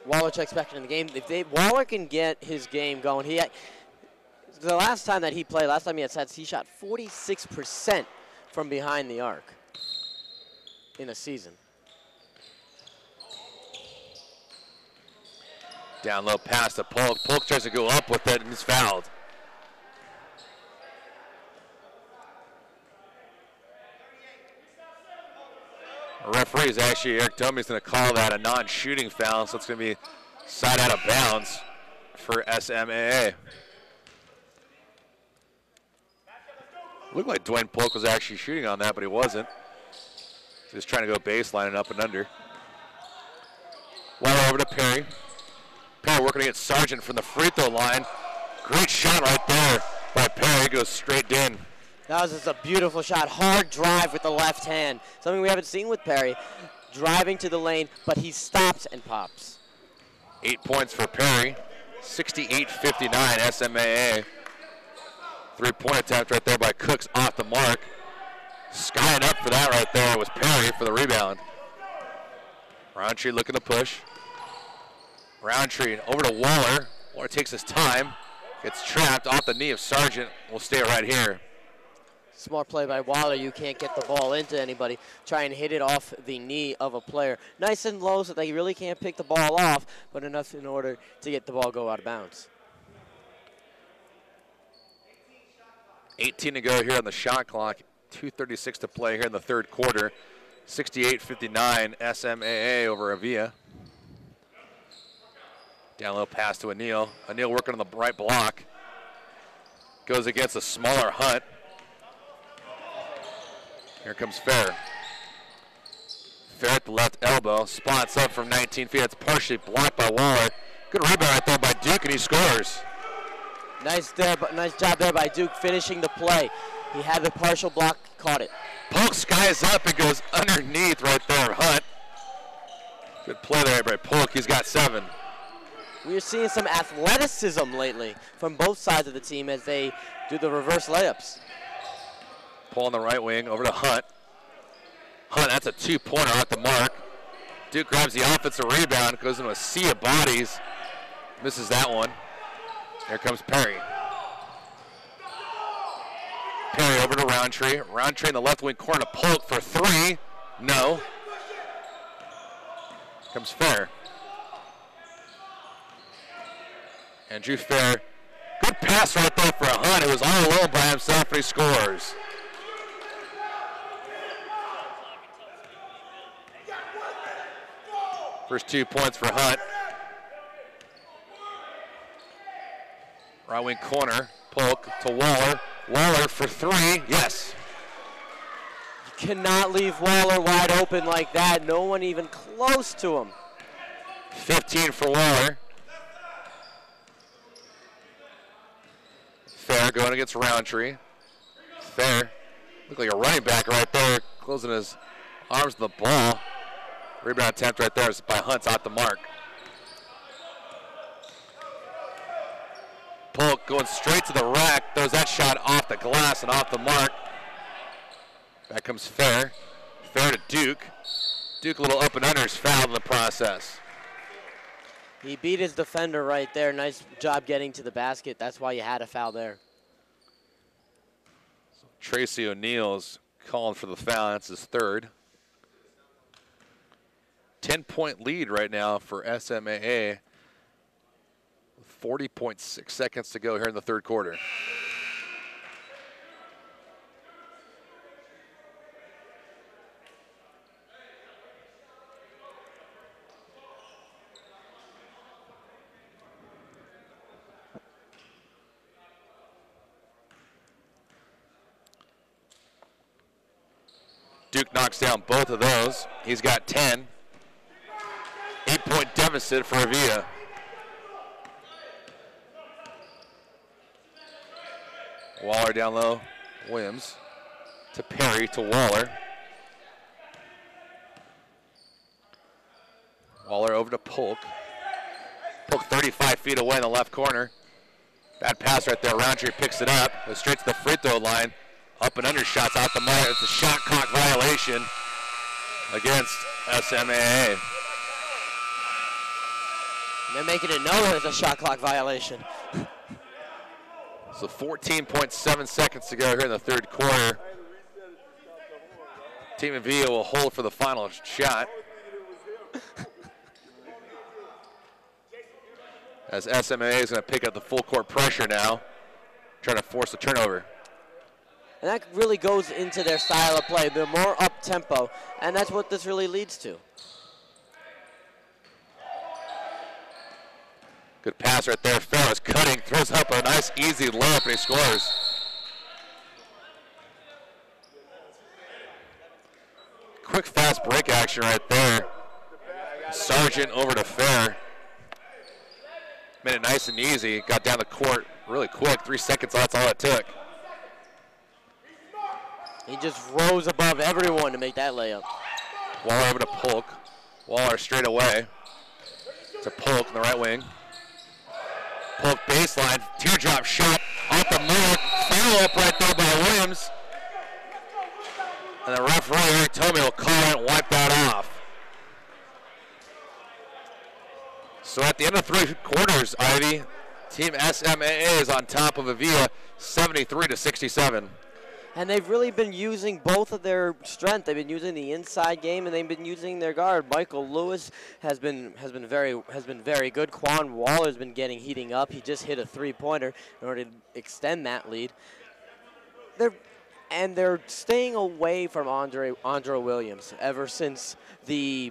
Waller checks back in the game. If Waller can get his game going, the last time that he played, last time he had sets, he shot 46% from behind the arc in a season. Down low pass to Polk. Polk tries to go up with it and he's fouled. The referee is actually, Eric Domi's going to call that a non-shooting foul, so it's going to be side out of bounds for SMAA. Looked like Dwayne Polk was actually shooting on that, but he wasn't. So he's trying to go baseline and up and under. Waller over to Perry. Perry working against Sargent from the free throw line. Great shot right there by Perry. Goes straight in. That was just a beautiful shot. Hard drive with the left hand. Something we haven't seen with Perry. Driving to the lane, but he stops and pops. 8 points for Perry. 68-59 SMAA. Three-point attempt right there by Cooks off the mark. Skying up for that right there was Perry for the rebound. Roundtree looking to push. Roundtree over to Waller. Waller takes his time. Gets trapped off the knee of Sargent. Will stay right here. Smart play by Waller. You can't get the ball into anybody. Try and hit it off the knee of a player. Nice and low so that you really can't pick the ball off, but enough in order to get the ball go out of bounds. 18 to go here on the shot clock. 2:36 to play here in the third quarter. 68-59 SMAA over Avia. Down low pass to O'Neal. O'Neal working on the right block. Goes against a smaller Hunt. Here comes Fair. Fair at the left elbow. Spots up from 19 feet. It's partially blocked by Waller. Good rebound right there by Duke, and he scores. Nice job there by Duke finishing the play. He had the partial block, caught it. Polk skies up and goes underneath right there, Hunt. Good play there by Polk. He's got 7. We are seeing some athleticism lately from both sides of the team as they do the reverse layups. Pull on the right wing over to Hunt. Hunt, that's a 2-pointer off the mark. Duke grabs the offensive rebound, goes into a sea of bodies. Misses that one. Here comes Perry. Perry over to Roundtree. Roundtree in the left wing corner to Polk for 3. No. Comes Fair. Andrew Fair. Good pass right there for a Hunt. It was all alone by himself, and he scores. First 2 points for Hunt. Right wing corner. Polk to Waller. Waller for 3. Yes. You cannot leave Waller wide open like that. No one even close to him. 15 for Waller. Fair going against Roundtree. Fair. Looked like a running back right there, closing his arms to the ball. Rebound attempt right there is by Hunt's off the mark. Polk going straight to the rack, throws that shot off the glass and off the mark. Back comes Fair. Fair to Duke. Duke a little up and under is fouled in the process. He beat his defender right there. Nice job getting to the basket. That's why you had a foul there. So Tracy O'Neal's calling for the foul. That's his 3rd. 10-point lead right now for SMAA. 40.6 seconds to go here in the third quarter. Duke knocks down both of those. He's got 10. 8-point deficit for Avia. Waller down low. Williams to Perry to Waller. Waller over to Polk. Polk 35 feet away in the left corner. Bad pass right there. Roundtree picks it up. Goes straight to the free throw line. Up and under shots out the mark. It's a shot clock violation against SMAA. They're making it known as a shot clock violation. So 14.7 seconds to go here in the third quarter. Team Avia will hold for the final shot. As SMAA is going to pick up the full court pressure now, trying to force a turnover. And that really goes into their style of play. They're more up-tempo, and that's what this really leads to. Good pass right there. Ferris cutting, throws up a nice, easy layup, and he scores. Quick, fast break action right there. Sargent over to Fair. Made it nice and easy. Got down the court really quick. 3 seconds, that's all it took. He just rose above everyone to make that layup. Waller over to Polk. Waller straight away to Polk in the right wing. Polk baseline, teardrop shot off the mark. Foul up right there by Williams. And the referee, Eric Tomey, will call it and wipe that off. So at the end of 3 quarters, Ivy, Team SMAA is on top of Avia, 73-67. And they've really been using both of their strength. They've been using the inside game, and they've been using their guard. Michael Lewis has been very good. Quan Waller's been heating up. He just hit a 3-pointer in order to extend that lead. They're staying away from Andre Williams ever since the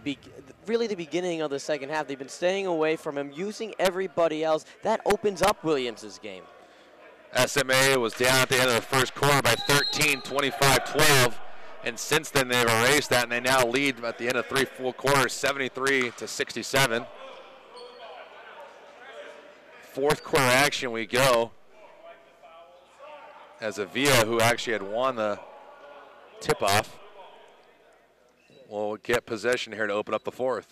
beginning of the second half. They've been staying away from him, using everybody else. That opens up Williams' game. SMA was down at the end of the first quarter by 13, 25-12, and since then they've erased that, and they now lead at the end of 3 full quarters, 73-67. Fourth quarter action we go, as Avia, who actually had won the tip-off, will get possession here to open up the fourth.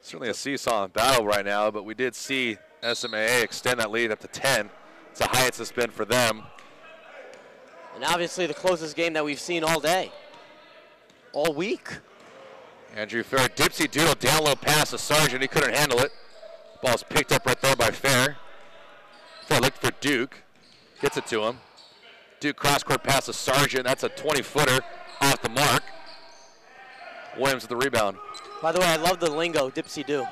Certainly a seesaw battle right now, but we did see SMAA extend that lead up to 10. It's the highest it's been for them. And obviously the closest game that we've seen all day, all week. Andrew Fair, dipsy doodle, down low pass to Sargent. He couldn't handle it. Ball's picked up right there by Fair. Fair looked for Duke, gets it to him. Duke cross-court pass to Sargent. That's a 20-footer off the mark. Williams with the rebound. By the way, I love the lingo, dipsy-do.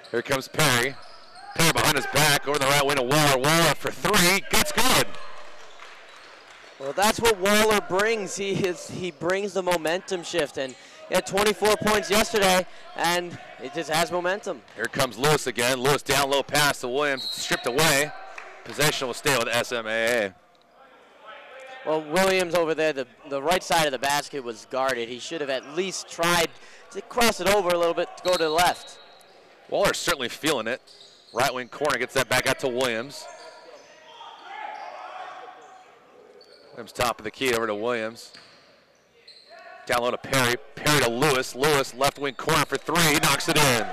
Here comes Perry. Perry behind his back, over the right wing to Waller. Waller for 3, gets good. Well, that's what Waller brings. He brings the momentum shift, and he had 24 points yesterday, and it just has momentum. Here comes Lewis again. Lewis down low pass to Williams, stripped away. Possession will stay with SMAA. Well, Williams over there, the right side of the basket was guarded. He should have at least tried to cross it over a little bit to go to the left. Waller's certainly feeling it. Right wing corner gets that back out to Williams. Williams top of the key over to Williams. Down low to Perry. Perry to Lewis. Lewis left wing corner for 3. He knocks it in.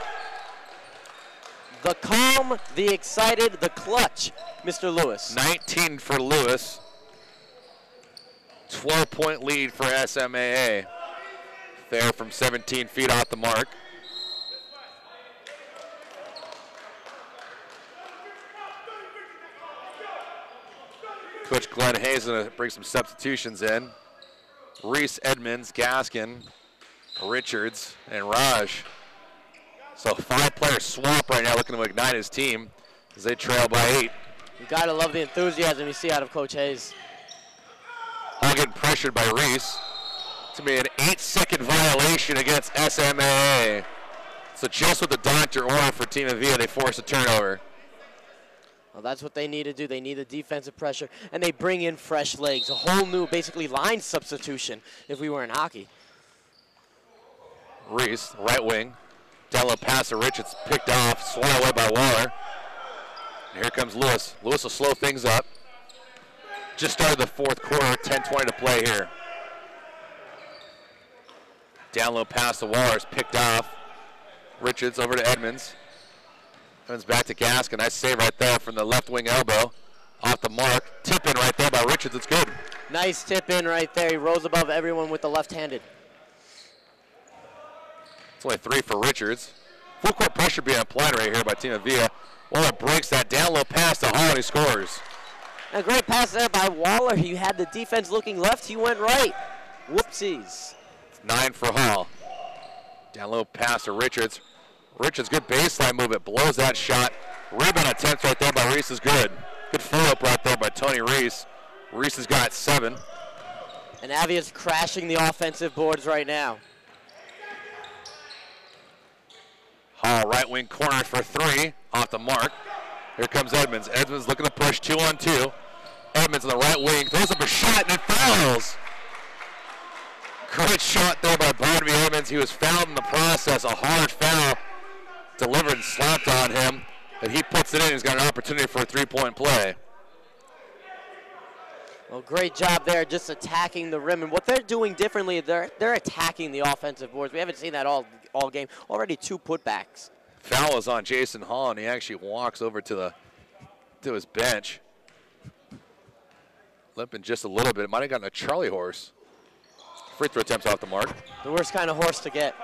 The calm, the excited, the clutch, Mr. Lewis. 19 for Lewis. 12-point lead for SMAA. Fair from 17 feet off the mark. Coach Glenn Hayes is going to bring some substitutions in. Reese, Edmonds, Gaskin, Richards, and Raj. So 5-player swap right now, looking to ignite his team as they trail by 8. You gotta love the enthusiasm you see out of Coach Hayes. All getting pressured by Reese. It's going to be an 8-second violation against SMAA. So just with the doctor order for Team Avia, they force a turnover. Well, that's what they need to do. They need the defensive pressure, and they bring in fresh legs, a whole new, basically, line substitution if we were in hockey. Reese, right wing. Down low pass to Richards, picked off, swung away by Waller. And here comes Lewis. Lewis will slow things up. Just started the fourth quarter, 10:20 to play here. Down low pass to Waller is picked off. Richards over to Edmonds. Edmonds back to Gaskin. Nice save right there from the left wing elbow. Off the mark. Tip in right there by Richards. It's good. Nice tip in right there. He rose above everyone with the left-handed. It's only 3 for Richards. Full court pressure being applied right here by Team Avia. Waller breaks that down low pass to Hall and he scores. A great pass there by Waller. He had the defense looking left. He went right. Whoopsies. It's 9 for Hall. Down low pass to Richards. Richards, good baseline move. It blows that shot. Rebound attempt right there by Reese is good. Good follow-up right there by Tony Reese. Reese has got 7. And Avia's crashing the offensive boards right now. Hall, right wing corner for 3. Off the mark. Here comes Edmonds. Edmonds looking to push 2-on-2. Edmonds on the right wing. Throws up a shot and it fouls. Great shot there by Barnaby Edmonds. He was fouled in the process. A hard foul delivered and slapped on him. And he puts it in. He's got an opportunity for a 3-point play. Well, great job there just attacking the rim. And what they're doing differently, they're attacking the offensive boards. We haven't seen that all game. Already 2 putbacks. Foul is on Jason Hall, and he actually walks over to his bench. Limping just a little bit. It might have gotten a Charlie horse. Free throw attempts off the mark. The worst kind of horse to get.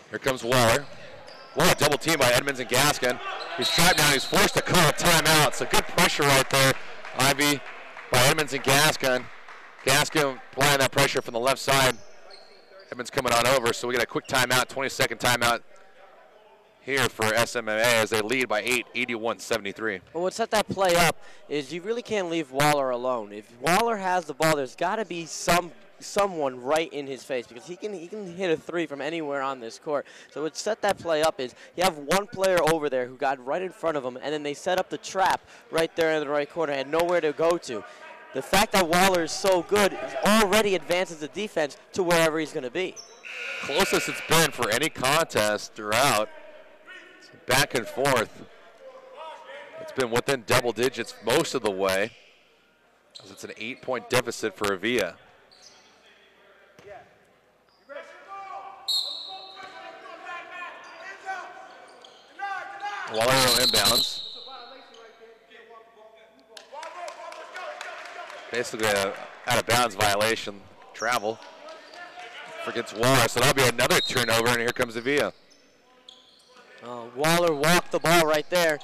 Here comes Waller. Waller double team by Edmonds and Gaskin. He's trapped down. He's forced to call a timeout. So good pressure right there, Ivy, by Edmonds and Gaskin. Gaskin applying that pressure from the left side. Edmonds coming on over, so we get a quick timeout, 20-second timeout here for SMAA as they lead by 8, 81-73. Well, what set that play up is you really can't leave Waller alone. If Waller has the ball, there's got to be someone right in his face because he can hit a 3 from anywhere on this court. So what set that play up is you have one player over there who got right in front of him, and then they set up the trap right there in the right corner and nowhere to go to. The fact that Waller is so good already advances the defense to wherever he's going to be. Closest it's been for any contest throughout. It's back and forth. It's been within double digits most of the way. As it's an 8-point deficit for Avia. Waller inbounds. Basically a out-of-bounds violation, travel. Forgets Waller, so that'll be another turnover, and here comes Avia. Waller walked the ball right there.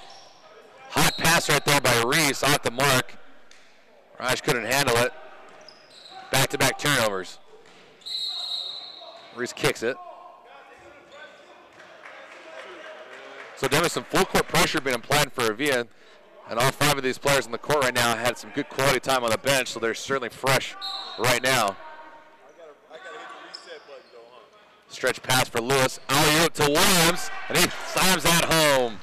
Hot pass right there by Reese, off the mark. Raj couldn't handle it. Back-to-back turnovers. Reese kicks it. So there was some full-court pressure being applied for Avia. And all 5 of these players in the court right now had some good quality time on the bench, so they're certainly fresh right now. I gotta hit the reset button though, huh? Stretch pass for Lewis. Alley-oop to Williams, and he slams that home.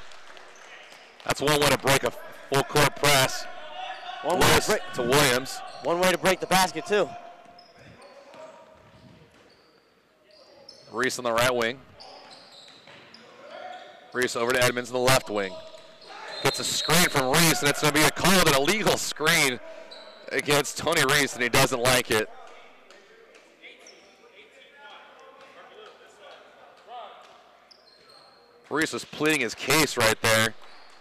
That's one way to break a full-court press. Lewis to Williams. One way to break the basket, too. Reese on the right wing. Reese over to Edmonds on the left wing. Gets a screen from Reese, and it's going to be called an illegal screen against Tony Reese, and he doesn't like it. Reese was pleading his case right there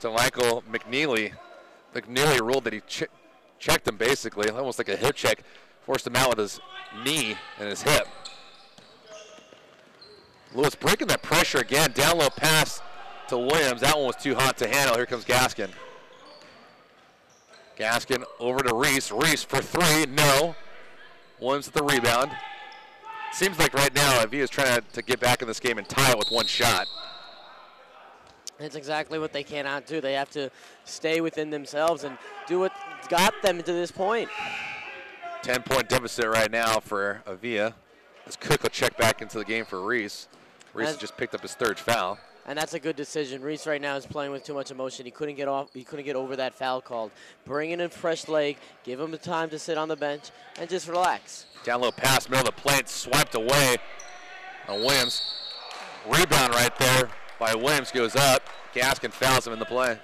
to Michael McNeely. McNeely ruled that he checked him basically, almost like a hip check, forced him out with his knee and his hip. Lewis breaking that pressure again, down low pass to Williams. That one was too hot to handle. Here comes Gaskin. Gaskin over to Reese. Reese for 3, no. Williams at the rebound. Seems like right now Avia is trying to get back in this game and tie it with 1 shot. That's exactly what they cannot do. They have to stay within themselves and do what got them to this point. 10-point deficit right now for Avia. As Cook will check back into the game for Reese. Reese has just picked up his 3rd foul. And that's a good decision. Reese right now is playing with too much emotion. He couldn't get off. He couldn't get over that foul called. Bring in a fresh leg, give him the time to sit on the bench, and just relax. Down low pass, middle of the plate, swiped away on Williams. Rebound right there by Williams goes up. Gaskin fouls him in the play.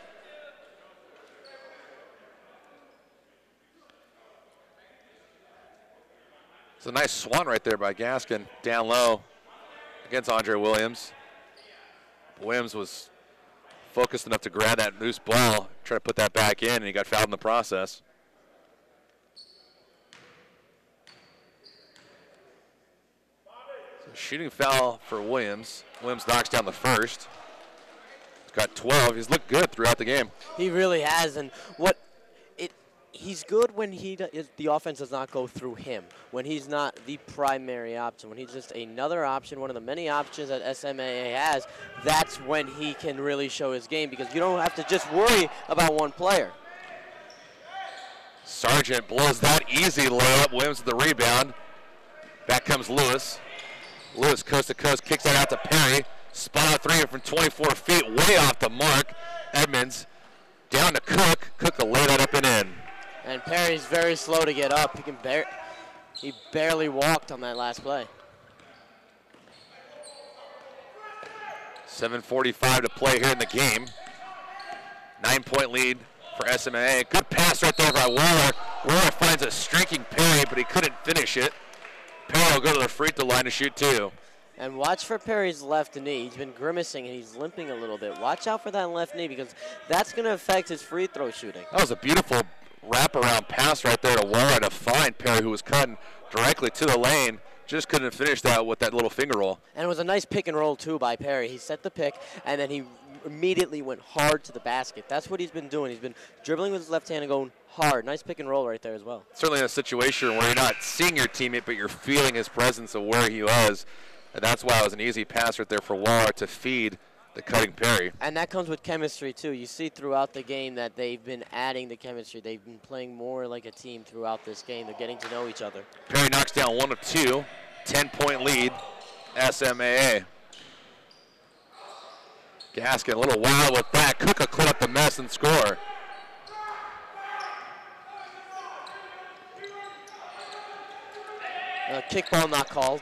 It's a nice swan right there by Gaskin, down low against Andre Williams. Williams was focused enough to grab that loose ball, try to put that back in, and he got fouled in the process. So shooting foul for Williams. Williams knocks down the first. He's got 12. He's looked good throughout the game. He really has, and he's good when the offense does not go through him, when he's not the primary option, when he's just another option, one of the many options that SMAA has. That's when he can really show his game, because you don't have to just worry about one player. Sargent blows that easy layup. Williams with the rebound. Back comes Lewis. Lewis coast to coast, kicks that out to Perry. Spot out three from 24 feet, way off the mark. Edmonds down to Cook. Cook will lay that up and in. And Perry's very slow to get up. He barely walked on that last play. 7:45 to play here in the game. 9-point lead for SMAA. Good pass right there by Waller. Waller finds a streaking Perry, but he couldn't finish it. Perry will go to the free throw line to shoot two. And watch for Perry's left knee. He's been grimacing and he's limping a little bit. Watch out for that left knee, because that's going to affect his free throw shooting. That was a beautiful wraparound pass right there to Waller to find Perry, who was cutting directly to the lane. Just couldn't finish that with that little finger roll. And it was a nice pick and roll, too, by Perry. He set the pick, and then he immediately went hard to the basket. That's what he's been doing. He's been dribbling with his left hand and going hard. Nice pick and roll right there as well. Certainly in a situation where you're not seeing your teammate, but you're feeling his presence of where he was. And that's why it was an easy pass right there for Waller to feed the cutting Perry. And that comes with chemistry, too. You see throughout the game that they've been adding the chemistry. They've been playing more like a team throughout this game. They're getting to know each other. Perry knocks down one of two. 10-point lead, SMAA. Gaskin a little wild with that. Cook will clean up the mess and score. Kickball not called.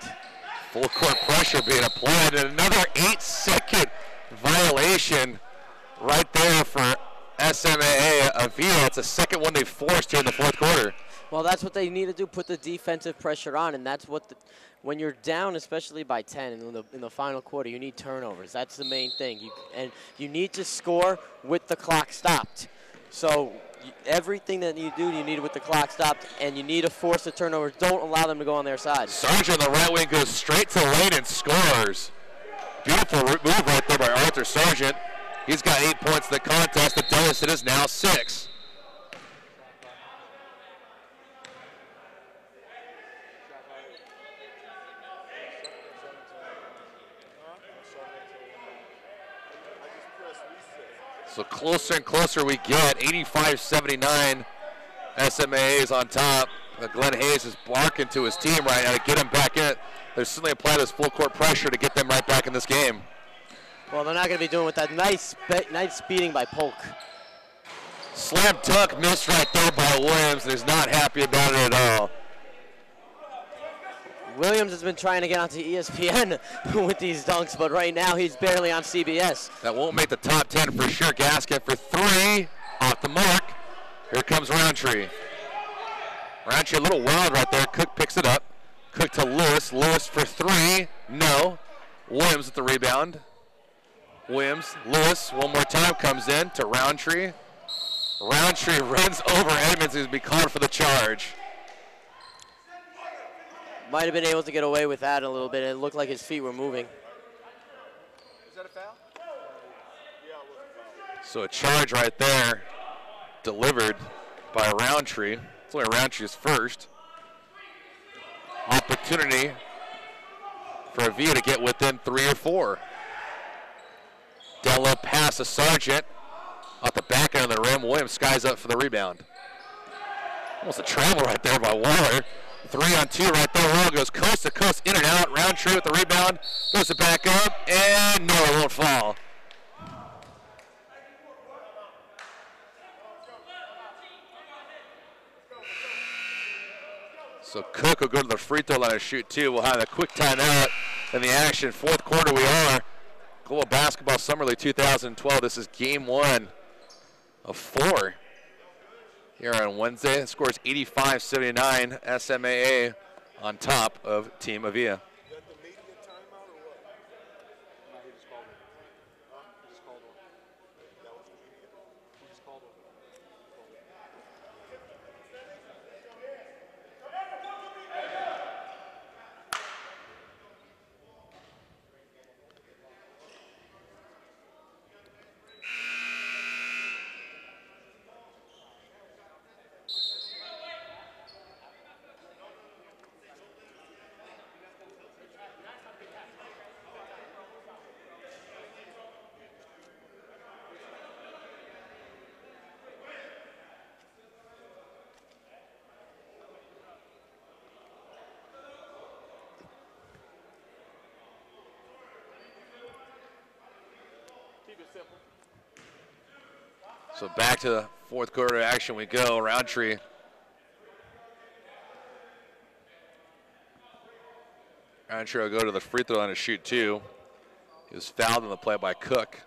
Full court pressure being applied, and another 8-second violation right there for SMAA. Avia, it's the second one they forced here in the fourth quarter. Well, that's what they need to do, put the defensive pressure on, and that's what when you're down, especially by 10 in the final quarter, you need turnovers. That's the main thing. You need to score with the clock stopped. So everything that you do, you need with the clock stopped, and you need to force the turnovers. Don't allow them to go on their side. Sargent on the right wing goes straight to the lane and scores. Beautiful move right there by Arthur Sargent. He's got 8 points in the contest. The deficit is now 6. So closer and closer we get. 85-79. SMAA is on top. Glenn Hayes is barking to his team right now to get him back in it. They're certainly applying this full court pressure to get them right back in this game. Well, they're not going to be doing with that nice speeding by Polk. Slam dunk missed right there by Williams, and he's not happy about it at all. Williams has been trying to get onto ESPN with these dunks, but right now he's barely on CBS. That won't make the top 10 for sure. Gaskin for 3, off the mark. Here comes Roundtree. Roundtree a little wild right there. Cook picks it up. Cook to Lewis. Lewis for 3, no. Williams with the rebound. Williams, Lewis, one more time, comes in to Roundtree. Roundtree runs over Edmonds, who's be called for the charge. Might have been able to get away with that a little bit. It looked like his feet were moving. Is that a foul? So a charge right there, delivered by Roundtree. It's only Roundtree's first. Opportunity for Avia to get within 3 or 4. Down low pass to Sargent. Off the back end of the rim, Williams skies up for the rebound. Almost a travel right there by Waller. 3-on-2 right there. Waller goes coast to coast, in and out. Roundtree with the rebound. Goes to back up, and no, it won't fall. So Cook will go to the free throw line and shoot 2. We'll have a quick timeout in the action. Fourth quarter we are. Global Basketball Summer League 2012. This is game 1 of 4 here on Wednesday. The score is 85-79. SMAA on top of Team Avia. So back to the fourth quarter action we go. Roundtree. Roundtree will go to the free throw line to shoot 2. He was fouled in the play by Cook.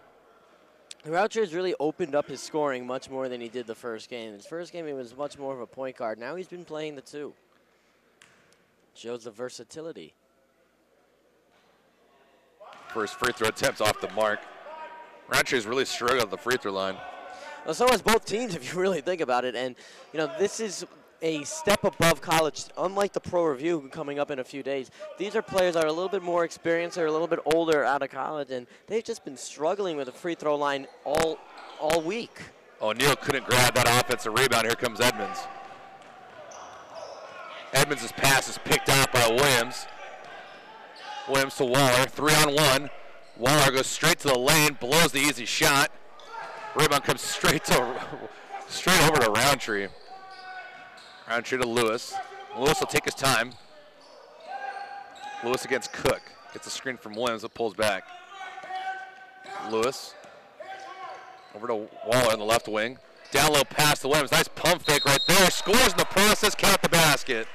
Roundtree has really opened up his scoring much more than he did the first game. His first game he was much more of a point guard. Now he's been playing the 2. Shows the versatility. First free throw attempt off the mark. Roundtree's really struggled at the free throw line. Well, so has both teams, if you really think about it. And, you know, this is a step above college. Unlike the pro review coming up in a few days, these are players that are a little bit more experienced. They're a little bit older out of college, and they've just been struggling with the free throw line all week. O'Neal couldn't grab that offensive rebound. Here comes Edmonds. Edmonds' pass is picked out by Williams. Williams to Waller, 3-on-1. Waller goes straight to the lane, blows the easy shot. Rebound comes straight over to Roundtree. Roundtree to Lewis. Lewis will take his time. Lewis against Cook. Gets a screen from Williams that pulls back. Lewis over to Waller in the left wing. Down low pass to Williams. Nice pump fake right there. Scores in the process. Count the basket.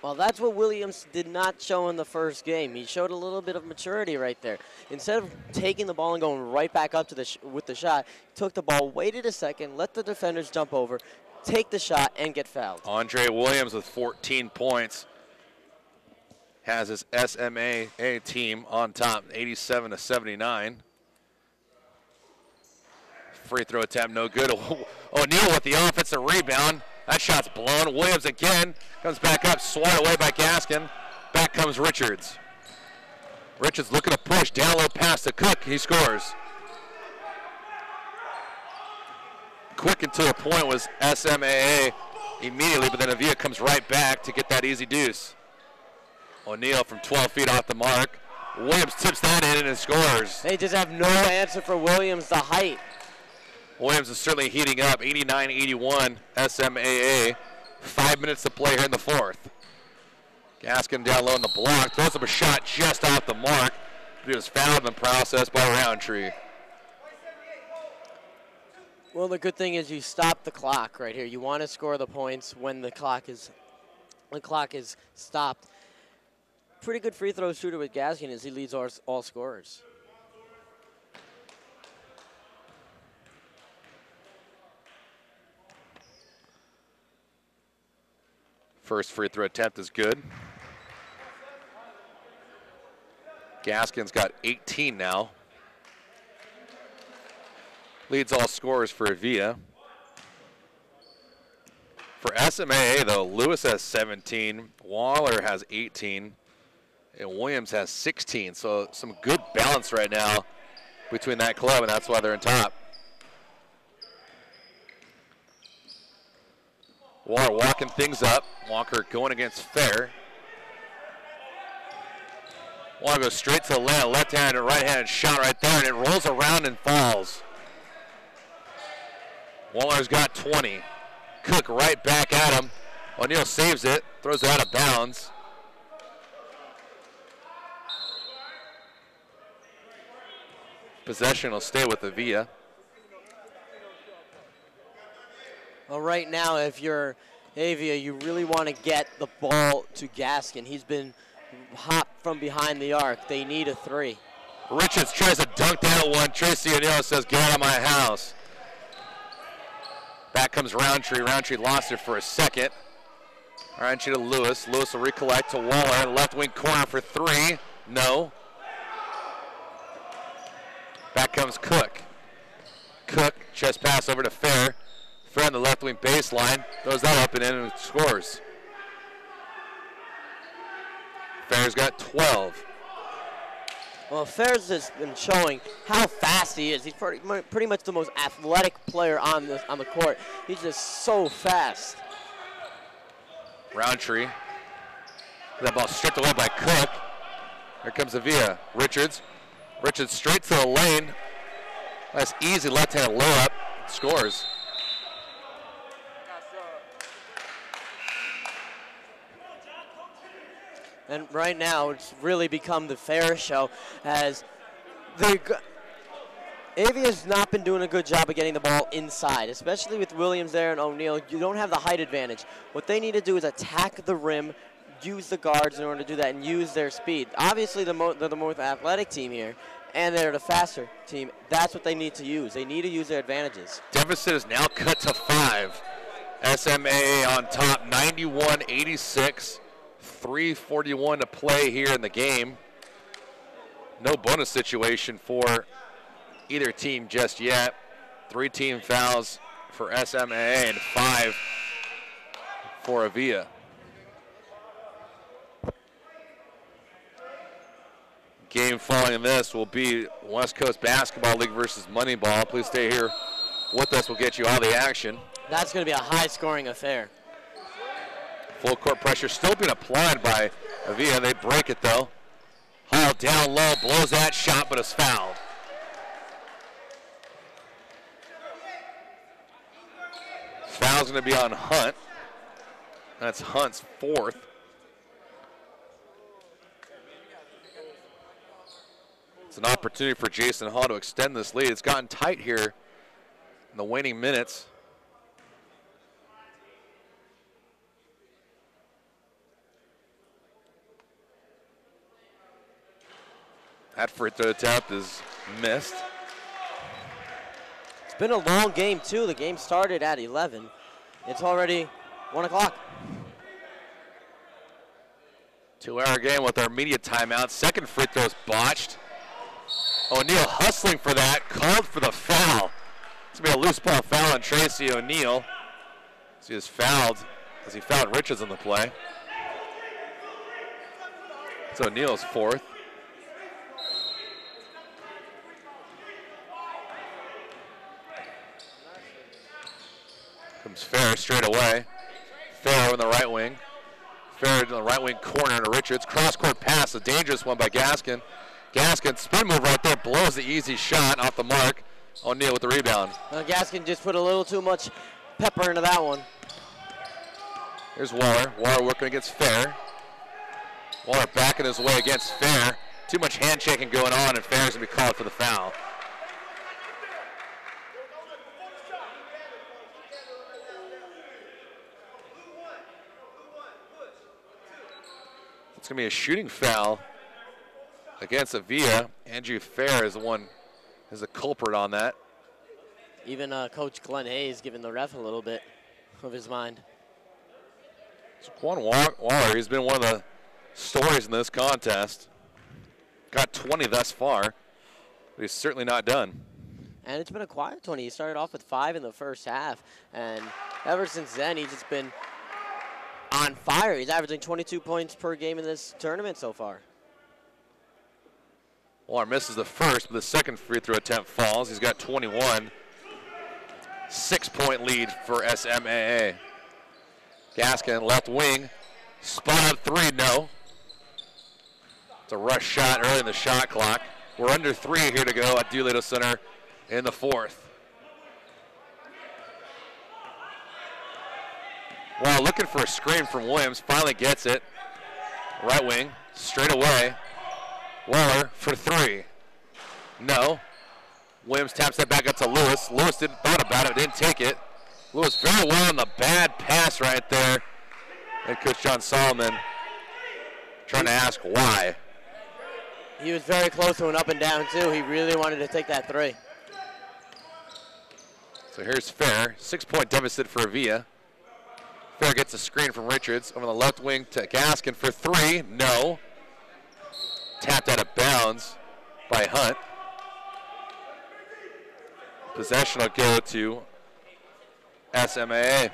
Well, that's what Williams did not show in the first game. He showed a little bit of maturity right there. Instead of taking the ball and going right back up to with the shot, he took the ball, waited a second, let the defenders jump over, take the shot, and get fouled. Andre Williams with 14 points has his SMAA team on top, 87-79. Free throw attempt, no good. O'Neal with the offensive rebound. That shot's blown. Williams again comes back up, swatted away by Gaskin. Back comes Richards. Richards looking to push, down low pass to Cook. He scores. Quick and to the point was SMAA immediately, but then Avia comes right back to get that easy deuce. O'Neal from 12 feet off the mark. Williams tips that in and scores. They just have no answer for Williams, the height. Williams is certainly heating up, 89-81 SMAA. 5 minutes to play here in the fourth. Gaskin down low in the block, throws up a shot just off the mark. He was fouled in the process by Roundtree. Well, the good thing is you stop the clock right here. You want to score the points when the clock is stopped. Pretty good free throw shooter with Gaskin as he leads all scorers. First free throw attempt is good. Gaskin's got 18 now. Leads all scorers for Avia. For SMAA, though, Lewis has 17, Waller has 18, and Williams has 16. So some good balance right now between that club, and that's why they're in top. Waller walking things up. Walker going against Fair. Waller goes straight to the lane, left hand and right hand shot right there, and it rolls around and falls. Waller's got 20. Cook right back at him. O'Neal saves it, throws it out of bounds. Possession will stay with Avia. Well, right now, if you're Avia, you really want to get the ball to Gaskin. He's been hot from behind the arc. They need a 3. Richards tries to dunk down one. Tracy O'Neill says, get out of my house. Back comes Roundtree. Roundtree lost it for a second. Roundtree to Lewis. Lewis will recollect to Waller. Left wing corner for 3. No. Back comes Cook. Cook, chest pass over to Fair. Fair on the left wing baseline. Throws that up and in and scores. Fair's got 12. Well, Fair's has been showing how fast he is. He's pretty much the most athletic player on the court. He's just so fast. Roundtree. That ball stripped away by Cook. Here comes Avia. Richards. Richards straight to the lane. Nice easy left-hand layup. Scores. And right now, it's really become the Fair show as Avia's not been doing a good job of getting the ball inside, especially with Williams there and O'Neal. You don't have the height advantage. What they need to do is attack the rim, use the guards in order to do that, and use their speed. Obviously, they're the more athletic team here, and they're the faster team. That's what they need to use. They need to use their advantages. Deficit is now cut to 5. SMAA on top, 91-86. 3:41 to play here in the game. No bonus situation for either team just yet. 3 team fouls for SMAA and 5 for Avia. Game following this will be West Coast Basketball League versus Moneyball. Please stay here with us. We'll get you all the action. That's going to be a high-scoring affair. Full court pressure still being applied by Avia. They break it though. Hall down low, blows that shot, but is fouled. Foul's going to be on Hunt. That's Hunt's 4th. It's an opportunity for Jason Hall to extend this lead. It's gotten tight here in the waning minutes. That free throw attempt is missed. It's been a long game, too. The game started at 11. It's already 1 o'clock. 2-hour game with our media timeout. Second free throw is botched. O'Neal hustling for that, called for the foul. It's going to be a loose ball foul on Tracy O'Neal. He is fouled as he fouled Richards on the play. It's O'Neal's 4th. Comes Fair straight away. Fair on the right wing. Fair in the right wing corner to Richards. Cross-court pass, a dangerous one by Gaskin. Gaskin, spin move right there, blows the easy shot off the mark. O'Neal with the rebound. Gaskin just put a little too much pepper into that one. Here's Waller. Waller working against Fair. Waller backing his way against Fair. Too much handshaking going on, and Fair's going to be called for the foul. It's going to be a shooting foul against Avia. Andrew Fair is the one, is a culprit on that. Even Coach Glenn Hayes giving the ref a little bit of his mind. So Quan Waller, he's been one of the stories in this contest. Got 20 thus far, but he's certainly not done. And it's been a quiet 20. He started off with 5 in the first half, and ever since then, he's just been on fire. He's averaging 22 points per game in this tournament so far. Waller misses the first, but the second free throw attempt falls. He's got 21. 6-point lead for SMAA. Gaskin, left wing, spot up 3, no. It's a rush shot early in the shot clock. We're under 3 here to go at Doolittle Center in the 4th. Well, looking for a screen from Williams, finally gets it. Right wing, straight away. Waller for 3. No. Williams taps that back up to Lewis. Lewis didn't thought about it, didn't take it. Lewis very well on the bad pass right there. Head coach John Solomon trying to ask why. He was very close to an up and down, too. He really wanted to take that 3. So here's Fair. 6-point deficit for Avia. Fair gets a screen from Richards. Over the left wing to Gaskin for 3. No. Tapped out of bounds by Hunt. Possession will go to SMAA.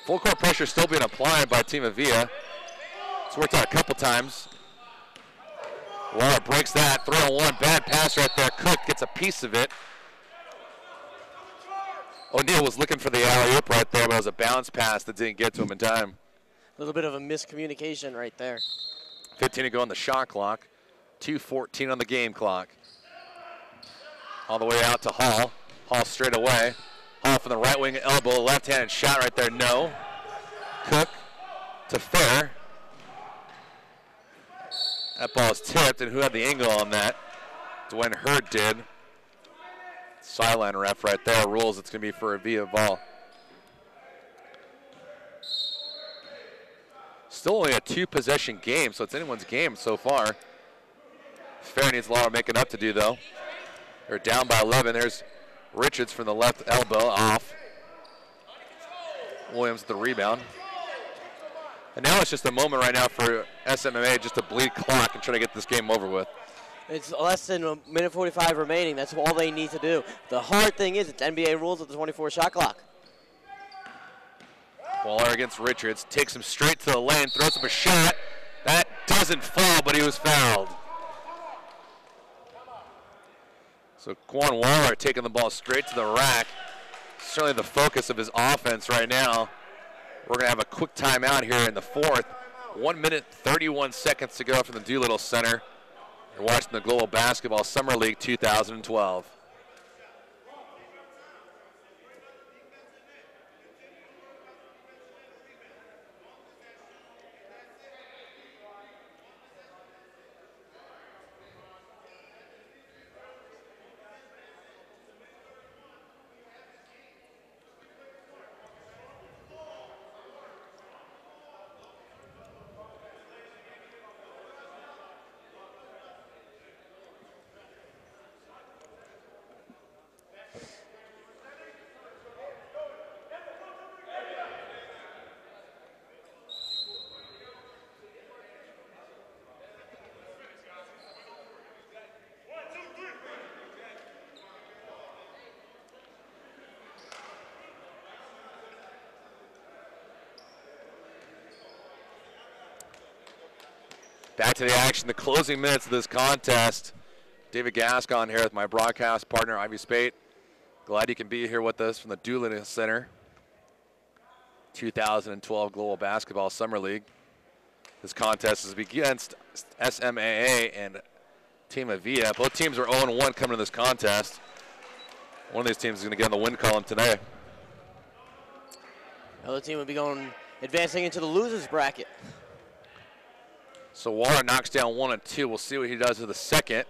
Full court pressure still being applied by Team Avia. It's worked out a couple times. Waller breaks that. 3-on-1. Bad pass right there. Cook gets a piece of it. O'Neal was looking for the alley-oop right there, but it was a bounce pass that didn't get to him in time. A little bit of a miscommunication right there. 15 to go on the shot clock. 2:14 on the game clock. All the way out to Hall. Hall straight away. Hall from the right wing elbow. Left-handed shot right there. No. Cook to Fair. That ball is tipped, and who had the angle on that? Dwayne Hurd did. Sideline ref right there rules it's going to be for a Avia ball. Still only a 2-possession game, so it's anyone's game so far. Fair needs a lot of making up to do, though. They're down by 11. There's Richards from the left elbow off. Williams the rebound. And now it's just a moment right now for SMAA just to bleed clock and try to get this game over with. It's less than a minute 45 remaining. That's all they need to do. The hard thing is it's NBA rules with the 24-shot clock. Waller against Richards. Takes him straight to the lane. Throws him a shot. That doesn't fall, but he was fouled. So Quan Waller taking the ball straight to the rack. Certainly the focus of his offense right now. We're going to have a quick timeout here in the 4th. 1 minute, 31 seconds to go from the Doolittle Center. You're watching the Global Basketball Summer League 2012. Back to the action, the closing minutes of this contest. David Gascon here with my broadcast partner, Ivy Spate. Glad you can be here with us from the Doolittle Center. 2012 Global Basketball Summer League. This contest is against SMAA and Team Avia. Both teams are 0-1 coming to this contest. One of these teams is going to get on the win column today. The other team will be advancing into the losers bracket. So Waller knocks down 1 and 2. We'll see what he does with the second.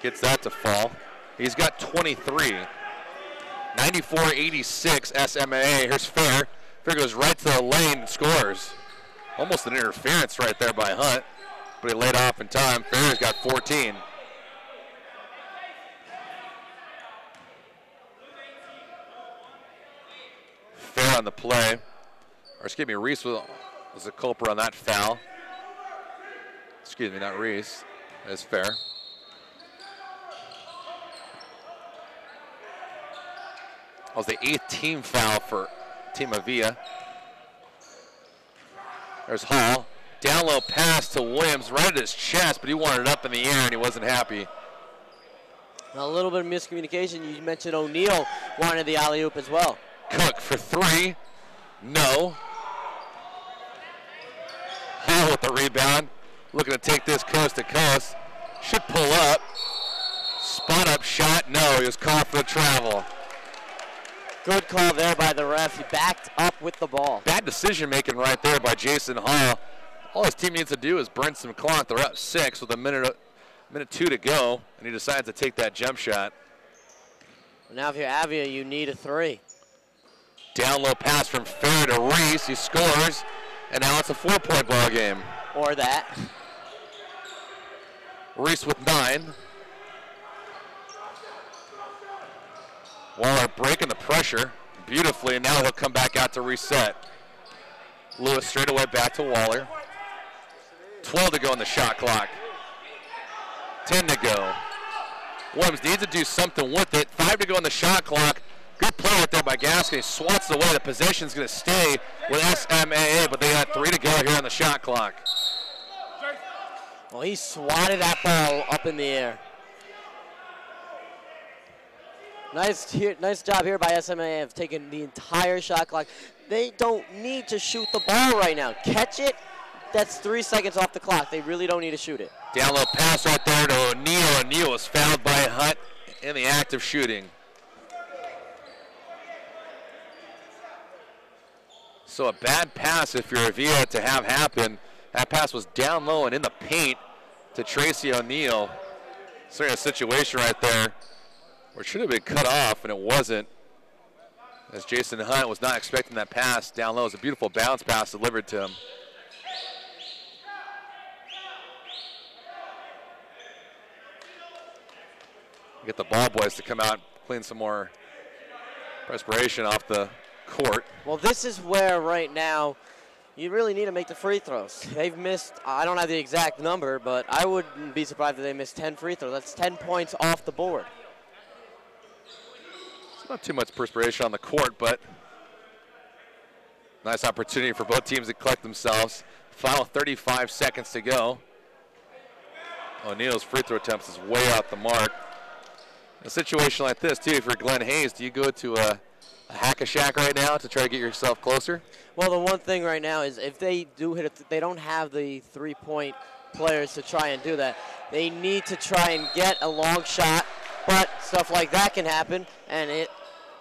Gets that to fall. He's got 23. 94-86 SMAA. Here's Fair. Fair goes right to the lane and scores. Almost an interference right there by Hunt, but he laid off in time. Fair's got 14. Fair on the play. Or excuse me, Reese was the culprit on that foul. Excuse me, not Reese. That's Fair. That was the 8th team foul for Team Avia. There's Hall. Down low pass to Williams, right at his chest, but he wanted it up in the air and he wasn't happy. A little bit of miscommunication. You mentioned O'Neal wanted the alley-oop as well. Cook for 3. No. Hall with the rebound. Looking to take this coast to coast. Should pull up. Spot up shot. No, he was caught for the travel. Good call there by the ref. He backed up with the ball. Bad decision making right there by Jason Hall. All his team needs to do is burn some clock. They're up 6 with a minute Minute 2 to go, and he decides to take that jump shot. Now if you're Avia, you need a 3. Down low pass from Fair to Reese. He scores, and now it's a 4-point ball game. Or that. Reese with 9. Waller breaking the pressure beautifully, and now he'll come back out to reset. Lewis straight away back to Waller. 12 to go on the shot clock. 10 to go. Williams needs to do something with it. 5 to go on the shot clock. Good play right there by Gaskin. He swats it away. The possession's going to stay with SMAA, but they got 3 to go here on the shot clock. Well, he swatted that ball up in the air. Nice job here by SMAA of taking the entire shot clock. They don't need to shoot the ball right now. Catch it, that's 3 seconds off the clock. They really don't need to shoot it. Down low pass right there to O'Neal. O'Neal was fouled by Hunt in the act of shooting. So a bad pass if you're Avia to have happen. That pass was down low and in the paint to Tracy O'Neal. Certainly a situation right there where it should have been cut off, and it wasn't, as Jason Hunt was not expecting that pass down low. It was a beautiful bounce pass delivered to him. Get the ball boys to come out, clean some more perspiration off the court. Well, this is where right now you really need to make the free throws. They've missed, I don't have the exact number, but I wouldn't be surprised if they missed 10 free throws. That's 10 points off the board. It's not too much perspiration on the court, but nice opportunity for both teams to collect themselves. Final 35 seconds to go. O'Neal's free throw attempts is way out the mark. In a situation like this, too, if you're Glenn Hayes, do you go to a hack-a-shack right now to try to get yourself closer? Well, the one thing right now is if they do hit it, they don't have the three-point players to try and do that. They need to try and get a long shot, but stuff like that can happen, and it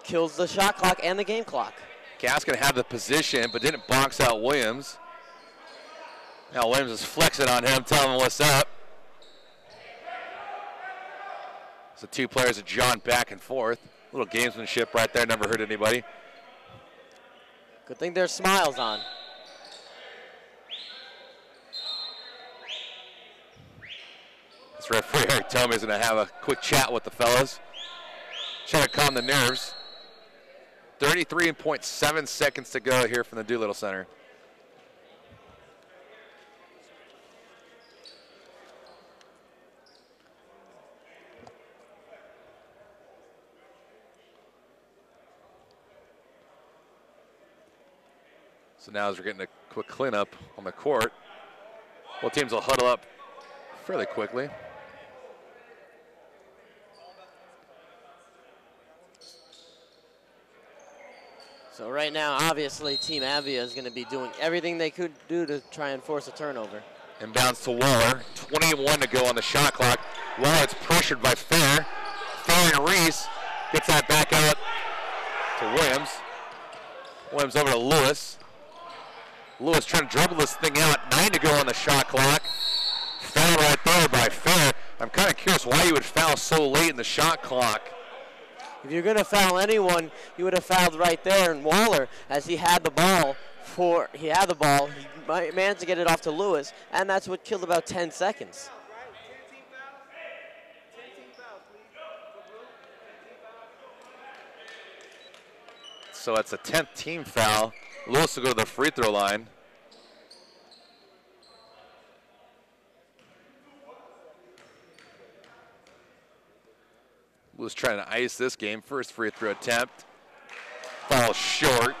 kills the shot clock and the game clock. Gaskin had the position, but didn't box out Williams. Now Williams is flexing on him, telling him what's up. So two players are John back and forth. A little gamesmanship right there, never hurt anybody. Good thing there's smiles on. This referee Eric Tomey is going to have a quick chat with the fellas. Trying to calm the nerves. 33.7 seconds to go here from the Doolittle Center. So now as we're getting a quick cleanup on the court, both teams will huddle up fairly quickly. So right now, obviously, Team Avia is going to be doing everything they could do to try and force a turnover. Inbounds to Waller. 21 to go on the shot clock. Waller is pressured by Fair. Fair and Reese gets that back out to Williams. Williams over to Lewis. Lewis trying to dribble this thing out. 9 to go on the shot clock. Foul right there by Fair. I'm kind of curious why you would foul so late in the shot clock. If you're going to foul anyone, you would have fouled right there. And Waller, as he had the ball, he managed to get it off to Lewis, and that's what killed about 10 seconds. So it's a 10th team foul. Lewis will go to the free throw line. Lewis trying to ice this game. First free throw attempt. Falls short.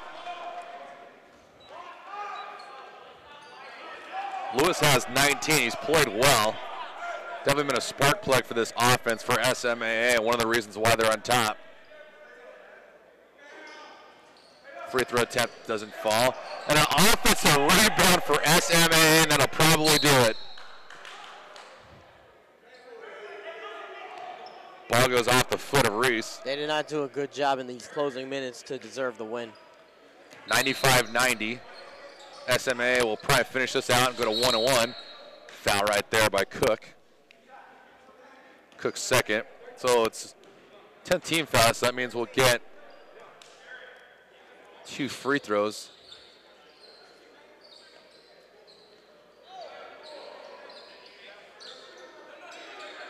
Lewis has 19. He's played well. Definitely been a spark plug for this offense for SMAA, and one of the reasons why they're on top. Free throw attempt doesn't fall. And an offensive rebound for SMAA, and that'll probably do it. Ball goes off the foot of Reese. They did not do a good job in these closing minutes to deserve the win. 95-90. SMAA will probably finish this out and go to 1-1. Foul right there by Cook. Cook's second. So it's 10th team foul, so that means we'll get 2 free throws.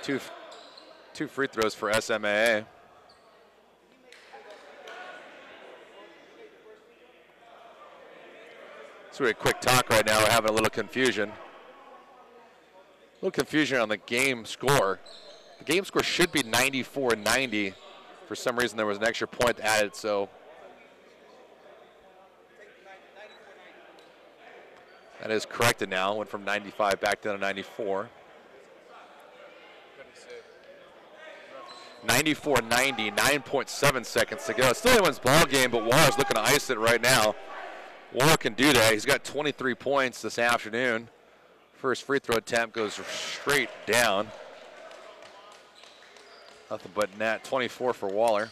Two free throws for SMAA. So we had a quick talk right now. We're having a little confusion. A little confusion on the game score. The game score should be 94-90. For some reason, there was an extra point added, so that is corrected now. Went from 95 back down to 94. 94-90, 9.7 seconds to go. It's still anyone's ball game, but Waller's looking to ice it right now. Waller can do that. He's got 23 points this afternoon. First free throw attempt goes straight down. Nothing but net. 24 for Waller.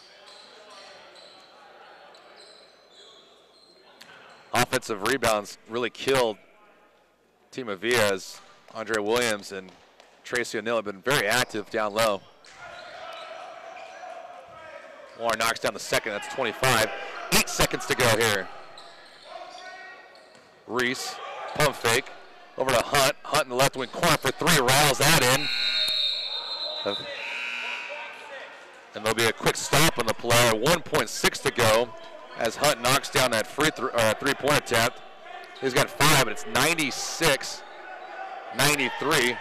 Offensive rebounds really killed Team Avia as Andre Williams and Tracy O'Neill have been very active down low. Waller knocks down the second. That's 25. 8 seconds to go here. Reese, pump fake, over to Hunt. Hunt in the left wing corner for 3, rattles that in. And there'll be a quick stop on the play. 1.6 to go as Hunt knocks down that three-point attempt. He's got 5, but it's 96-93.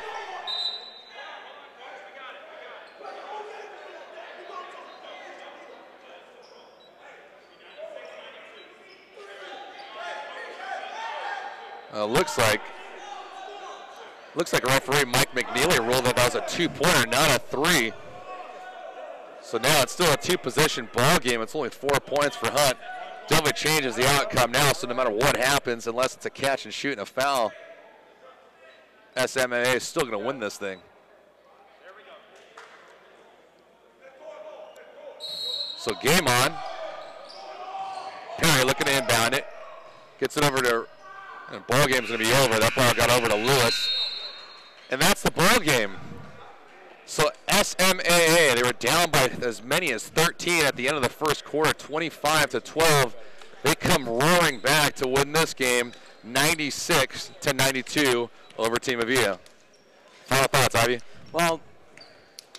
Looks like referee Mike McNeely ruled that was a 2-pointer, not a 3. So now it's still a 2-possession ball game. It's only 4 points for Hunt. Definitely changes the outcome now. So no matter what happens, unless it's a catch and shoot and a foul, SMAA is still going to win this thing. So game on. Perry looking to inbound it. Gets it over to. And the ball game's going to be over. That ball got over to Lewis. And that's the ball game. So SMAA, they were down by as many as 13 at the end of the first quarter, 25-12. They come roaring back to win this game, 96-92 over Team Avia. Final thoughts, Ivy? Well,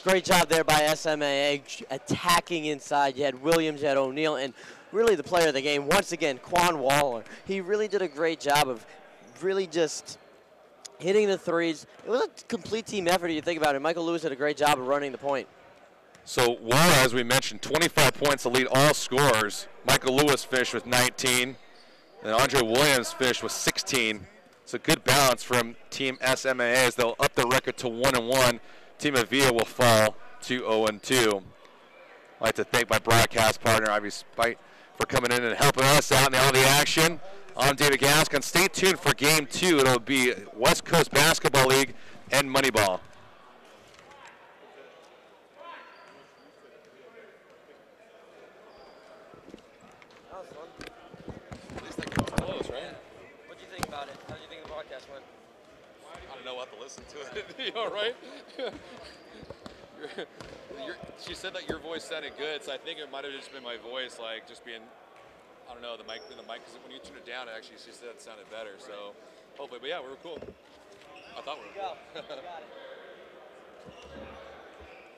great job there by SMAA attacking inside. You had Williams, you had O'Neill, and really the player of the game, once again, Quan Waller. He really did a great job of really just hitting the threes. It was a complete team effort if you think about it. Michael Lewis did a great job of running the point. So Waller, as we mentioned, 25 points to lead all scorers. Michael Lewis finished with 19, and Andre Williams finished with 16. It's a good balance from Team SMAA as they'll up the record to 1-1. Team Avia will fall to 0-2. I'd like to thank my broadcast partner, Ivy Spite, for coming in and helping us out in all the action. I'm David Gascon. Stay tuned for Game 2. It'll be West Coast Basketball League and Moneyball. That was fun. At least that comes close, right? What do you think about it? How do you think the broadcast went? I don't know. We'll have to listen to it. You know, right? She said that your voice sounded good, so I think it might have just been my voice, like just being, I don't know, the mic, because when you tune it down, actually, she said it sounded better. So hopefully, but yeah, we were cool. I thought we were cool. Got it.